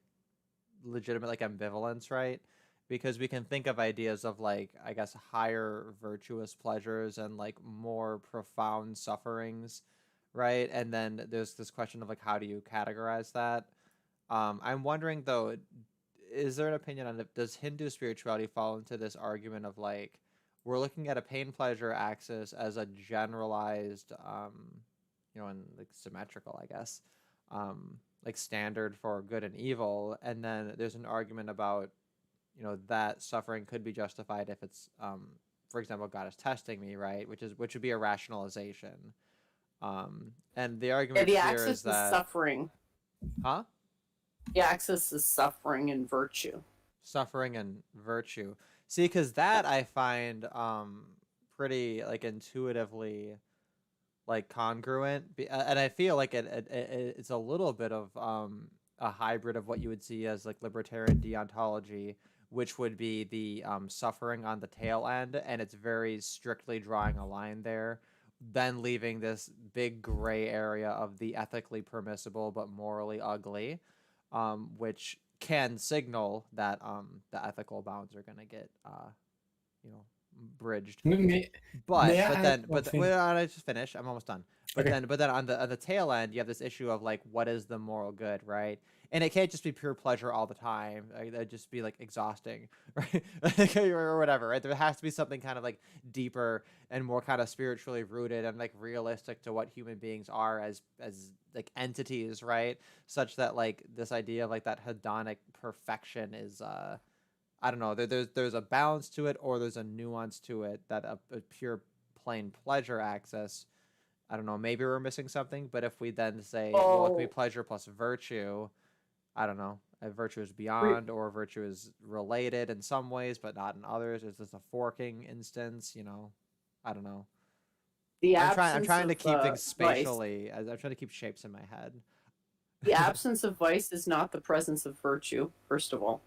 S1: legitimate like ambivalence, right? Because we can think of ideas of like I guess higher virtuous pleasures and like more profound sufferings, right? And then there's this question of like how do you categorize that? I'm wondering though, is there an opinion on if does Hindu spirituality fall into this argument of like we're looking at a pain pleasure axis as a generalized and like symmetrical, I guess, like standard for good and evil, and then there's an argument about that suffering could be justified if it's for example, God is testing me, right, which would be a rationalization. And the
S4: yeah,
S1: argument
S4: the
S1: here
S4: axis
S1: is
S4: is
S1: that
S4: suffering.
S1: huh
S4: The axis is suffering and virtue.
S1: suffering and virtue. See, because that I find pretty like intuitively like congruent, and I feel like it's a little bit of a hybrid of what you would see as like libertarian deontology, which would be the suffering on the tail end, and it's very strictly drawing a line there, then leaving this big gray area of the ethically permissible but morally ugly, which can signal that the ethical bounds are going to get you know bridged.
S3: May
S1: But
S3: I
S1: but
S3: add
S1: then
S3: something?
S1: wait, I just finish. I'm almost done.
S3: Okay.
S1: But then on the tail end, you have this issue of like what is the moral good, right? And it can't just be pure pleasure all the time. That'd just be like exhausting, right? Or whatever, right? There has to be something kind of like deeper and more kind of spiritually rooted and like realistic to what human beings are as like entities, right? Such that like this idea of like that hedonic perfection is I don't know. There's a balance to it, or there's a nuance to it that a pure plain pleasure access. I don't know. Maybe we're missing something, but if we then say, well, it can be
S4: Oh,
S1: pleasure plus virtue. I don't know. Virtue is
S4: re-
S1: beyond, or virtue is related in some ways, but not in others. Is this a forking instance? I don't know.
S4: the
S1: I'm
S4: absence
S1: trying to
S4: of
S1: keep things
S4: vice.
S1: spatially. I'm trying to keep shapes in my head.
S4: The absence of vice is not the presence of virtue. First of all,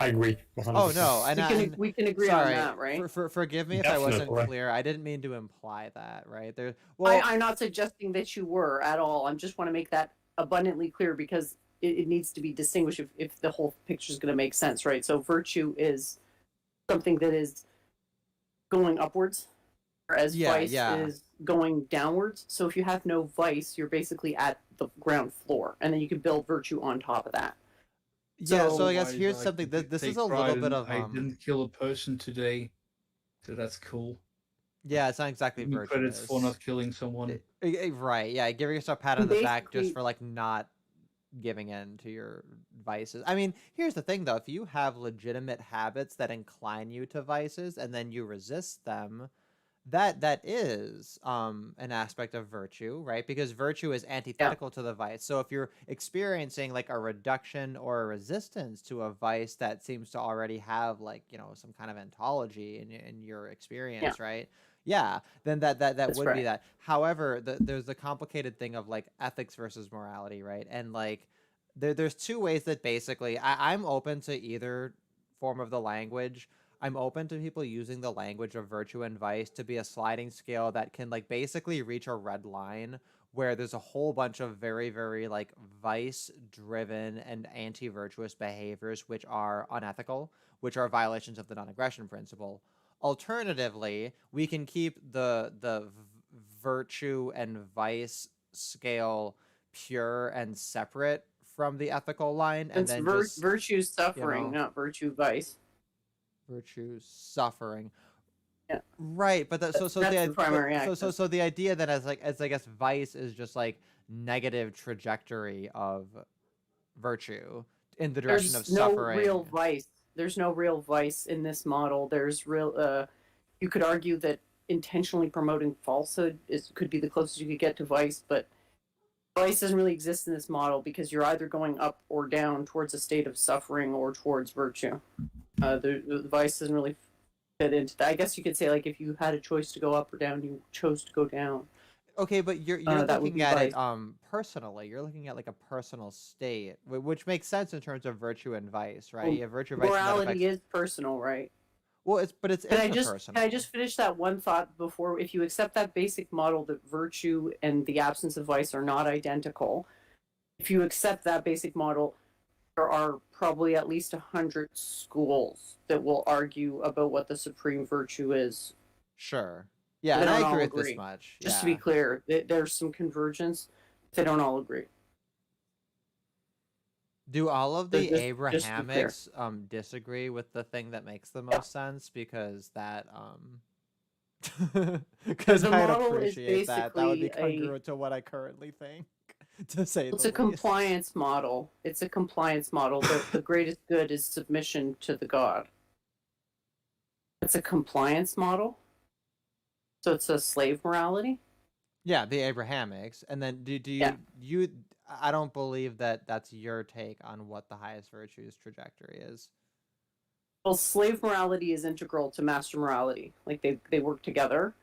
S3: I agree
S1: Oh
S3: 100%.
S1: no, and
S4: we can agree on
S1: sorry,
S4: that, right?
S1: forgive me if I wasn't
S3: Definitely.
S1: clear. I didn't mean to imply that, right? There,
S4: I,
S1: well,
S4: I'm not suggesting that you were at all. I just want to make that abundantly clear because it needs to be distinguished if the whole picture is going to make sense, right? So virtue is something that is going upwards, whereas
S1: yeah,
S4: vice
S1: yeah.
S4: is going downwards. So if you have no vice, you're basically at the ground floor, and then you can build virtue on top of that.
S1: Yeah, so
S4: So
S1: I guess
S5: Otherwise,
S1: here's
S5: I
S1: something
S5: could
S1: that this is
S5: take
S1: a little
S5: pride
S1: bit
S5: in
S1: of
S5: I didn't kill a person today, so that's cool.
S1: yeah, it's not exactly
S5: Give me credits for
S1: virtuous.
S5: not killing someone.
S1: Right, yeah, giving yourself a pat on the back just
S4: basically,
S1: for like not giving in to your vices. I mean, here's the thing though, if you have legitimate habits that incline you to vices and then you resist them, that is an aspect of virtue, right? Because virtue is
S4: yeah,
S1: antithetical to the vice. So if you're experiencing like a reduction or a resistance to a vice that seems to already have like some kind of ontology in your
S4: yeah,
S1: experience, right? Yeah, then that
S4: that's
S1: would be
S4: right.
S1: that. However, there's the complicated thing of like ethics versus morality, right? And like there's two ways that basically I'm open to either form of the language. I'm open to people using the language of virtue and vice to be a sliding scale that can like basically reach a red line where there's a whole bunch of very very like vice driven and anti-virtuous behaviors which are unethical, which are violations of the non-aggression principle. Alternatively, we can keep the virtue and vice scale pure and separate from the ethical line and
S4: It's
S1: then just
S4: virtue
S1: you
S4: suffering,
S1: know
S4: not virtue vice.
S1: virtue suffering.
S4: Yeah,
S1: Right, but
S4: that's the primary axis.
S1: so the idea that as I guess vice is just like negative trajectory of virtue in the direction of
S4: There's no
S1: suffering.
S4: real vice. There's no real vice in this model. There's real. You could argue that intentionally promoting falsehood could be the closest you could get to vice, but vice doesn't really exist in this model because you're either going up or down towards a state of suffering or towards virtue. The vice doesn't really fit into that. I guess you could say like if you had a choice to go up or down, you chose to go down.
S1: Okay, but you're
S4: That would
S1: looking
S4: be
S1: at it
S4: vice.
S1: personally. You're looking at like a personal state, which makes sense in terms of virtue and vice, right?
S4: Well,
S1: You have virtue vice and that
S4: morality
S1: affects
S4: is personal, right?
S1: well, it's
S4: Can I
S1: interpersonal.
S4: just finish that one thought before? If you accept that basic model that virtue and the absence of vice are not identical, if you accept that basic model, there are probably at least 100 schools that will argue about what the supreme virtue is.
S1: Sure. Yeah,
S4: They
S1: and I
S4: don't
S1: agree
S4: all
S1: with this
S4: agree.
S1: much.
S4: Just to be
S1: Yeah.
S4: clear, there's some convergence. They don't all agree.
S1: Do all of
S4: So
S1: the
S4: just to be clear.
S1: Abrahamics disagree with the thing that makes the most sense? Because that because
S4: The
S1: I'd
S4: model is
S1: appreciate that. That would be
S4: basically
S1: congruent to what I currently think, to say
S4: it's
S1: the
S4: a
S1: least.
S4: compliance model. It's a compliance model. The greatest good is submission to the God. It's a compliance model. So it's a slave morality.
S1: Yeah, the Abrahamics. And then do
S4: Yeah.
S1: you I don't believe that that's your take on what the highest virtues trajectory is.
S4: Well, slave morality is integral to master morality. Like they work together.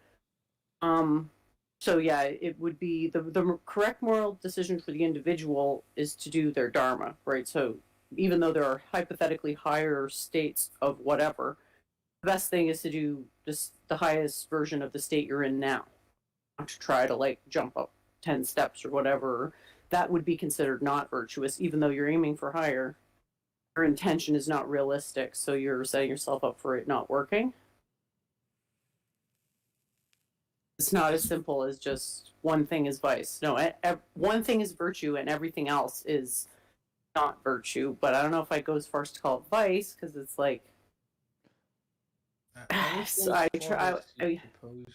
S4: Um, so yeah, it would be the correct moral decision for the individual is to do their dharma, right? So even though there are hypothetically higher states of whatever, the best thing is to do just the highest version of the state you're in now, not to try to like jump up 10 steps or whatever. That would be considered not virtuous, even though you're aiming for higher. Your intention is not realistic, so you're setting yourself up for it not working. It's not as simple as just one thing is vice. No, one thing is virtue and everything else is not virtue. But I don't know if I go as far as to call it vice, because it's like
S5: would
S4: I
S5: go as far
S4: try.
S5: as to propose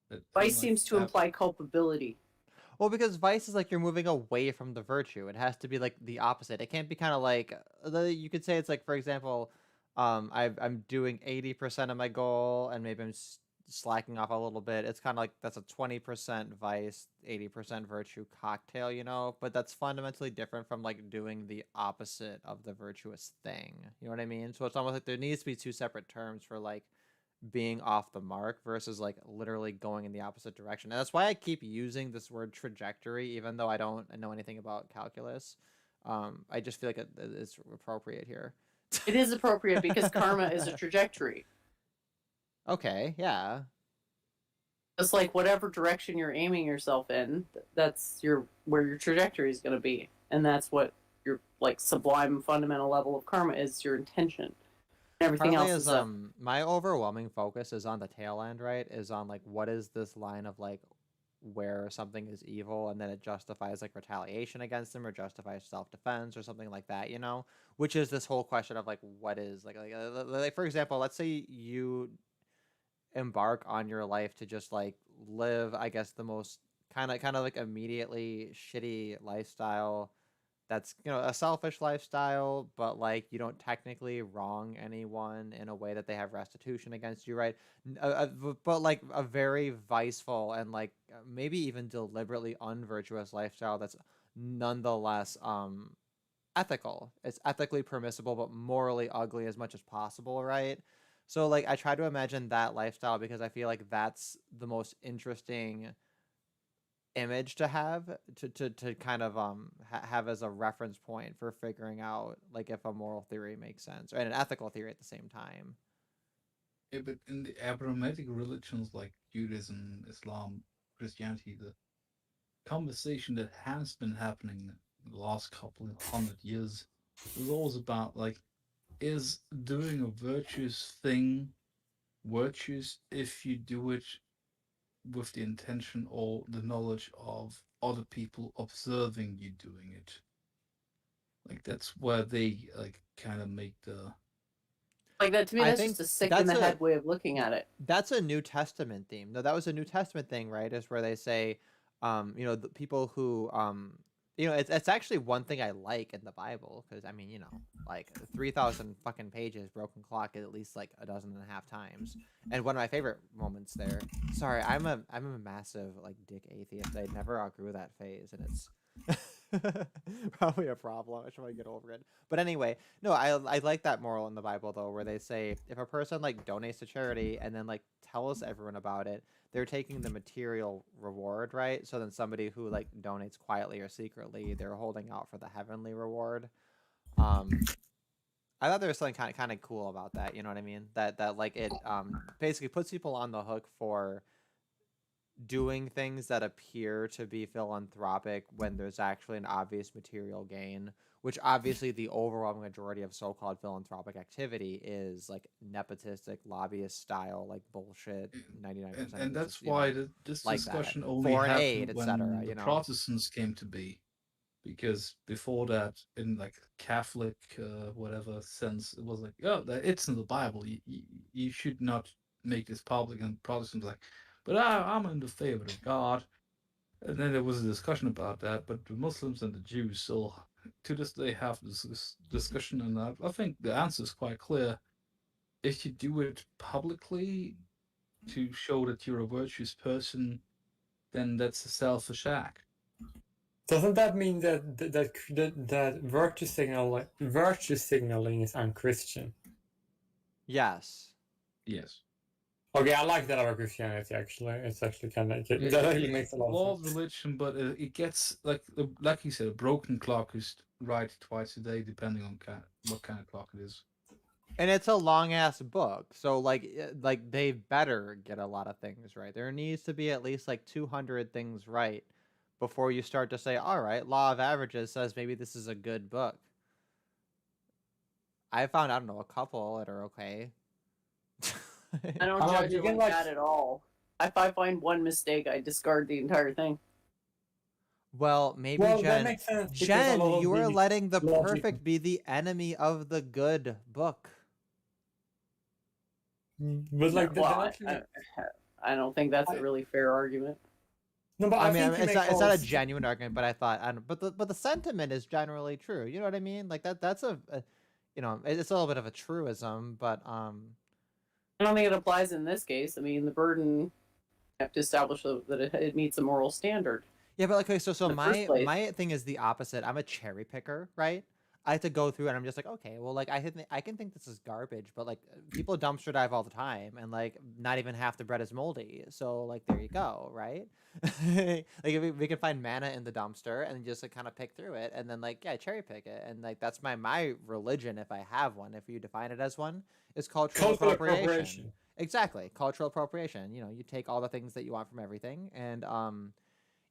S5: that
S4: Vice
S5: like,
S4: seems to imply culpability.
S1: Well, because vice is like you're moving away from the virtue. It has to be like the opposite. It can't be kind of like you could say it's like, for example, I'm doing 80% of my goal, and maybe I'm slacking off a little bit. It's kind of like that's a 20% vice, 80% virtue cocktail, you know. But that's fundamentally different from like doing the opposite of the virtuous thing. You know what I mean? So it's almost like there needs to be two separate terms for like being off the mark versus like literally going in the opposite direction. And that's why I keep using this word trajectory, even though I don't know anything about calculus. I just feel like it's appropriate here.
S4: It is appropriate because karma is a trajectory.
S1: Okay, yeah.
S4: It's like whatever direction you're aiming yourself in, that's where your trajectory is going to be, and that's what your like sublime fundamental level of karma is. Your intention. Everything
S1: Partly
S4: else
S1: is
S4: is
S1: my overwhelming focus is on the tail end, right? Is on like what is this line of like where something is evil and then it justifies like retaliation against them or justifies self-defense or something like that, you know, which is this whole question of like what is like for example, let's say you embark on your life to just like live, I guess, the most kind of like immediately shitty lifestyle that's, you know, a selfish lifestyle, but like you don't technically wrong anyone in a way that they have restitution against you, right? But like a very viceful and like maybe even deliberately unvirtuous lifestyle that's nonetheless ethical. It's ethically permissible but morally ugly as much as possible, right? So like I try to imagine that lifestyle because I feel like that's the most interesting image to have to kind of have as a reference point for figuring out like if a moral theory makes sense and an ethical theory at the same time.
S5: Yeah, but in the Abrahamic religions like Judaism, Islam, Christianity, the conversation that has been happening the last couple of 100 years was always about like, is doing a virtuous thing virtuous if you do it with the intention or the knowledge of other people observing you doing it? Like that's where they like kind of make the
S4: like that to me.
S1: I
S4: That's
S1: think
S4: just a sick in
S1: that's
S4: the
S1: a
S4: head way of looking at it.
S1: that's a New Testament theme. No, that was a New Testament thing, right? Is where they say, you know, the people who, you know, it's actually one thing I like in the Bible because I mean, you know, like 3,000 fucking pages, broken clock at least like a dozen and a half times, and one of my favorite moments there. Sorry, I'm a massive like dick atheist. I never outgrew that phase, and it's probably a problem. I should probably get over it. But anyway, no, I like that moral in the Bible though, where they say if a person like donates to charity and then like tells everyone about it, they're taking the material reward, right? So then somebody who like donates quietly or secretly, they're holding out for the heavenly reward. I thought there was something kind of cool about that. You know what I mean? That like it basically puts people on the hook for doing things that appear to be philanthropic when there's actually an obvious material gain, which obviously the overwhelming majority of so-called philanthropic activity is like nepotistic lobbyist style like bullshit. 99%,
S5: and that's
S1: just, you
S5: why
S1: know,
S5: this
S1: like
S5: discussion
S1: that.
S5: only
S1: Foreign
S5: happened
S1: aid,
S5: when
S1: etc.
S5: the
S1: You know,
S5: Protestants came to be, because before that, in like Catholic whatever sense, it was like, oh, it's in the Bible. You should not make this public. And Protestants like, but I'm in the favor of God. And then there was a discussion about that. But the Muslims and the Jews still, to this day, have this discussion, and I think the answer is quite clear. If you do it publicly to show that you're a virtuous person, then that's a selfish act.
S3: Doesn't that mean that virtue signaling is unchristian?
S1: yes.
S5: Yes.
S3: Okay, I like that about Christianity. Actually, it's actually kind of that actually makes a lot
S5: law
S3: of
S5: of
S3: sense.
S5: religion, but it gets like you said, a broken clock is right twice a day, depending on what kind of clock it is.
S1: And it's a long ass book, so like they better get a lot of things right. There needs to be at least like 200 things right before you start to say, all right, law of averages says maybe this is a good book. I found, I don't know, a couple that are okay.
S4: I don't
S3: like,
S4: judge
S3: you
S4: it
S3: can,
S4: like
S3: like-
S4: that at all. If I find one mistake, I discard the entire thing.
S1: Well, maybe
S3: Well, that
S1: Jen.
S3: makes sense because a
S1: Jen,
S3: lot of
S1: you are
S3: these
S1: letting the
S3: logic.
S1: perfect be the enemy of the good book.
S3: But like
S4: No,
S3: that
S4: well,
S3: actually,
S4: I don't think that's
S3: I-
S4: a really fair argument.
S3: no, but
S1: I mean,
S3: think you
S1: it's
S3: make
S1: not
S3: all
S1: a
S3: s-
S1: genuine argument, but I thought, I don't, but the sentiment is generally true. You know what I mean? Like that's a you know, it's a little bit of a truism, but
S4: I don't think it applies in this case. I mean, the burden you have to establish that it meets a moral standard.
S1: yeah, but like, okay, so
S4: In the first place.
S1: my thing is the opposite. I'm a cherry picker, right? I have to go through and I'm just like, okay, well, like I can think this is garbage, but like people dumpster dive all the time, and like not even half the bread is moldy. So like there you go, right? Like if we can find manna in the dumpster and just like kind of pick through it, and then like yeah, cherry pick it, and like that's my religion if I have one. If you define it as one, is cultural
S3: cultural
S1: appropriation.
S3: appropriation.
S1: Exactly, cultural appropriation. You know, you take all the things that you want from everything, and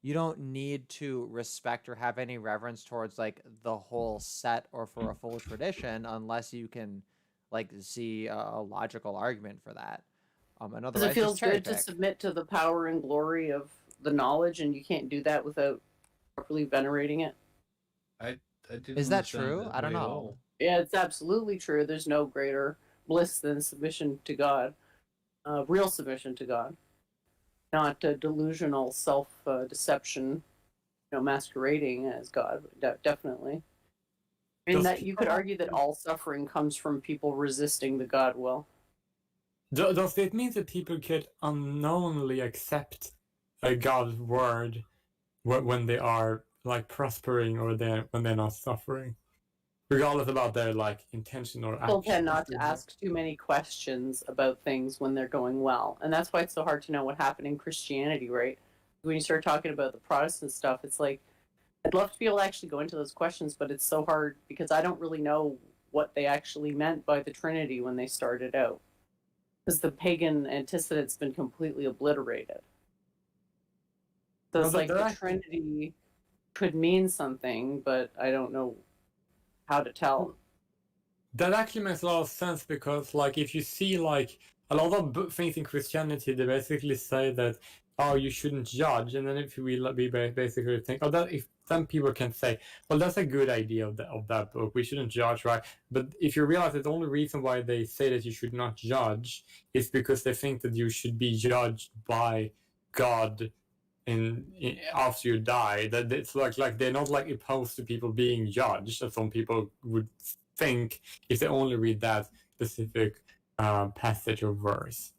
S1: you don't need to respect or have any reverence towards like the whole set or for a full tradition unless you can like see a logical argument for that. And
S4: Because
S1: otherwise,
S4: it feels
S1: just cherry
S4: good to
S1: pick.
S4: submit to the power and glory of the knowledge, and you can't do that without properly venerating it.
S5: I didn't
S1: Is that
S5: understand
S1: true?
S5: that
S1: I don't
S5: way at
S1: know.
S5: all.
S4: Yeah, it's absolutely true. There's no greater bliss than submission to God, real submission to God, not delusional self deception, masquerading as God. Definitely. I mean,
S3: Does
S4: that you could
S3: people
S4: argue that all suffering comes from people resisting the God will.
S3: Does it mean that people could unknowingly accept a God's word when they are like prospering or when they're not suffering, regardless about their like intention or
S4: People
S3: action?
S4: tend not to ask too many questions about things when they're going well, and that's why it's so hard to know what happened in Christianity, right? When you start talking about the Protestant stuff, it's like I'd love to be able to actually go into those questions, but it's so hard because I don't really know what they actually meant by the Trinity when they started out, because the pagan antecedent's been completely obliterated. So it's
S3: Well,
S4: like the Trinity could mean something, but I don't know how to tell.
S3: That actually makes a lot of sense because, like, if you see, like, a lot of things in Christianity, they basically say that, oh, you shouldn't judge, and then if we basically think, oh, that if some people can say, well, that's a good idea of that book, we shouldn't judge, right? But if you realize that the only reason why they say that you should not judge is because they think that you should be judged by God after you die, that it's like they're not like opposed to people being judged, as some people would think if they only read that specific passage or verse.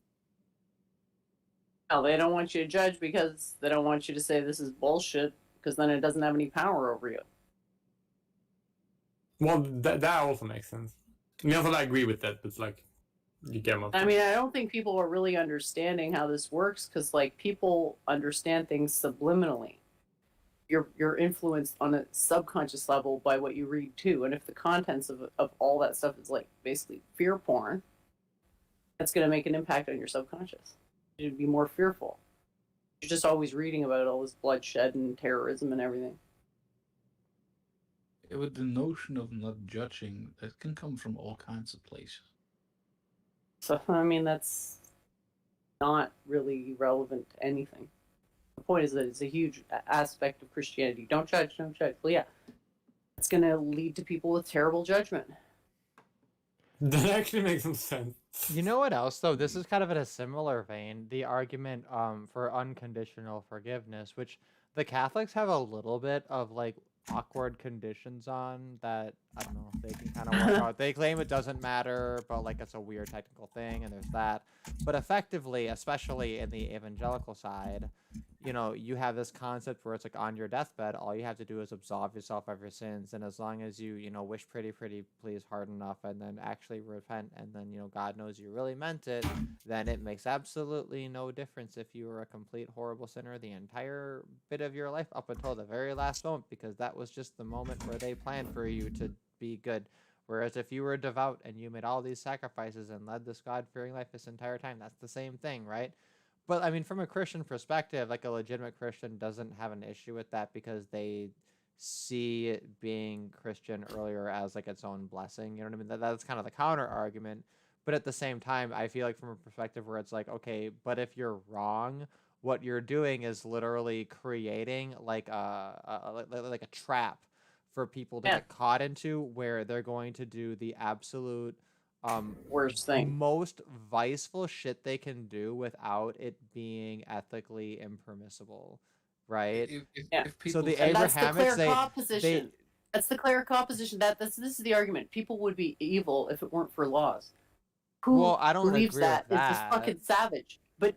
S4: No, they don't want you to judge because they don't want you to say this is bullshit, because then it doesn't have any power over you.
S3: Well, that also makes sense. Not that I agree with that, but it's like you get my point.
S4: I mean, I don't think people are really understanding how this works because, like, people understand things subliminally. You're influenced on a subconscious level by what you read too, and if the contents of all that stuff is like basically fear porn, that's going to make an impact on your subconscious. You'd be more fearful. You're just always reading about all this bloodshed and terrorism and everything.
S5: With the notion of not judging, that can come from all kinds of places.
S4: So, I mean, that's not really relevant to anything. The point is that it's a huge aspect of Christianity. Don't judge, don't judge. Well, yeah, it's going to lead to people with terrible judgment.
S3: That actually makes some sense.
S1: You know what else though? This is kind of in a similar vein. The argument for unconditional forgiveness, which the Catholics have a little bit of like awkward conditions on that I don't know, they can kind of work out. They claim it doesn't matter, but like it's a weird technical thing, and there's that. But effectively, especially in the evangelical side, you know, you have this concept where it's like on your deathbed, all you have to do is absolve yourself of your sins, and as long as you know, wish pretty please hard enough, and then actually repent, and then God knows you really meant it, then it makes absolutely no difference if you were a complete horrible sinner the entire bit of your life up until the very last moment, because that was just the moment where they planned for you to be good. Whereas if you were devout and you made all these sacrifices and led this God-fearing life this entire time, that's the same thing, right? But I mean, from a Christian perspective, like a legitimate Christian doesn't have an issue with that because they see being Christian earlier as like its own blessing. You know what I mean? That's kind of the counter argument. But at the same time, I feel like from a perspective where it's like, okay, but if you're wrong, what you're doing is literally creating like like a trap for people to
S4: Yeah.
S1: get caught into, where they're going to do the absolute
S4: Worst thing.
S1: most viceful shit they can do without it being ethically impermissible, right?
S4: Yeah.
S5: If
S1: So
S5: people
S1: the
S4: And that's the
S1: Abrahamics,
S4: cleric position.
S1: they
S4: That's the cleric position. This is the argument. People would be evil if it weren't for laws. Who
S1: well, I don't
S4: believes
S1: agree with
S4: that is just
S1: that.
S4: fucking savage. But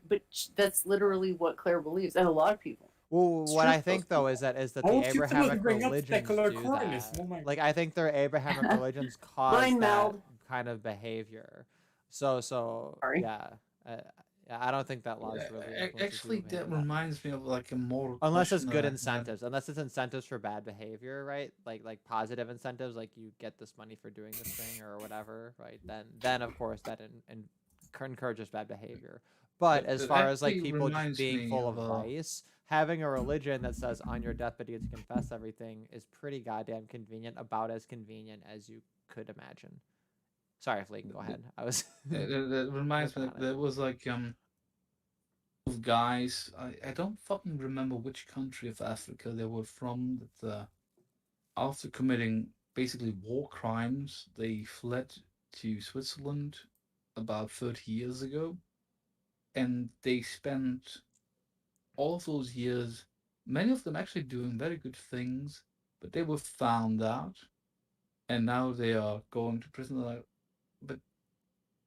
S4: that's literally what Claire believes, and a lot of people.
S1: Well,
S4: It's
S1: what
S4: true
S1: I
S4: for
S1: think
S4: those
S1: though
S4: people.
S1: is that
S3: I
S1: the
S3: want you to
S1: Abrahamic
S3: bring up
S1: religions
S3: secular
S1: do
S3: Cornism.
S1: that.
S3: Oh my
S1: Like I think their Abrahamic religions cause
S4: Mind
S1: that
S4: meld.
S1: kind of behavior. So
S4: Sorry.
S1: yeah, uh, I don't think that laws really influences people
S5: Actually, that
S1: behaving
S5: reminds me of like a more
S1: unless it's
S5: question
S1: good
S5: that I had.
S1: incentives, unless it's incentives for bad behavior, right? Like positive incentives, like you get this money for doing this thing or whatever, right? Then of course that encourages bad behavior. But as
S5: That
S1: far as like
S5: actually
S1: people just
S5: reminds
S1: being
S5: me
S1: full
S5: of
S1: of vice, having a religion that says on your deathbed you get to confess everything is pretty goddamn convenient, about as convenient as you could imagine. Sorry, if Lee can go ahead. I was
S5: that reminds me
S1: ripping on
S5: that
S1: it.
S5: there was like of guys. I don't fucking remember which country of Africa they were from. That after committing basically war crimes, they fled to Switzerland about 30 years ago, and they spent all of those years, many of them actually doing very good things, but they were found out, and now they are going to prison. But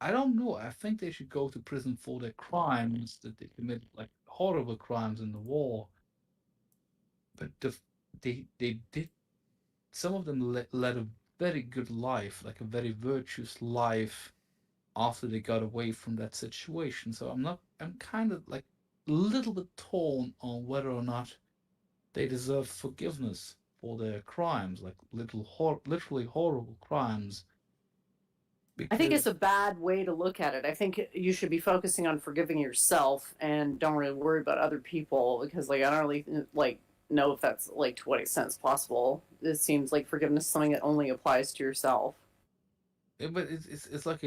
S5: I don't know. I think they should go to prison for their crimes that they committed, like horrible crimes in the war. But they did. Some of them led a very good life, like a very virtuous life, after they got away from that situation. So I'm kind of like a little bit torn on whether or not they deserve forgiveness for their crimes, like literally horrible crimes.
S4: I think
S5: Because
S4: it's a bad way to look at it. I think you should be focusing on forgiving yourself and don't really worry about other people, because like I don't really like know if that's like to what extent it's possible. It seems like forgiveness is something that only applies to yourself.
S5: but it's like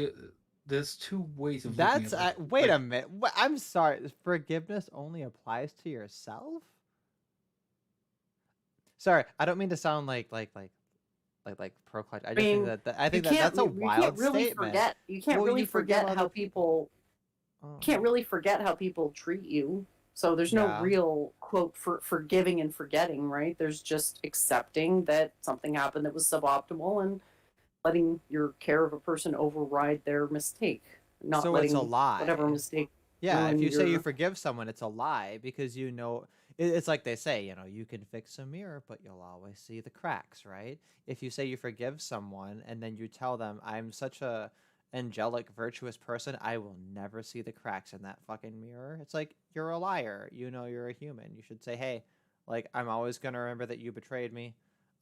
S5: there's two ways of looking
S1: That's
S5: at it.
S1: wait
S5: Like,
S1: a minute. I'm sorry. Forgiveness only applies to yourself? Sorry, I don't mean to sound like pro-clutch. I
S4: I
S1: just think
S4: mean,
S1: I think that's a
S4: you
S1: wild
S4: can't really
S1: statement.
S4: forget. You can't
S1: Well,
S4: really
S1: you forgive
S4: forget how
S1: other
S4: people.
S1: Oh.
S4: Can't really forget how people treat you. So there's no
S1: Yeah.
S4: real quote for forgiving and forgetting, right? There's just accepting that something happened that was suboptimal and letting your care of a person override their mistake, not
S1: So it's a
S4: letting whatever
S1: lie.
S4: mistake
S1: Yeah, if
S4: ruin
S1: you say you
S4: your.
S1: forgive someone, it's a lie because you know it's like they say, you know, you can fix a mirror, but you'll always see the cracks, right? If you say you forgive someone and then you tell them, I'm such a angelic, virtuous person, I will never see the cracks in that fucking mirror. It's like you're a liar. You know you're a human. You should say, hey, like I'm always gonna remember that you betrayed me.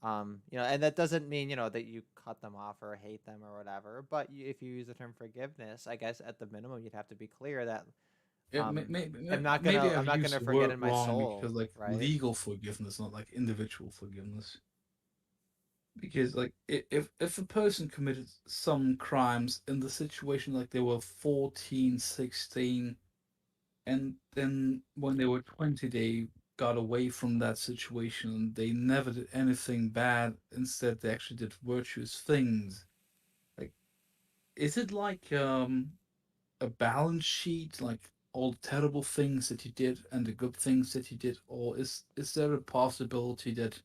S1: You know, and that doesn't mean, you know, that you cut them off or hate them or whatever. But if you use the term forgiveness, I guess at the minimum you'd have to be clear that I'm not
S5: maybe
S1: I'm
S5: I've
S1: not
S5: used
S1: gonna
S5: the
S1: forget
S5: word
S1: in my
S5: wrong
S1: soul,
S5: because like
S1: right?
S5: legal forgiveness, not like individual forgiveness. Because like if a person committed some crimes in the situation, like they were 14, 16, and then when they were 20 they got away from that situation, they never did anything bad, instead they actually did virtuous things. Like, is it like a balance sheet, like all the terrible things that you did and the good things that you did, or is there a possibility that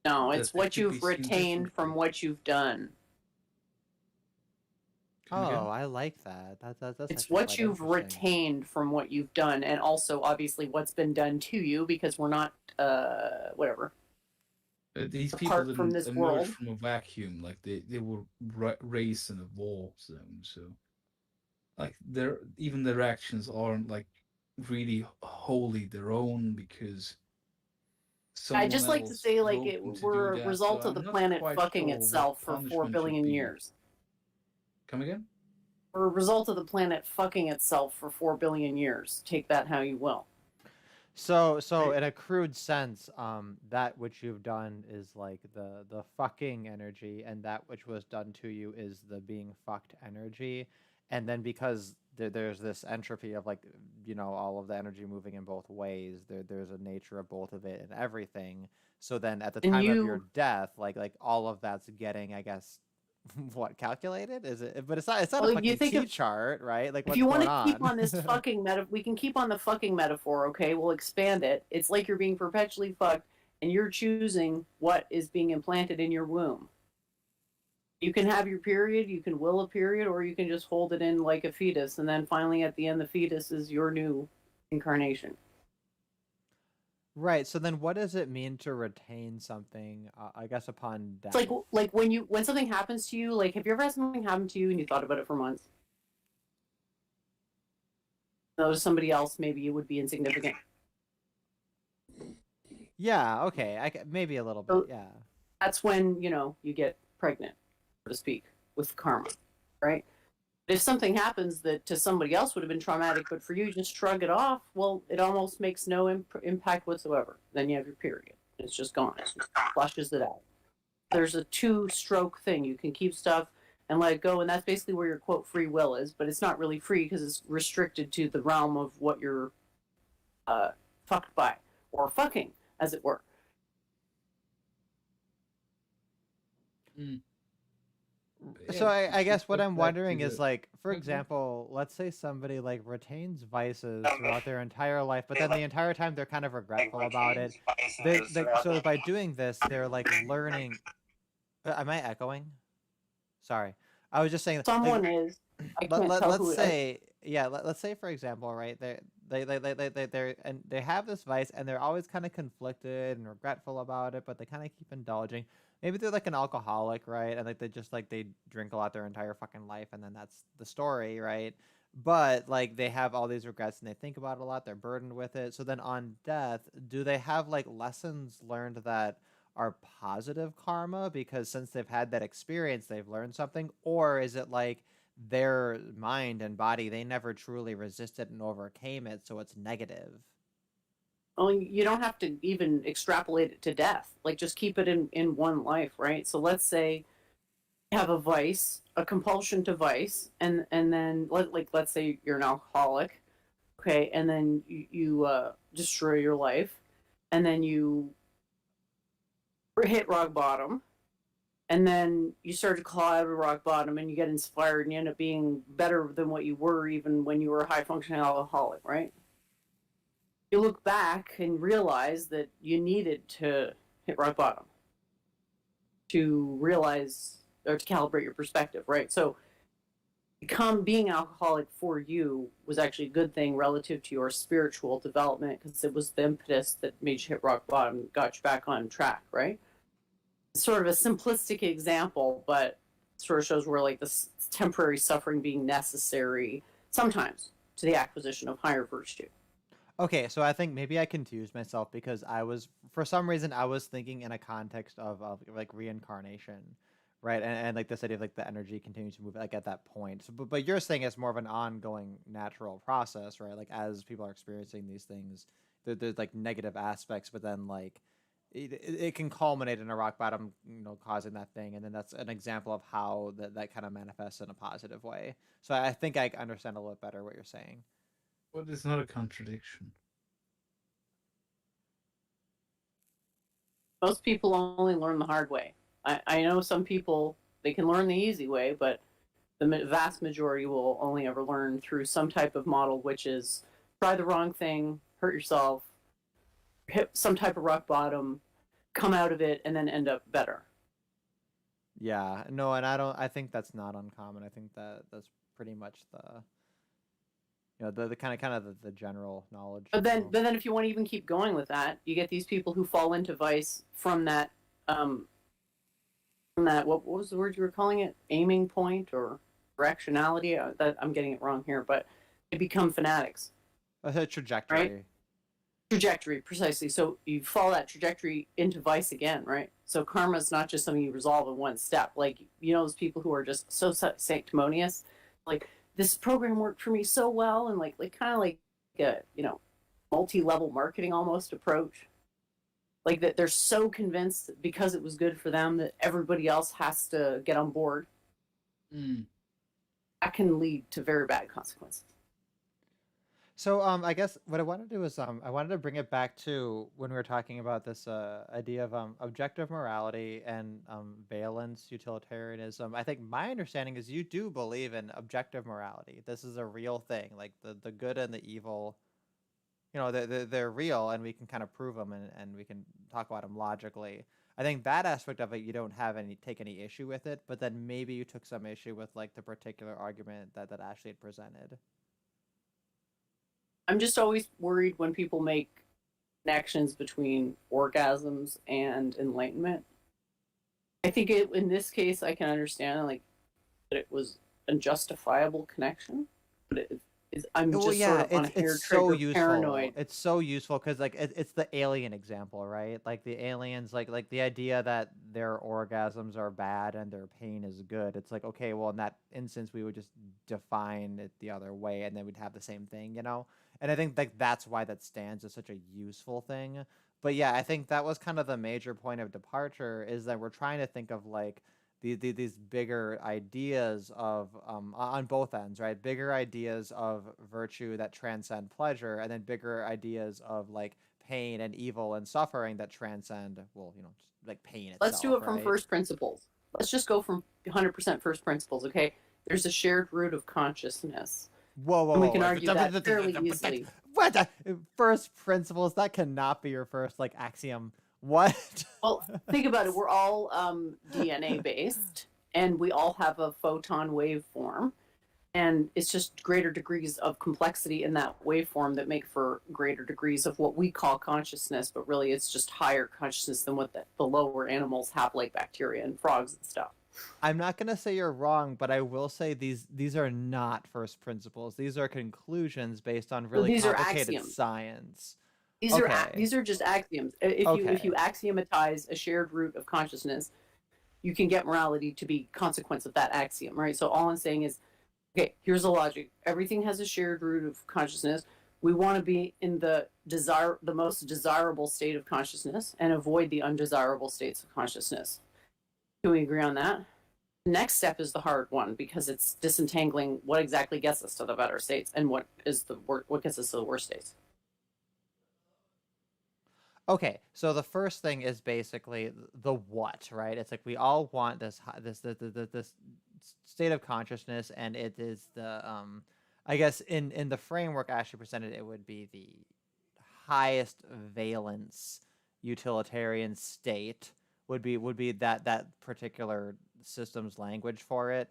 S4: No,
S5: that
S4: it's
S5: it
S4: what
S5: could be
S4: you've
S5: seen
S4: retained from
S5: differently?
S4: what you've done.
S5: Come
S1: Oh,
S5: again?
S1: I like that. That's
S4: It's
S1: actually
S4: what
S1: quite
S4: you've
S1: interesting.
S4: retained from what you've done, and also obviously what's been done to you, because we're not whatever
S5: These people
S4: apart from
S5: didn't
S4: this
S5: emerge
S4: world.
S5: from a vacuum, like they were raised in a war zone, so like their actions aren't like really wholly their own, because someone
S4: I just like to
S5: else
S4: say, like,
S5: wrote
S4: it,
S5: them to
S4: we're
S5: do
S4: a
S5: that.
S4: result
S5: So
S4: of the
S5: I'm not
S4: planet
S5: quite
S4: fucking
S5: sure what
S4: itself for 4
S5: punishment should
S4: billion
S5: be.
S4: years.
S5: Come again?
S4: We're a result of the planet fucking itself for 4 billion years. Take that how you will.
S1: So
S5: Right.
S1: in a crude sense, that which you've done is like the fucking energy, and that which was done to you is the being fucked energy. And then because there's this entropy of, like, all of the energy moving in both ways, there's a nature of both of it and everything. So then at the
S4: And
S1: time of your
S4: you,
S1: death, like all of that's getting, I guess, what, calculated? Is it? But it's not a
S4: well, you
S1: fucking
S4: think
S1: T
S4: of,
S1: chart, right? Like,
S4: if
S1: what's
S4: you want
S1: going
S4: to keep
S1: on?
S4: on this fucking we can keep on the fucking metaphor, okay? We'll expand it. It's like you're being perpetually fucked and you're choosing what is being implanted in your womb. You can have your period, you can will a period, or you can just hold it in like a fetus, and then finally at the end, the fetus is your new incarnation.
S1: Right. So then what does it mean to retain something, I guess, upon
S4: It's
S1: death?
S4: like when something happens to you, like have you ever had something happen to you and you thought about it for months? No, to somebody else, maybe it would be insignificant.
S1: Yeah, okay. Maybe a little bit.
S4: So
S1: Yeah.
S4: that's when, you get pregnant, so to speak, with karma, right? If something happens that to somebody else would have been traumatic, but for you, just shrug it off, well, it almost makes no impact whatsoever. Then you have your period. It's just gone. It just flushes it out. There's a two-stroke thing. You can keep stuff and let it go, and that's basically where your quote free will is. But it's not really free because it's restricted to the realm of what you're fucked by or fucking, as it were.
S1: So
S5: Yeah,
S1: I
S5: to
S1: guess what
S5: get
S1: I'm
S5: back to
S1: wondering is,
S5: the
S1: like, for
S5: Mhm.
S1: example, let's say somebody like retains vices throughout their entire life, but then the entire time they're kind of regretful about it. So by doing this, they're like learning. Am I echoing? Sorry. I was just saying, like,
S4: Someone is. I
S1: let,
S4: can't
S1: let,
S4: tell
S1: let's
S4: who.
S1: say, yeah, let's say, for example, right, they have this vice, and they're always kind of conflicted and regretful about it, but they kind of keep indulging. Maybe they're like an alcoholic, right? And like they drink a lot their entire fucking life, and then that's the story, right? But like they have all these regrets and they think about it a lot, they're burdened with it. So then on death, do they have like lessons learned that are positive karma because since they've had that experience, they've learned something? Or is it like their mind and body, they never truly resisted and overcame it, so it's negative?
S4: Well, you don't have to even extrapolate it to death. Like just keep it in one life, right? So let's say you have a vice, a compulsion to vice, and then let's say you're an alcoholic, okay, and then you destroy your life, and then you hit rock bottom, and then you start to claw out of rock bottom, and you get inspired, and you end up being better than what you were even when you were a high functioning alcoholic, right? You look back and realize that you needed to hit rock bottom to realize or to calibrate your perspective, right? So being alcoholic for you was actually a good thing relative to your spiritual development because it was the impetus that made you hit rock bottom, got you back on track, right? It's sort of a simplistic example, but it sort of shows where like this temporary suffering being necessary sometimes to the acquisition of higher virtue.
S1: Okay, so I think maybe I confused myself because for some reason, I was thinking in a context of like reincarnation, right? And like this idea of like the energy continues to move like at that point. So, but you're saying it's more of an ongoing natural process, right? Like as people are experiencing these things, there's like negative aspects, but then like it can culminate in a rock bottom, causing that thing, and then that's an example of how that kind of manifests in a positive way. So I think I understand a little bit better what you're saying.
S5: Well, it's not a contradiction.
S4: Most people only learn the hard way. I know some people, they can learn the easy way, but the vast majority will only ever learn through some type of model, which is try the wrong thing, hurt yourself, hit some type of rock bottom, come out of it, and then end up better.
S1: Yeah, no, and I think that's not uncommon. I think that's pretty much the kind of the general knowledge.
S4: But then if you want to even keep going with that, you get these people who fall into vice um, from that what was the word you were calling it? Aiming point or directionality? That I'm getting it wrong here, but they become fanatics,
S1: A trajectory.
S4: right? trajectory, precisely. So you follow that trajectory into vice again, right? So karma is not just something you resolve in one step. Like, you know, those people who are just so sanctimonious, like, this program worked for me so well, and like kind of like a, you know, multi-level marketing almost approach. Like that they're so convinced that because it was good for them that everybody else has to get on board.
S5: Mm.
S4: That can lead to very bad consequences.
S1: So I guess what I want to do is I wanted to bring it back to when we were talking about this idea of objective morality and valence utilitarianism. I think my understanding is you do believe in objective morality. This is a real thing. Like the good and the evil, you know, they're real, and we can kind of prove them, and we can talk about them logically. I think that aspect of it you don't have take any issue with it, but then maybe you took some issue with like the particular argument that Ashley had presented.
S4: I'm just always worried when people make connections between orgasms and enlightenment. I think in this case, I can understand like that it was a justifiable connection, but I'm
S1: Well,
S4: just
S1: yeah,
S4: sort of on hair
S1: it's so
S4: trigger
S1: useful.
S4: paranoid.
S1: It's so useful because like it's the alien example, right? Like the aliens, like the idea that their orgasms are bad and their pain is good. It's like, okay, well, in that instance, we would just define it the other way, and then we'd have the same thing, you know. And I think like that's why that stands as such a useful thing. But yeah, I think that was kind of the major point of departure is that we're trying to think of like these bigger ideas of on both ends, right? Bigger ideas of virtue that transcend pleasure, and then bigger ideas of like pain and evil and suffering that transcend, well, you know, just like pain itself.
S4: Let's do it from
S1: right?
S4: first principles. Let's just go from 100% first principles, okay? There's a shared root of consciousness.
S1: Whoa, whoa,
S4: And we
S1: whoa!
S4: can argue that fairly easily.
S1: What? First principles? That cannot be your first like axiom. What?
S4: Well, think about it. We're all DNA based, and we all have a photon waveform, and it's just greater degrees of complexity in that waveform that make for greater degrees of what we call consciousness, but really it's just higher consciousness than what the lower animals have, like bacteria and frogs and stuff.
S1: I'm not gonna say you're wrong, but I will say these are not first principles. These are conclusions based on really
S4: these are
S1: complicated
S4: axioms.
S1: science.
S4: These are just axioms. If you axiomatize a shared root of consciousness, you can get morality to be consequence of that axiom, right? So all I'm saying is, okay, here's the logic. Everything has a shared root of consciousness. We want to be in the most desirable state of consciousness and avoid the undesirable states of consciousness. Can we agree on that? The next step is the hard one because it's disentangling what exactly gets us to the better states and what gets us to the worst states.
S1: Okay, so the first thing is basically the what, right? It's like we all want this this state of consciousness, and it is the I guess in the framework Ashley presented, it would be the highest valence utilitarian state would be that particular system's language for it.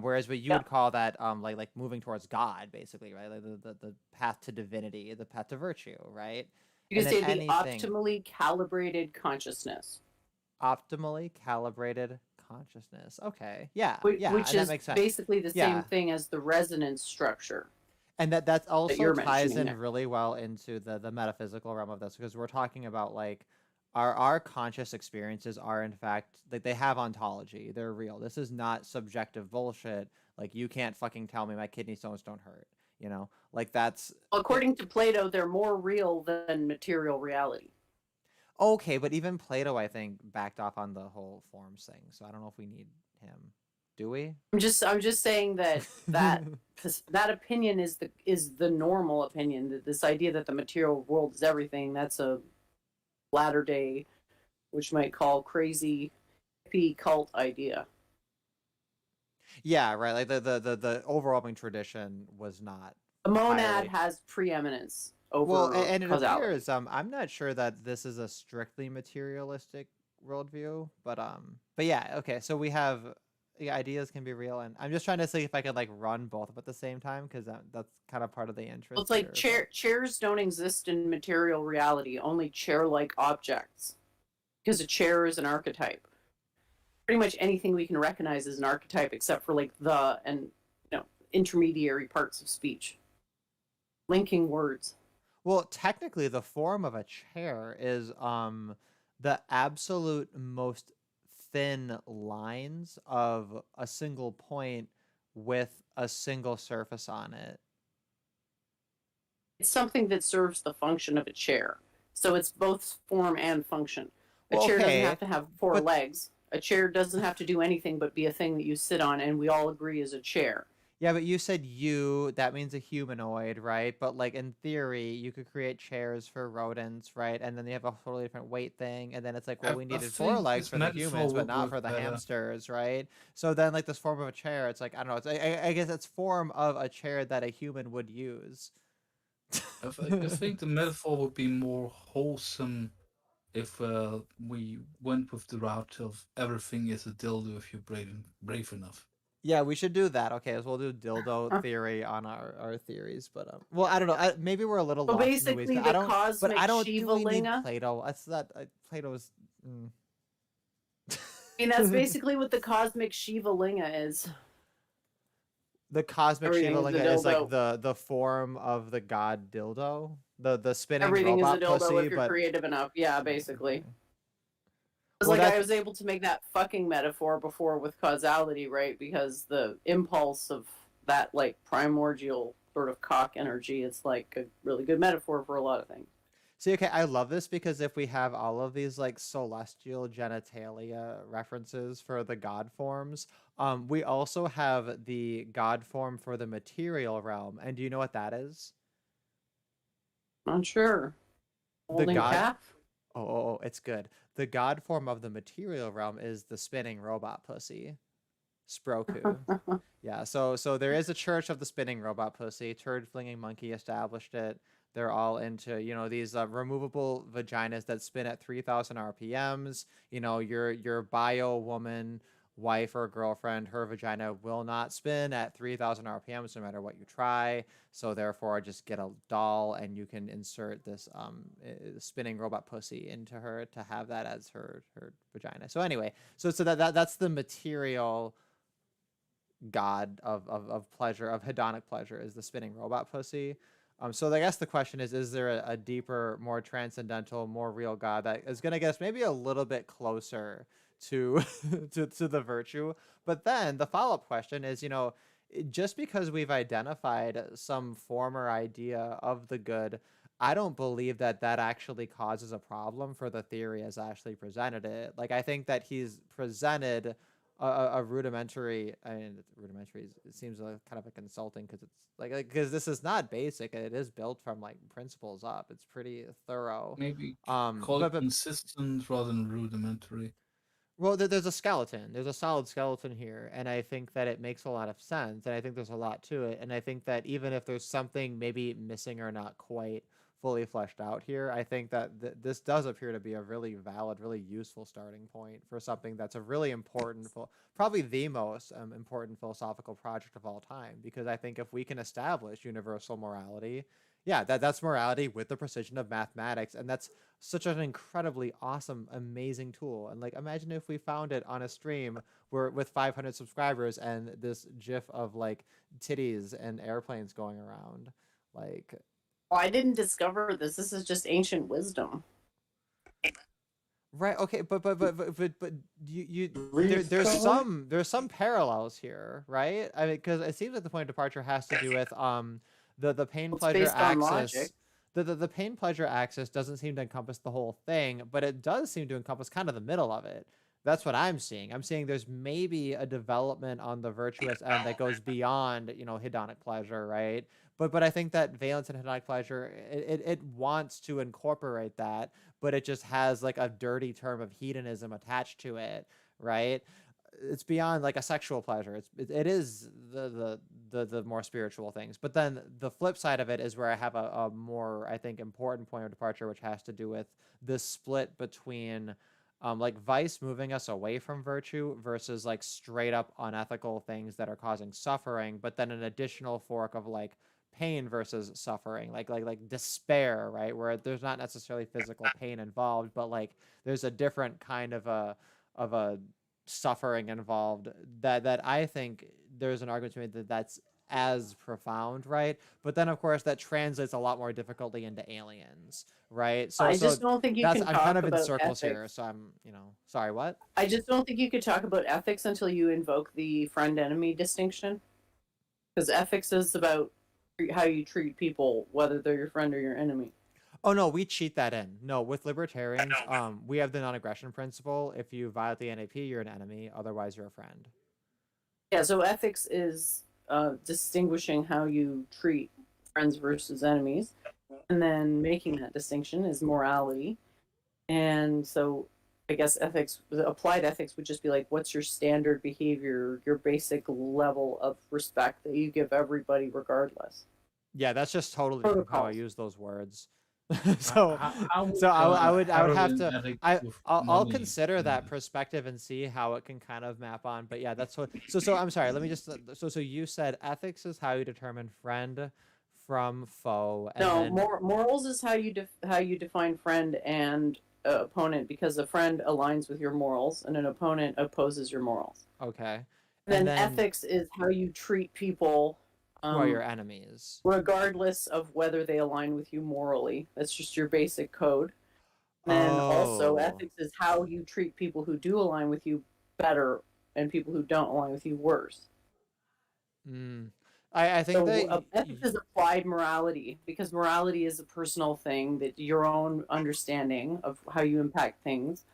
S1: Whereas what you would call that like moving towards God, basically, right? Like the path to divinity, the path to virtue, right?
S4: You can say the optimally calibrated consciousness.
S1: Optimally calibrated consciousness. Okay. Yeah.
S4: Which is
S1: that makes sense.
S4: basically the same thing as the resonance structure.
S1: And that also ties in
S4: there.
S1: really well into the metaphysical realm of this, because we're talking about like our conscious experiences are in fact like they have ontology. They're real. This is not subjective bullshit. Like you can't fucking tell me my kidney stones don't hurt. You know, like that's
S4: according to Plato, they're more real than material reality.
S1: Okay, but even Plato, I think, backed off on the whole forms thing. So I don't know if we need him. Do we?
S4: I'm just saying that opinion is the normal opinion. That this idea that the material world is everything, that's a latter day, which might call crazy hippie cult idea.
S1: Yeah, right. Like the overwhelming tradition was not.
S4: The monad has preeminence over.
S1: Well, and it
S4: causality.
S1: appears I'm not sure that this is a strictly materialistic worldview, but yeah, okay. So we have ideas can be real, and I'm just trying to see if I could like run both of at the same time because that's kind of part of the interest.
S4: Well, it's like chairs don't exist in material reality, only chair-like objects, because a chair is an archetype. Pretty much anything we can recognize as an archetype, except for like the and intermediary parts of speech, linking words.
S1: Well, technically, the form of a chair is the absolute most thin lines of a single point with a single surface on it.
S4: It's something that serves the function of a chair. So it's both form and function. A
S1: Well,
S4: chair doesn't
S1: okay,
S4: have to have four
S1: but
S4: legs. A chair doesn't have to do anything but be a thing that you sit on, and we all agree is a chair.
S1: yeah, but you said you, that means a humanoid, right? But like in theory, you could create chairs for rodents, right? And then they have a totally different weight thing. And then it's like, well, we
S5: I
S1: needed four
S5: think
S1: legs
S5: this
S1: for the
S5: metaphor
S1: humans, but
S5: would
S1: not
S5: work
S1: for the
S5: better.
S1: hamsters, right? So then like this form of a chair, it's like, I don't know, it's, I guess it's form of a chair that a human would use.
S5: I think the metaphor would be more wholesome if we went with the route of everything is a dildo if you're brave enough.
S1: Yeah, we should do that. Okay, so we'll do dildo theory on our theories, but well, I don't know. Maybe we're a little
S4: So
S1: lost in the weeds.
S4: basically,
S1: 'Cause I
S4: the
S1: don't, but
S4: cosmic
S1: I don't. Do
S4: Shiva
S1: we need
S4: linga.
S1: Plato? That's that. Plato's. Mm.
S4: I mean, that's basically what the cosmic Shiva linga is.
S1: The cosmic Shiva
S4: Everything is a
S1: linga is like
S4: dildo.
S1: the form of the god dildo, the spinning
S4: Everything is a
S1: robot
S4: dildo
S1: pussy,
S4: if you're
S1: but
S4: creative enough. Yeah, basically.
S1: okay.
S4: It's
S1: Well,
S4: like I
S1: that
S4: was able to make that fucking metaphor before with causality, right? Because the impulse of that like primordial sort of cock energy is like a really good metaphor for a lot of things.
S1: see. Okay, I love this because if we have all of these like celestial genitalia references for the god forms, we also have the god form for the material realm. And do you know what that is?
S4: Not sure.
S1: The
S4: Holding
S1: god.
S4: calf?
S1: Oh, it's good. The god form of the material realm is the spinning robot pussy. Sproku. Yeah, so there is a church of the spinning robot pussy. Turd flinging monkey established it. They're all into these removable vaginas that spin at 3,000 RPMs. Your bio woman wife or girlfriend, her vagina will not spin at 3,000 RPMs no matter what you try. So therefore, just get a doll and you can insert this spinning robot pussy into her to have that as her vagina. So anyway, so that's the material god of pleasure, of hedonic pleasure, is the spinning robot pussy. So I guess the question is there a deeper, more transcendental, more real god that is going to get us maybe a little bit closer to, to the virtue? But then the follow-up question is, just because we've identified some former idea of the good, I don't believe that actually causes a problem for the theory as Ashley presented it. Like, I think that he's presented a rudimentary. I mean, rudimentary it seems kind of like insulting because it's because this is not basic. It is built from like principles up. It's pretty thorough.
S5: Maybe
S1: Um,
S5: call it
S1: but
S5: consistent rather than rudimentary.
S1: well, there's a skeleton. There's a solid skeleton here, and I think that it makes a lot of sense. And I think there's a lot to it. And I think that even if there's something maybe missing or not quite fully fleshed out here, I think that this does appear to be a really valid, really useful starting point for something that's a really important, probably the most important philosophical project of all time. Because I think if we can establish universal morality, yeah, that's morality with the precision of mathematics, and that's such an incredibly awesome, amazing tool. And like, imagine if we found it on a stream where with 500 subscribers and this GIF of like titties and airplanes going around, like.
S4: Well, I didn't discover this. This is just ancient wisdom.
S1: Right. Okay. But there's some parallels here, right? I mean, because it seems like the point of departure has to do with the pain
S4: Well, it's
S1: pleasure
S4: based on
S1: axis.
S4: logic.
S1: The pain pleasure axis doesn't seem to encompass the whole thing, but it does seem to encompass kind of the middle of it. That's what I'm seeing. I'm seeing there's maybe a development on the virtuous end that goes beyond, hedonic pleasure, right? But I think that valence and hedonic pleasure, it wants to incorporate that, but it just has like a dirty term of hedonism attached to it, right? It's beyond like a sexual pleasure. It is the more spiritual things. But then the flip side of it is where I have a more, I think, important point of departure, which has to do with this split between like vice moving us away from virtue versus like straight up unethical things that are causing suffering, but then an additional fork of like pain versus suffering, like despair, right, where there's not necessarily physical pain involved, but like there's a different kind of a suffering involved that I think there's an argument to be made that that's as profound, right? But then of course that translates a lot more difficultly into aliens, right? So
S4: I just don't think you
S1: that's
S4: can
S1: I'm kind
S4: talk
S1: of in
S4: about
S1: circles here,
S4: ethics.
S1: so I'm, sorry, what?
S4: I just don't think you could talk about ethics until you invoke the friend enemy distinction. Because ethics is about how you treat people, whether they're your friend or your enemy.
S1: Oh no, we cheat that in. No, with libertarians, we have the non-aggression principle. If you violate the NAP, you're an enemy. Otherwise, you're a friend.
S4: Yeah, so ethics is distinguishing how you treat friends versus enemies, and then making that distinction is morality. And so I guess ethics, applied ethics, would just be like, what's your standard behavior, your basic level of respect that you give everybody regardless.
S1: Yeah, that's just totally different how I
S4: Protocols.
S1: use those words. so
S5: How
S1: so I would have
S5: heroin
S1: to
S5: addict
S1: I
S5: with
S1: I'll
S5: money?
S1: consider that perspective and see how it can kind of map on. But yeah, that's what. So I'm sorry. Let me just. So you said ethics is how you determine friend from foe, and
S4: No,
S1: then
S4: morals is how you define friend and opponent, because a friend aligns with your morals and an opponent opposes your morals.
S1: okay, and
S4: Then
S1: then
S4: ethics is how you treat people,
S1: who are your enemies?
S4: regardless of whether they align with you morally. That's just your basic code. Then also,
S1: Oh.
S4: ethics is how you treat people who do align with you better and people who don't align with you worse.
S1: Mm. I think
S4: So
S1: that
S4: ethics is applied morality, because morality is a personal thing, that your own understanding of how you impact things,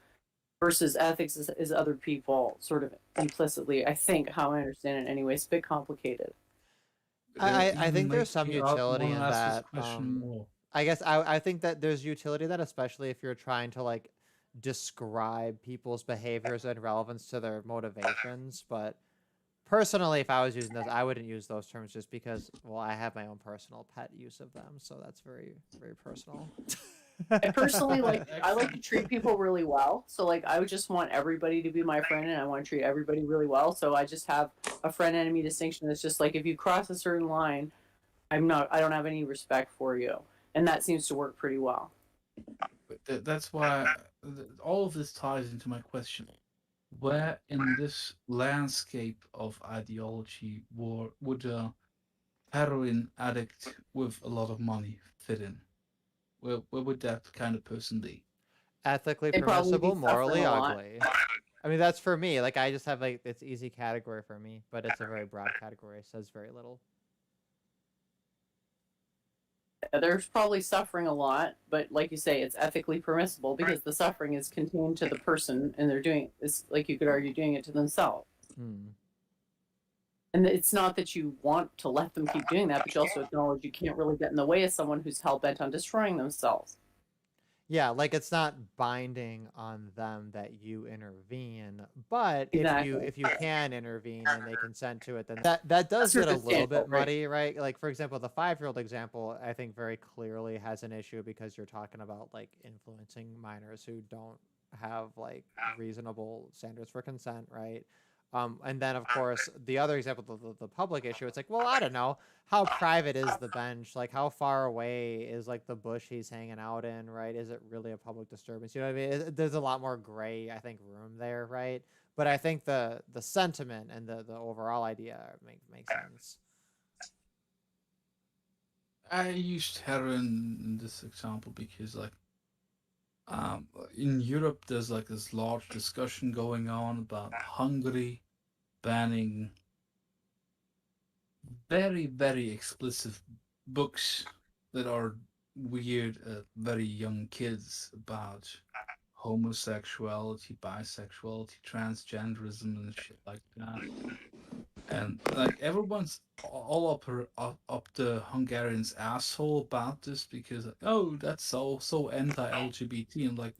S4: versus ethics is other people sort of implicitly. I think how I understand it anyway. It's a bit complicated.
S1: I
S5: Even
S1: think there's
S5: make
S1: some
S5: me
S1: utility
S5: want to
S1: in
S5: ask this
S1: that.
S5: question more.
S1: I guess I think that there's utility in that, especially if you're trying to like describe people's behaviors and relevance to their motivations. But personally, if I was using those, I wouldn't use those terms just because, well, I have my own personal pet use of them, so that's very, very personal.
S4: I personally I like to treat people really well. So like I would just want everybody to be my friend and I want to treat everybody really well. So I just have a friend enemy distinction that's just like, if you cross a certain line, I don't have any respect for you. And that seems to work pretty well.
S5: That's why all of this ties into my question. Where in this landscape of ideology would a heroin addict with a lot of money fit in? Where would that kind of person be?
S1: Ethically
S4: They'd probably be
S1: permissible,
S4: suffering
S1: morally
S4: a lot.
S1: ugly. I mean, that's for me. Like, I just have like it's easy category for me, but it's a very broad category. It says very little.
S4: There's probably suffering a lot, but like you say, it's ethically permissible because the suffering is contained to the person and they're doing it's like you could argue doing it to themselves.
S1: Hmm.
S4: And it's not that you want to let them keep doing that, but you also acknowledge you can't really get in the way of someone who's hell bent on destroying themselves.
S1: Yeah, like it's not binding on them that you intervene, but
S4: Exactly.
S1: if you can intervene and they consent to it, then that does get a little bit muddy, right? Like for example, the 5-year-old example, I think very clearly has an issue because you're talking about like influencing minors who don't have like reasonable standards for consent, right? And then of course the other example, the public issue, it's like, well, I don't know, how private is the bench? Like how far away is like the bush he's hanging out in, right? Is it really a public disturbance? You know what I mean? There's a lot more gray, I think, room there, right? But I think the sentiment and the overall idea makes sense.
S5: I used heroin in this example because, like, in Europe, there's like this large discussion going on about Hungary banning very, very explicit books that are weird at very young kids about homosexuality, bisexuality, transgenderism, and shit like that. And like everyone's all up the Hungarians' asshole about this because like, oh, that's so anti-LGBT, and like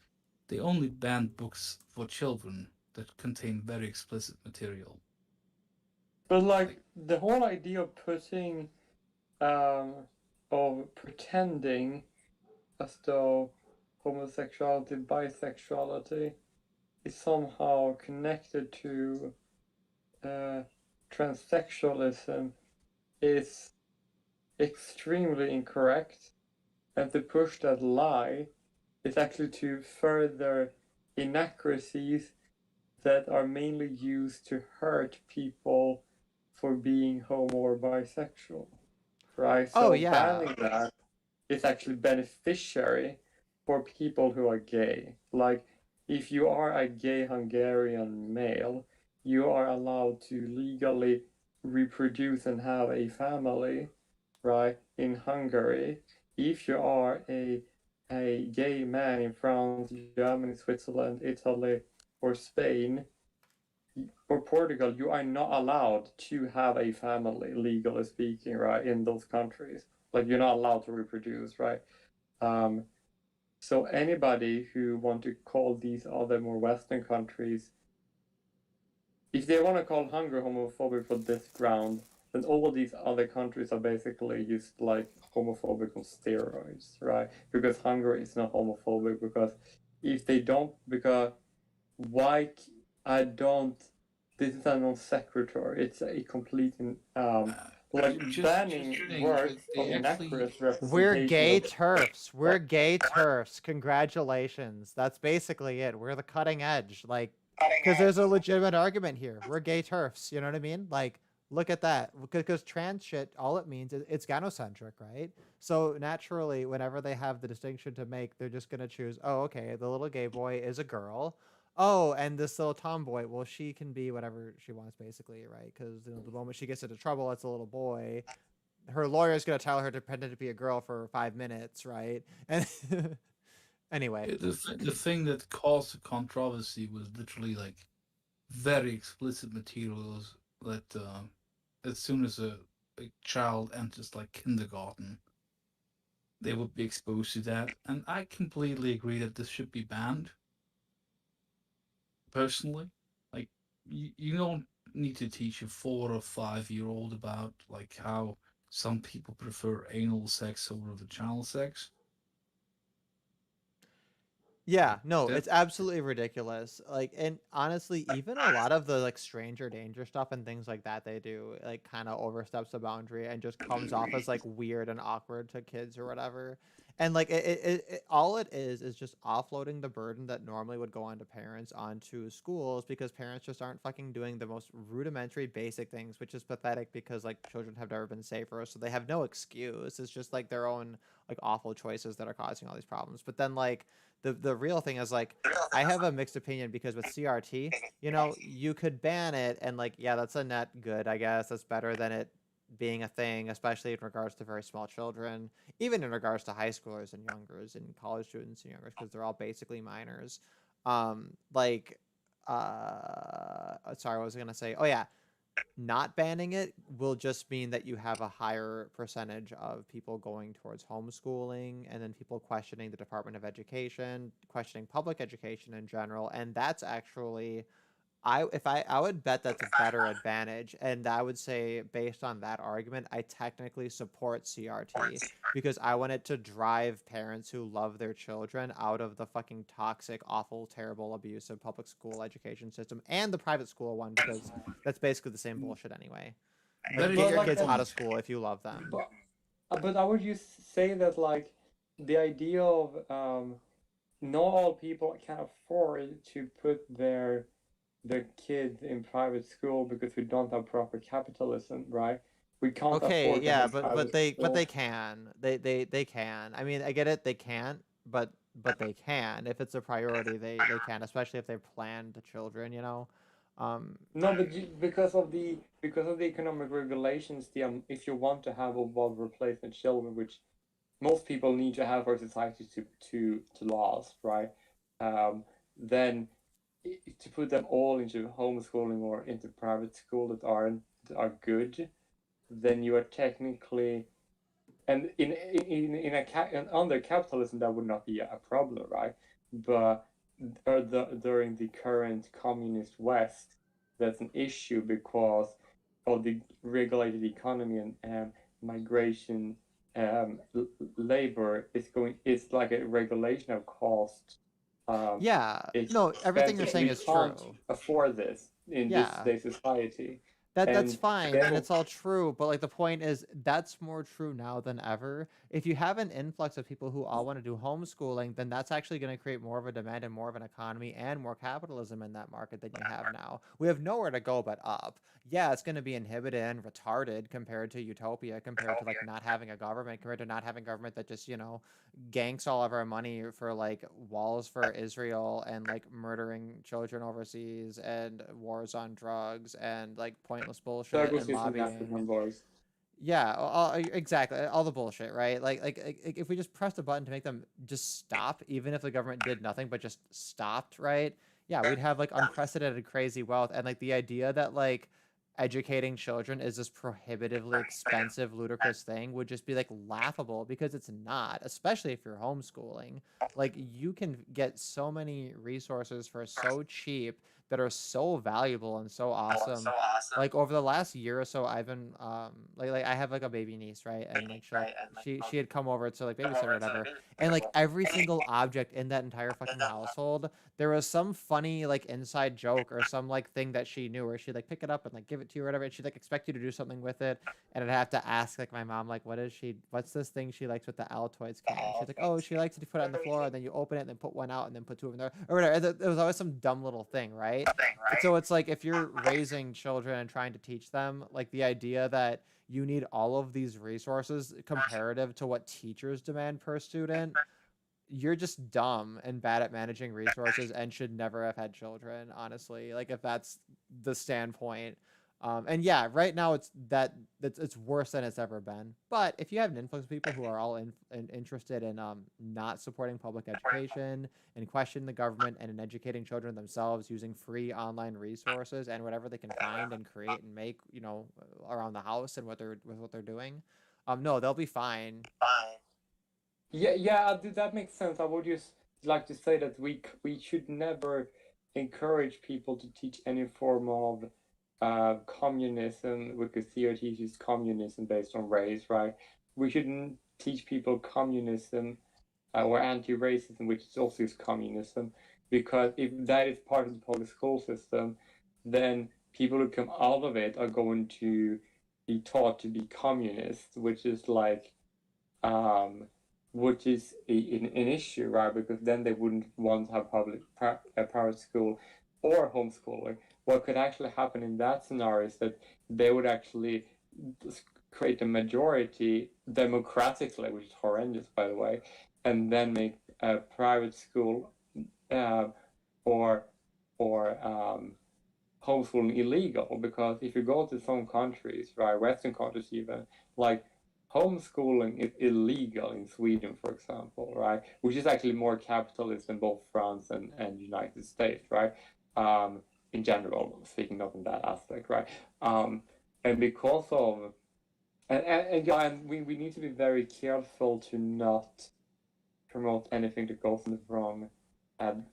S5: they only banned books for children that contain very explicit material.
S3: But like the whole idea of putting, of pretending as though homosexuality, bisexuality is somehow connected to transsexualism is extremely incorrect. And to push that lie is actually to further inaccuracies that are mainly used to hurt people
S7: for being homo or bisexual, right?
S1: Oh,
S7: So
S1: yeah.
S7: banning that is actually beneficiary for people who are gay. Like, if you are a gay Hungarian male, you are allowed to legally reproduce and have a family, right, in Hungary. If you are a gay man in France, Germany, Switzerland, Italy, or Spain, or Portugal, you are not allowed to have a family, legally speaking, right, in those countries. Like, you're not allowed to reproduce, right? So anybody who want to call these other more Western countries, if they want to call Hungary homophobic for this ground, then all these other countries are basically just like homophobic on steroids, right? Because Hungary is not homophobic, because if they don't, because why I don't, this is a non sequitur. It's a complete like banning
S5: saying,
S7: works
S5: they
S7: of
S5: actually-
S7: inaccurate
S1: We're gay
S7: representation of
S1: turfs. We're gay turfs. Congratulations. That's basically it. We're the cutting edge. Like, because there's a legitimate argument here. We're gay turfs. You know what I mean? Like, look at that. Because trans shit, all it means is it's gynocentric, right? So naturally, whenever they have the distinction to make, they're just gonna choose. Oh, okay, the little gay boy is a girl. Oh, and this little tomboy, well, she can be whatever she wants, basically, right? Because the moment she gets into trouble, it's a little boy. Her lawyer's gonna tell her to pretend to be a girl for 5 minutes, right? And anyway,
S5: The thing that caused the controversy was literally like very explicit materials that as soon as a child enters like kindergarten, they would be exposed to that. And I completely agree that this should be banned. Personally, like you don't need to teach a 4 or 5 year old about like how some people prefer anal sex over vaginal sex.
S1: yeah, no,
S5: That
S1: it's absolutely ridiculous. Like, and honestly, even a lot of the like stranger danger stuff and things like that they do, like, kind of oversteps the boundary and just comes off as like weird and awkward to kids or whatever. And like, all it is just offloading the burden that normally would go onto parents onto schools, because parents just aren't fucking doing the most rudimentary basic things, which is pathetic because like children have never been safer, so they have no excuse. It's just like their own like awful choices that are causing all these problems. But then like the real thing is like, I have a mixed opinion, because with CRT, you know, you could ban it and like, yeah, that's a net good, I guess. That's better than it being a thing, especially in regards to very small children, even in regards to high schoolers and youngers and college students and youngers, because they're all basically minors. Like, sorry, what was I gonna say? Oh yeah, not banning it will just mean that you have a higher percentage of people going towards homeschooling, and then people questioning the Department of Education, questioning public education in general. And that's actually, I would bet that's a better advantage. And I would say, based on that argument, I technically support CRT, because I want it to drive parents who love their children out of the fucking toxic, awful, terrible, abusive public school education system and the private school one, because that's basically the same bullshit anyway. Like,
S5: That
S1: get
S5: is
S1: your
S7: like
S1: kids
S7: that-
S1: out of school if you love them.
S7: But I would just say that, like, the idea of not all people can afford to put their kids in private school because we don't have proper capitalism, right? We can't
S1: Okay,
S7: afford to
S1: yeah,
S7: have
S1: but
S7: private
S1: they
S7: school.
S1: can. They can. I mean, I get it, they can't, but they can. If it's a priority, they can, especially if they plan the children, you know.
S7: No, but because of the economic regulations, if you want to have a well replacement children, which most people need to have for society to last, right? Then to put them all into homeschooling or into private school that are good, then you are technically, and under capitalism that would not be a problem, right? But during the current communist West, that's an issue because of the regulated economy and migration. Labor is like a regulation of cost.
S1: Yeah,
S7: It's
S1: no, everything you're
S7: expensive.
S1: saying
S7: We
S1: is
S7: can't
S1: true.
S7: afford this in this
S1: Yeah.
S7: today's society.
S1: That's
S7: And
S1: fine, and
S7: therefore,
S1: it's all true, but like the point is, that's more true now than ever, if you have an influx of people who all want to do homeschooling, then that's actually going to create more of a demand and more of an economy and more capitalism in that market than you have now. We have nowhere to go but up. Yeah, it's going to be inhibited and retarded compared to utopia, compared to like not having a government, compared to not having government that just, ganks all of our money for like walls for Israel and like murdering children overseas and wars on drugs and like pointless bullshit and
S7: Circumcision
S1: lobbying.
S7: African boys.
S1: Yeah, exactly. All the bullshit, right? Like, if we just pressed a button to make them just stop, even if the government did nothing but just stopped, right? Yeah, we'd have like unprecedented crazy wealth, and like the idea that like educating children is this prohibitively expensive, ludicrous thing would just be like laughable because it's not, especially if you're homeschooling. Like you can get so many resources for so cheap that are so valuable and so awesome. Like over the last year or so, I've been like I have like a baby niece, right? And like she had come over to like babysit or whatever, and like every single object in that entire fucking household, there was some funny like inside joke or some like thing that she knew where she'd like pick it up and like give it to you or whatever, and she'd like expect you to do something with it, and I'd have to ask like my mom like what's this thing she likes with the Altoids can? She's like, oh, she likes to put it on the floor and then you open it and then put one out and then put two of them there or whatever. It was always some dumb little thing, right? So it's like if you're raising children and trying to teach them, like the idea that you need all of these resources comparative to what teachers demand per student, you're just dumb and bad at managing resources and should never have had children, honestly. Like if that's the standpoint. And yeah, right now it's worse than it's ever been. But if you have an influx of people who are all interested in not supporting public education and question the government and in educating children themselves using free online resources and whatever they can find and create and make, around the house and what they're doing, no, they'll be fine.
S7: Yeah, that makes sense. I would just like to say that we should never encourage people to teach any form of communism, because CR teaches communism based on race, right? We shouldn't teach people communism or anti-racism, which is also is communism, because if that is part of the public school system, then people who come out of it are going to be taught to be communists, which is like which is an issue, right? Because then they wouldn't want to have private school or homeschooling. What could actually happen in that scenario is that they would actually create a majority democratically, which is horrendous, by the way, and then make a private school or homeschooling illegal. Because if you go to some countries, right, Western countries even, like homeschooling is illegal in Sweden, for example, right? Which is actually more capitalist than both France and United States, right? In general, speaking of in that aspect, right? And because of and we need to be very careful to not promote anything that goes in the wrong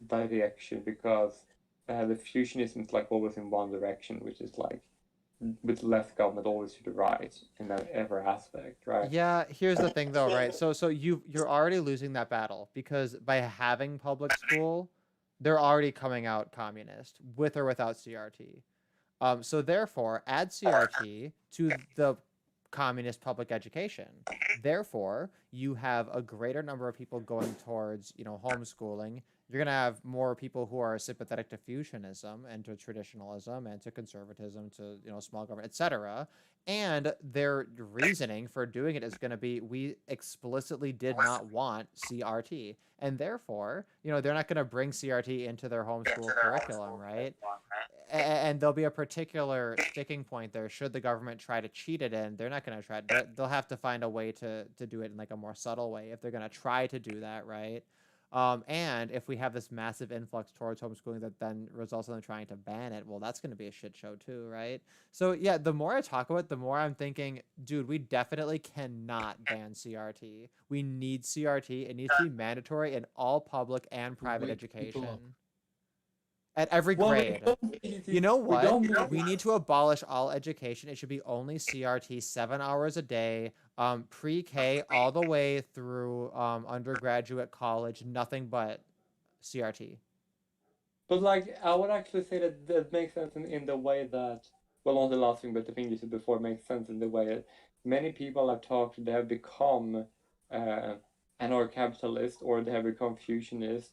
S7: direction, because the fusionism is like always in one direction, which is like with less government always to the right in every aspect, right?
S1: Yeah, here's the thing though, right? So you're already losing that battle because by having public school, they're already coming out communist with or without CRT. So therefore, add CRT to the communist public education. Therefore, you have a greater number of people going towards, homeschooling. You're going to have more people who are sympathetic to fusionism and to traditionalism and to conservatism, to, small government, etc. And their reasoning for doing it is going to be, we explicitly did not want CRT. And therefore, they're not going to bring CRT into their homeschool curriculum, right? And there'll be a particular sticking point there should the government try to cheat it in. They're not going to try. They'll have to find a way to do it in like a more subtle way if they're going to try to do that, right? And if we have this massive influx towards homeschooling that then results in them trying to ban it, well, that's going to be a shit show too, right? So yeah, the more I talk about it, the more I'm thinking, dude, we definitely cannot ban CRT. We need CRT. It needs to be mandatory in all public and private education. At every grade. You know what? We need to abolish all education. It should be only CRT 7 hours a day, pre-K all the way through undergraduate college, nothing but CRT.
S7: But like, I would actually say that makes sense in the way that, well, not the last thing, but the thing you said before makes sense in the way that many people I've talked to, they have become anarcho-capitalist or they have become fusionist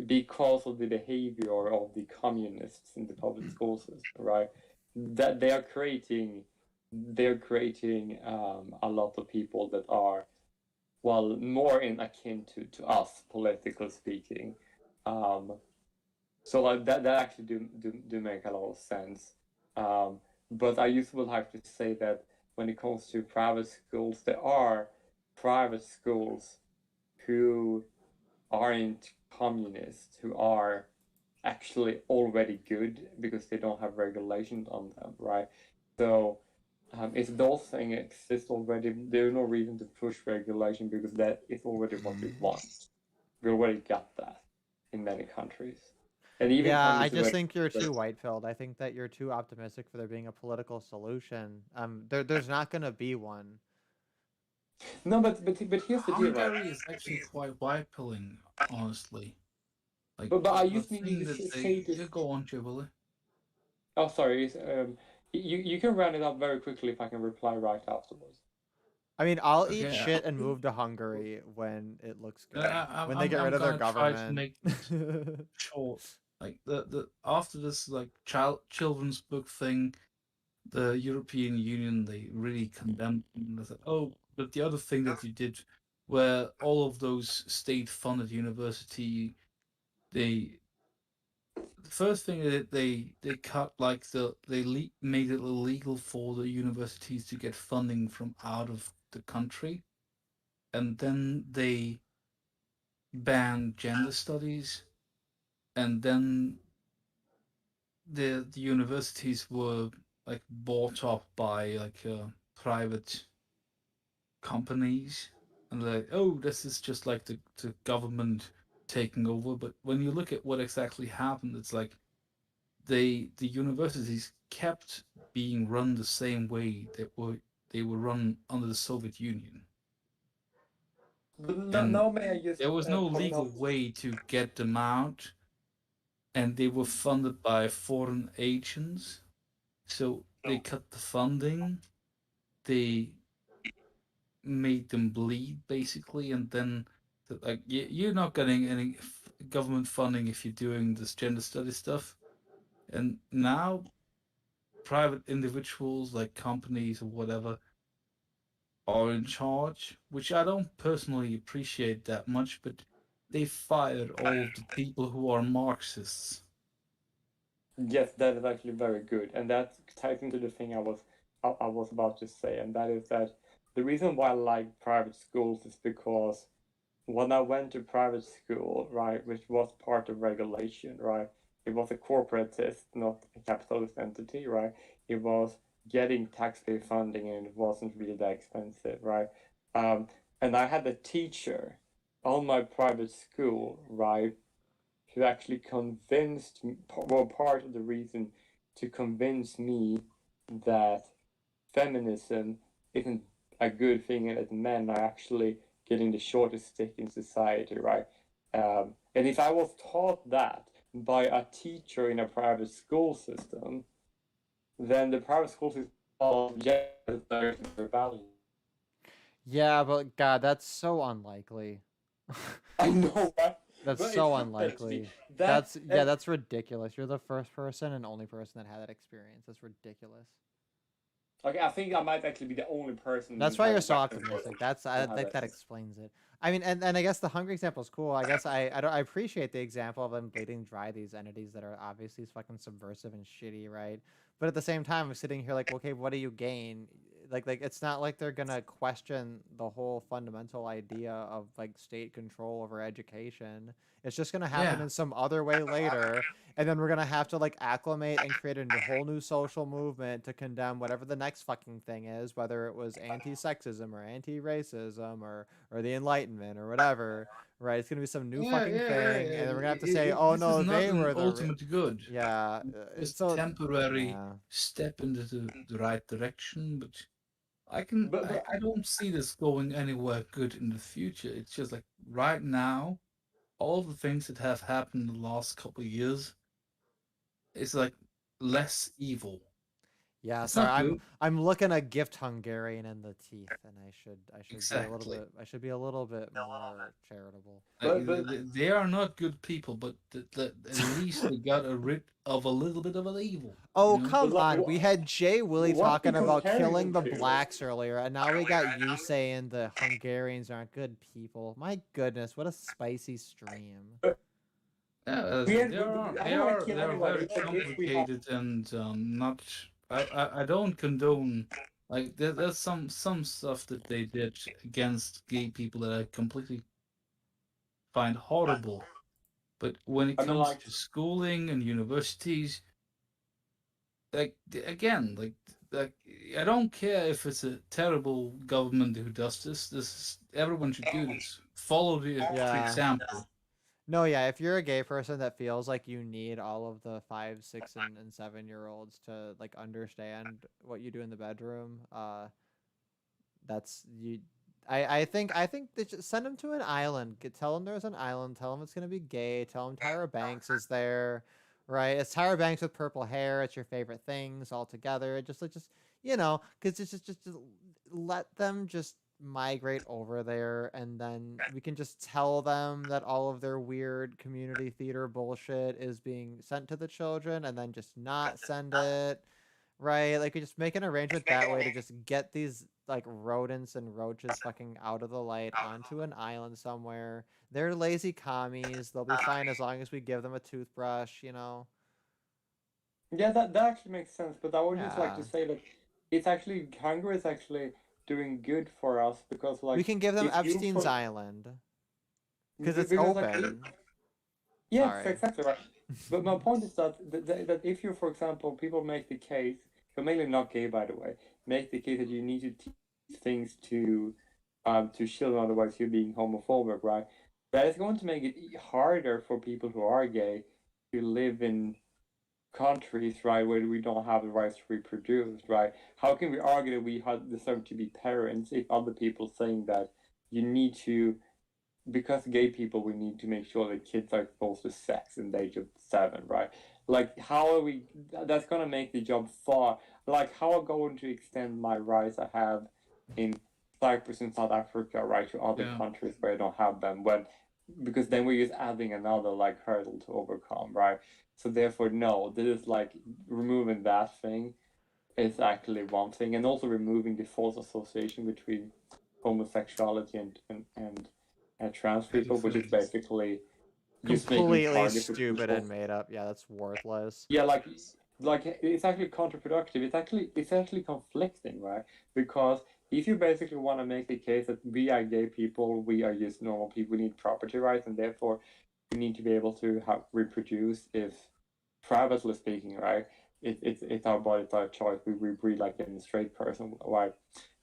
S7: because of the behavior of the communists in the public school system, right? That they're creating a lot of people that are, well, more in akin to us, politically speaking. So like that actually do make a lot of sense. But I just will have to say that when it comes to private schools, there are private schools who aren't communist, who are actually already good because they don't have regulations on them, right? So if those things exist already, there's no reason to push regulation because that is already what we want. We already got that in many countries. And even
S1: Yeah, I
S7: countries
S1: just
S7: where
S1: think you're too white-pilled. I think that you're too optimistic for there being a political solution. There's not gonna be one.
S7: no, but here's the deal, right?
S5: Hungary is actually quite white-pilling, honestly. Like
S7: But I
S5: the
S7: just need
S5: thing
S7: you
S5: that
S7: to
S5: they
S7: say this.
S5: yeah, go on, Jubilee.
S7: Oh, sorry. You can round it up very quickly if I can reply right afterwards.
S1: I mean, I'll eat
S5: Okay,
S1: shit and move to Hungary when it looks good.
S5: I'm,
S1: When they get
S5: I'm
S1: rid of their
S5: gonna try to
S1: government.
S5: make this short. Like the after this like children's book thing, the European Union they really condemned and they said, oh, but the other thing that you did, where all of those state-funded university, they the first thing that they cut like made it illegal for the universities to get funding from out of the country, and then they banned gender studies, and then the universities were like bought up by like private companies, and they're like, oh, this is just like the government taking over. But when you look at what exactly happened, it's like the universities kept being run the same way they were run under the Soviet Union,
S7: But
S5: and
S7: now may I just
S5: there was no
S7: point
S5: legal
S7: out?
S5: way to get them out, and they were funded by foreign agents. So they cut the funding, they made them bleed basically, and then like you're not getting any government funding if you're doing this gender study stuff. And now private individuals like companies or whatever are in charge, which I don't personally appreciate that much, but they fired all of the people who are Marxists.
S7: Yes, that is actually very good, and that ties into the thing I was about to say, and that is that the reason why I like private schools is because when I went to private school, right, which was part of regulation, right, it was a corporatist, not a capitalist entity, right. It was getting taxpayer funding, and it wasn't really that expensive, right. And I had a teacher on my private school, right, who actually convinced me, well, part of the reason to convince me that feminism isn't a good thing and that men are actually getting the shortest stick in society, right? And if I was taught that by a teacher in a private school system, then the private school system will their value.
S1: Yeah, but God, that's so unlikely.
S7: I know, right?
S1: That's
S7: But
S1: so
S7: it happens.
S1: unlikely.
S7: That
S1: That's ridiculous. You're the first person and only person that had that experience. That's ridiculous.
S7: Okay, I think I might actually be the only person.
S1: That's
S7: in
S1: why
S7: the
S1: you're so
S7: Western
S1: optimistic.
S7: world
S1: That's I
S7: to have
S1: think that
S7: that.
S1: explains it. I mean, and I guess the Hungry example is cool. I guess I appreciate the example of them bleeding dry these entities that are obviously fucking subversive and shitty, right? But at the same time, I'm sitting here like, okay, what do you gain? Like it's not like they're gonna question the whole fundamental idea of like state control over education. It's just gonna happen
S5: Yeah,
S1: in some other way later, and then we're gonna have to like acclimate and create a whole new social movement to condemn whatever the next fucking thing is, whether it was anti-sexism or anti-racism or the Enlightenment or whatever, right? It's gonna be some new
S5: yeah,
S1: fucking
S5: yeah,
S1: thing,
S5: yeah.
S1: and then we're gonna have to say, oh
S5: This is
S1: no,
S5: not
S1: they
S5: an
S1: were
S5: ultimate good.
S1: yeah.
S5: Just a
S1: So
S5: temporary
S1: yeah,
S5: step into the right direction, but
S7: But
S5: I don't see this going anywhere good in the future. It's just like right now, all the things that have happened in the last couple of years is like less evil.
S1: Yeah,
S5: It's
S1: sorry.
S5: not good.
S1: I'm looking a gift Hungarian in the teeth, and I should be a little
S5: Exactly.
S1: bit more charitable.
S5: They are not good people, but at least they got rid of a little bit of an evil.
S1: Oh,
S5: You know?
S1: come
S7: But like,
S1: on. We had Jay Willie
S7: what are
S1: talking
S7: you
S1: about
S7: comparing
S1: killing the
S7: them to?
S1: blacks earlier, and now we got you saying the Hungarians aren't good people. My goodness, what a spicy stream.
S5: Yeah,
S7: We had-
S5: they
S7: we-
S5: are
S7: I
S5: they
S7: don't wanna
S5: are
S7: kill
S5: they are
S7: anyone.
S5: very
S7: It's like if we have
S5: complicated and not. I don't condone like there's some stuff that they did against gay people that I completely find horrible. But when it
S7: I mean,
S5: comes
S7: like,
S5: to schooling and universities, like again, like I don't care if it's a terrible government who does this. Everyone should do this. Follow the
S1: Yeah.
S5: example.
S1: No, yeah, if you're a gay person that feels like you need all of the 5, 6, and 7-year-olds to like understand what you do in the bedroom, that's you. I think they should send them to an island. Tell them there's an island. Tell them it's gonna be gay. Tell them Tyra Banks is there, right? It's Tyra Banks with purple hair. It's your favorite things all together. Just because it's just let them just migrate over there, and then we can just tell them that all of their weird community theater bullshit is being sent to the children, and then just not send it. Right, like we just make an arrangement that way to just get these like rodents and roaches fucking out of the light onto an island somewhere. They're lazy commies. They'll be fine as long as we give them a toothbrush.
S7: yeah, that actually makes sense. But I would just like to
S1: Yeah.
S7: say that it's actually Hungary is actually doing good for us because like
S1: We can give them
S7: if you
S1: Epstein's
S7: for-
S1: Island because it's
S7: because, like,
S1: open.
S7: yeah,
S1: Sorry.
S7: exactly right. But my point is that if you, for example, people make the case, but mainly not gay, by the way, make the case that you need to teach things to children, otherwise you're being homophobic, right? That is going to make it harder for people who are gay to live in countries, right, where we don't have the rights to reproduce, right? How can we argue that we deserve to be parents if other people saying that you need to, because gay people, we need to make sure that kids are exposed to sex in the age of 7, right? Like, how are we? That's gonna make the job far. Like, how am I going to extend my rights I have in Cyprus and South Africa, right, to other
S5: Yeah.
S7: countries where I don't have them? Because then we're just adding another like hurdle to overcome, right? So therefore, no, this is like removing that thing is actually one thing, and also removing the false association between homosexuality and trans people, which is basically just making it
S1: Completely
S7: harder for
S1: stupid
S7: people.
S1: and made up. Yeah, that's worthless.
S7: Yeah, like it's actually counterproductive. It's actually conflicting, right? Because if you basically want to make the case that we are gay people, we are just normal people, we need property rights, and therefore we need to be able to reproduce if privately speaking, right? It's our body, it's our choice. We breed like any straight person. Why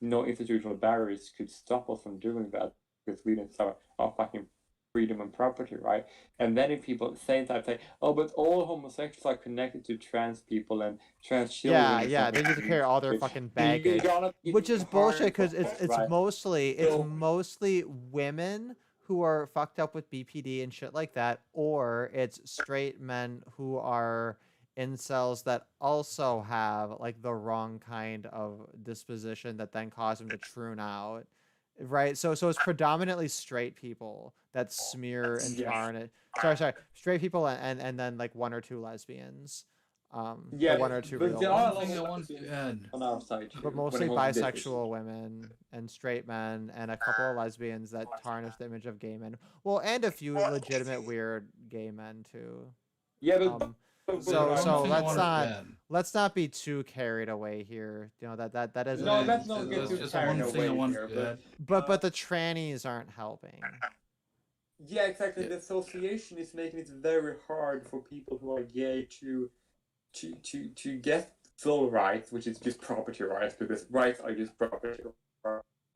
S7: no institutional barriers could stop us from doing that because we didn't start our fucking freedom and property, right? And then if people say that, say, oh, but all homosexuals are connected to trans people and trans children.
S1: Yeah,
S7: and
S1: yeah, they
S7: something
S1: just carry all their
S7: which-
S1: fucking
S7: then you're
S1: baggage,
S7: gonna be
S1: which is bullshit because
S7: harmful,
S1: it's
S7: right?
S1: mostly
S7: So-
S1: mostly women who are fucked up with BPD and shit like that, or it's straight men who are incels that also have like the wrong kind of disposition that then cause them to troon out. Right, so it's predominantly straight people that smear and
S7: Yes.
S1: tar it. Sorry, straight people and then like 1 or 2 lesbians.
S7: Yeah,
S1: or 1 or 2
S7: but
S1: real
S7: there are a
S1: ones.
S7: lot
S5: Thing I
S7: of
S5: want to
S7: lesbians
S5: add.
S7: on our side too,
S1: But
S7: when
S1: mostly
S7: it comes to this issue.
S1: bisexual women and straight men and a couple of lesbians that tarnish the image of gay men. Well, and a few legitimate weird gay men too.
S7: Yeah, but
S1: Um,
S7: but-
S1: so
S7: but-
S1: so
S5: One thing I
S1: let's
S5: wanted to
S1: not
S5: add.
S1: let's not be too carried away here. That isn't.
S7: No,
S5: Yeah,
S7: let's not get
S5: that's
S7: too
S5: just
S7: carried
S5: one thing I
S7: away
S5: wanted
S7: here,
S5: to
S7: but-
S5: add.
S1: But the trannies aren't helping.
S7: Yeah, exactly.
S5: Yeah.
S7: The association is making it very hard for people who are gay to get full rights, which is just property rights, because rights are just property.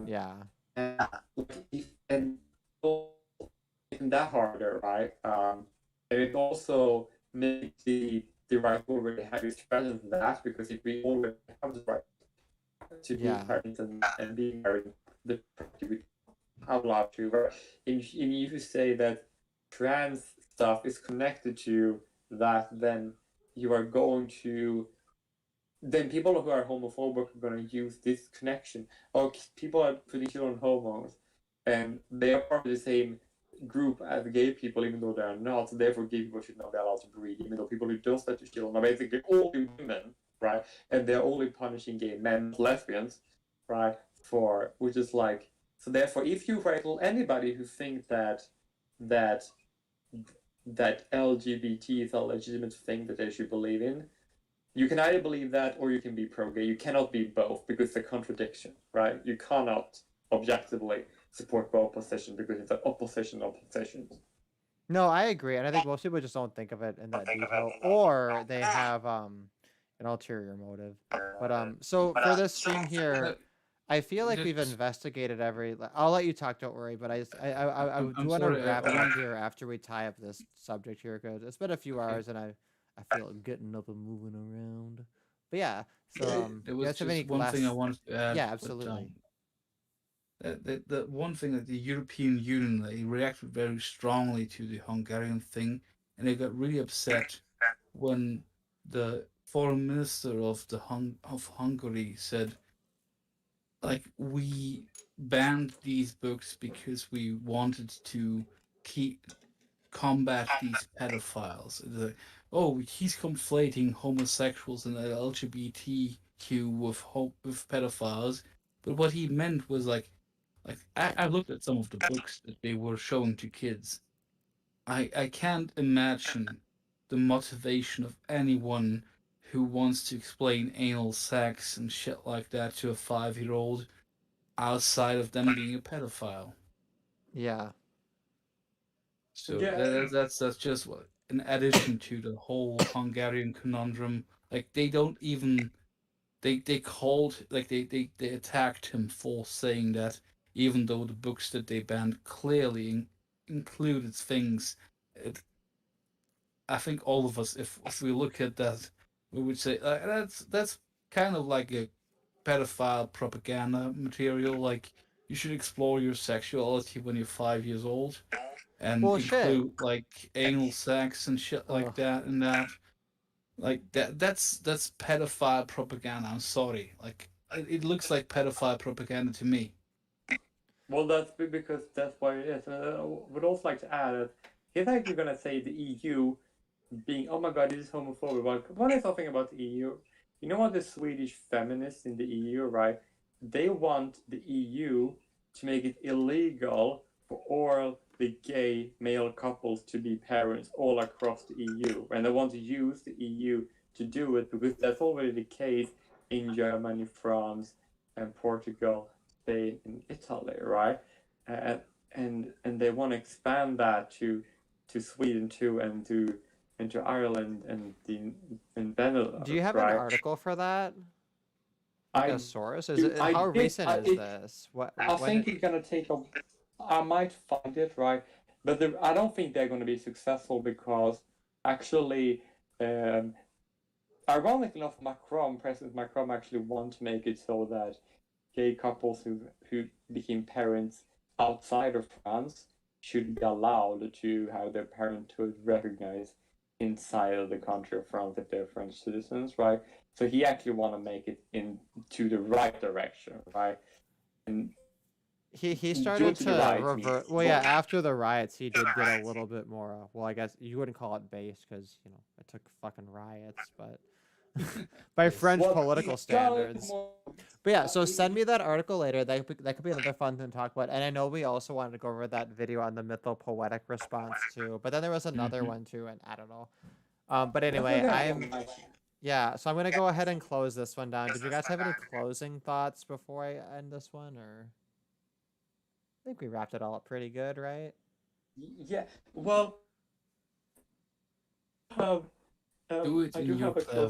S1: Yeah.
S7: And making that harder, right? And it also makes the right already have its presence in that, because if we already have the right to be
S1: Yeah.
S7: parents and being married, the property we are allowed to, right? And if you say that trans stuff is connected to that, then you are going to then people who are homophobic are going to use this connection. Oh, people are putting children on hormones, and they are part of the same group as gay people, even though they are not. So therefore, gay people should not be allowed to breed, even though people who don't let their children are basically only women, right? And they're only punishing gay men, lesbians, right? For which is like, so therefore, if you, for example, anybody who thinks that that LGBT is a legitimate thing that they should believe in, you can either believe that or you can be pro-gay. You cannot be both because it's a contradiction, right? You cannot objectively support both positions because it's an opposition of positions.
S1: No, I agree, and I think most people just don't think of it in that detail, or they have an ulterior motive. But so for this stream here, I feel like we've investigated every. I'll let you talk. Don't worry. But I
S5: I'm
S1: do want to
S5: sorry,
S1: wrap
S5: I
S1: it up
S5: want-
S1: here after we tie up this subject here because it's been a few hours and I feel it getting up and moving around. But yeah, so
S5: There
S1: you
S5: was
S1: guys have any
S5: just one thing I
S1: last?
S5: wanted to add.
S1: Yeah,
S5: but,
S1: absolutely.
S5: the one thing that the European Union, they reacted very strongly to the Hungarian thing, and they got really upset when the foreign minister of of Hungary said, like, we banned these books because we wanted to combat these pedophiles. Like, oh, he's conflating homosexuals and LGBTQ with pedophiles, but what he meant was like I looked at some of the books that they were showing to kids. I can't imagine the motivation of anyone who wants to explain anal sex and shit like that to a 5-year-old outside of them being a pedophile.
S1: Yeah.
S5: So
S7: Yeah.
S5: that's just what an addition to the whole Hungarian conundrum. Like they don't even they called like they attacked him for saying that, even though the books that they banned clearly included things. It, I think all of us, if we look at that, we would say that's kind of like a pedophile propaganda material. Like you should explore your sexuality when you're 5 years old and
S1: Well, shit.
S5: include like anal sex and shit like
S1: Ugh.
S5: that and that. Like that's pedophile propaganda. I'm sorry. Like it looks like pedophile propaganda to me.
S7: Well, that's because that's why it is. I would also like to add that he's actually going to say the EU being, oh my god, this is homophobic. But one is something about the EU. You know what the Swedish feminists in the EU, right? They want the EU to make it illegal for all the gay male couples to be parents all across the EU. And they want to use the EU to do it because that's already the case in Germany, France, and Portugal, Spain, and Italy, right? And they want to expand that to Sweden too, and to Ireland and Benelux.
S1: Do you have
S7: right?
S1: an article for that? Like a source? Is it
S7: I
S1: how
S7: did-
S1: recent
S7: I-
S1: is
S7: it-
S1: this? What?
S7: I
S1: when
S7: think it's gonna take a. I might find it, right, but I don't think they're gonna be successful because actually, ironically enough, President Macron actually want to make it so that gay couples who became parents outside of France should be allowed to have their parenthood recognized inside of the country of France if they're French citizens, right? So he actually want to make it into the right direction, right? And
S1: he started
S7: to
S1: to
S7: the right
S1: revert.
S7: means
S1: Well, yeah,
S7: both.
S1: after the riots, he did get a little bit more. Well, I guess you wouldn't call it base because it took fucking riots, but by French
S7: Well,
S1: political
S7: he's got a little
S1: standards.
S7: more-
S1: But yeah, so send me that article later. That could be another fun thing to talk about. And I know we also wanted to go over that video on the mythopoetic response too. But then there was another
S5: Mhm.
S1: one too, and I don't know. But
S7: That's
S1: anyway,
S7: okay.
S1: yeah. So I'm gonna go ahead and close this one down. Did you guys have any closing thoughts before I end this one, or? I think we wrapped it all up pretty good, right?
S7: Yeah. Well,
S5: Do it
S7: I
S5: in
S7: do
S5: your
S7: have a
S5: clever